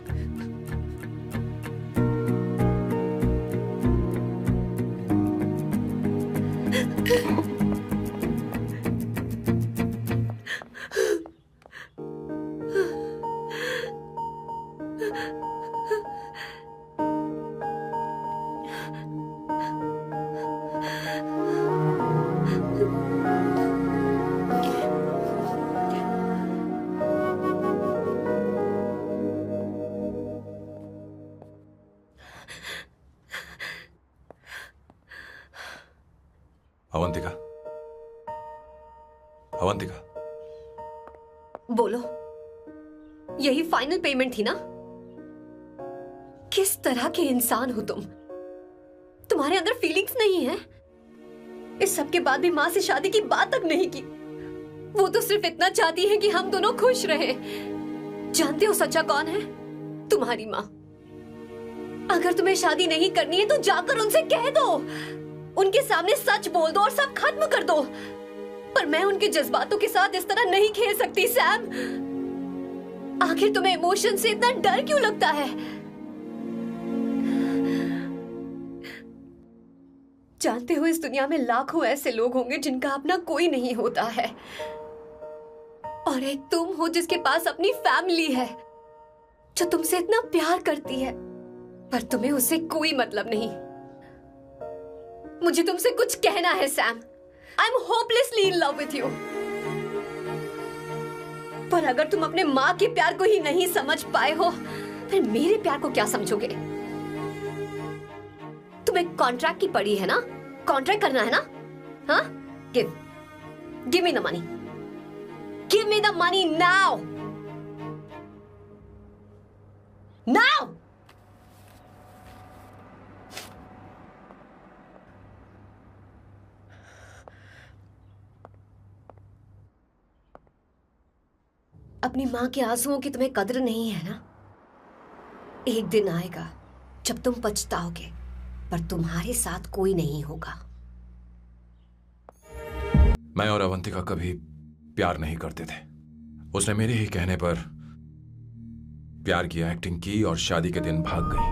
अवंतिका, बोलो, यही फाइनल पेमेंट थी ना? किस तरह के इंसान हो तुम? तुम्हारे अंदर फीलिंग्स नहीं है? इस सब के बाद भी माँ से शादी की बात तक नहीं की। वो तो सिर्फ इतना चाहती है कि हम दोनों खुश रहें। जानते हो सच्चा कौन है? तुम्हारी माँ। अगर तुम्हें शादी नहीं करनी है तो जाकर उनसे कह दो, उनके सामने सच बोल दो और सब खत्म कर दो। पर मैं उनके जज्बातों के साथ इस तरह नहीं खेल सकती सैम। आखिर तुम्हें इमोशन से इतना डर क्यों लगता है? जानते हो इस दुनिया में लाखों ऐसे लोग होंगे जिनका अपना कोई नहीं होता है, और एक तुम हो जिसके पास अपनी फैमिली है जो तुमसे इतना प्यार करती है, पर तुम्हें उससे कोई मतलब नहीं। मुझे तुमसे कुछ कहना है Sam. I'm hopelessly in love with you. पर अगर तुम अपने माँ के प्यार को ही नहीं समझ पाए हो, फिर मेरे प्यार को क्या समझोगे? तुम्हें कॉन्ट्रैक्ट की पड़ी है ना? कॉन्ट्रैक्ट करना है ना? हाँ? Give me the money. Give me the money now. Now. अपनी माँ के आंसुओं की तुम्हें कदर नहीं है ना? एक दिन आएगा जब तुम पछताओगे, पर तुम्हारे साथ कोई नहीं होगा। मैं और अवंतिका कभी प्यार नहीं करते थे। उसने मेरे ही कहने पर प्यार की एक्टिंग की और शादी के दिन भाग गई।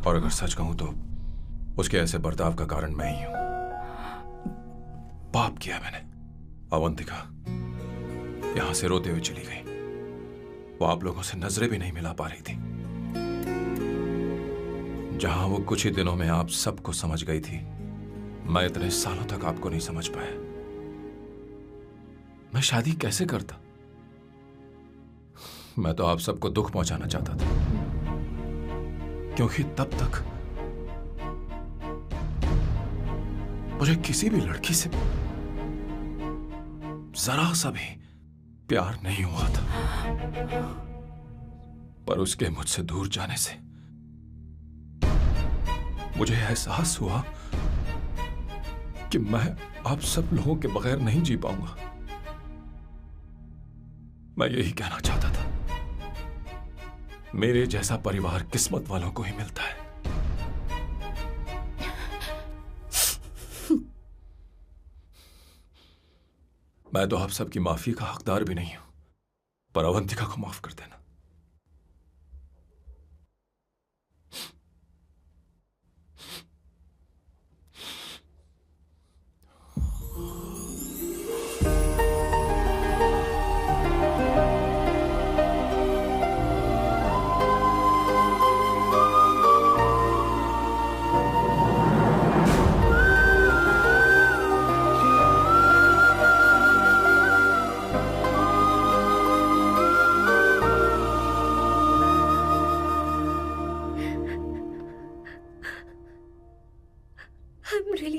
और अगर सच कहूं तो उसके ऐसे बर्ताव का कारण मैं ही हूं। पाप किया मैंने। अवंतिका यहां से रोते हुए चली गई। वो आप लोगों से नजरें भी नहीं मिला पा रही थी। जहां वो कुछ ही दिनों में आप सबको समझ गई थी, मैं इतने सालों तक आपको नहीं समझ पाया। मैं शादी कैसे करता? मैं तो आप सबको दुख पहुंचाना चाहता था, क्योंकि तब तक मुझे किसी भी लड़की से जरा सा भी प्यार नहीं हुआ था। पर उसके मुझसे दूर जाने से मुझे एहसास हुआ कि मैं आप सब लोगों के बगैर नहीं जी पाऊंगा। मैं यही कहना चाहता था, मेरे जैसा परिवार किस्मत वालों को ही मिलता है। मैं तो आप सबकी माफी का हकदार भी नहीं हूं, पर अवंतिका को माफ कर देना।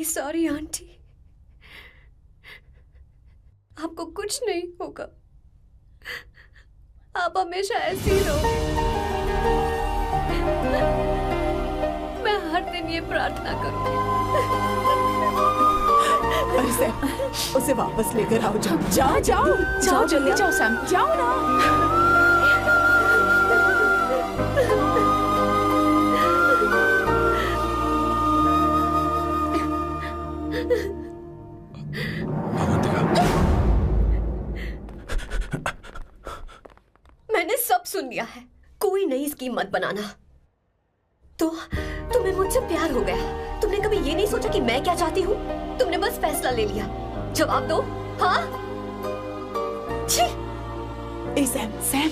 सॉरी आंटी, आपको कुछ नहीं होगा। आप हमेशा ऐसी ही रहोगे। मैं हर दिन ये प्रार्थना करूंगी। अरे सैम, उसे वापस लेकर आओ। जाओ जाओ जाओ जाओ, जल्दी जाओ सैम, जाओ ना। मैंने सब सुन लिया है। कोई नई स्कीम मत बनाना। तो तुम्हें मुझसे प्यार हो गया। तुमने कभी ये नहीं सोचा कि मैं क्या चाहती हूँ? तुमने बस फैसला ले लिया। जवाब दो। हाँ? छी! ए सैम, सैम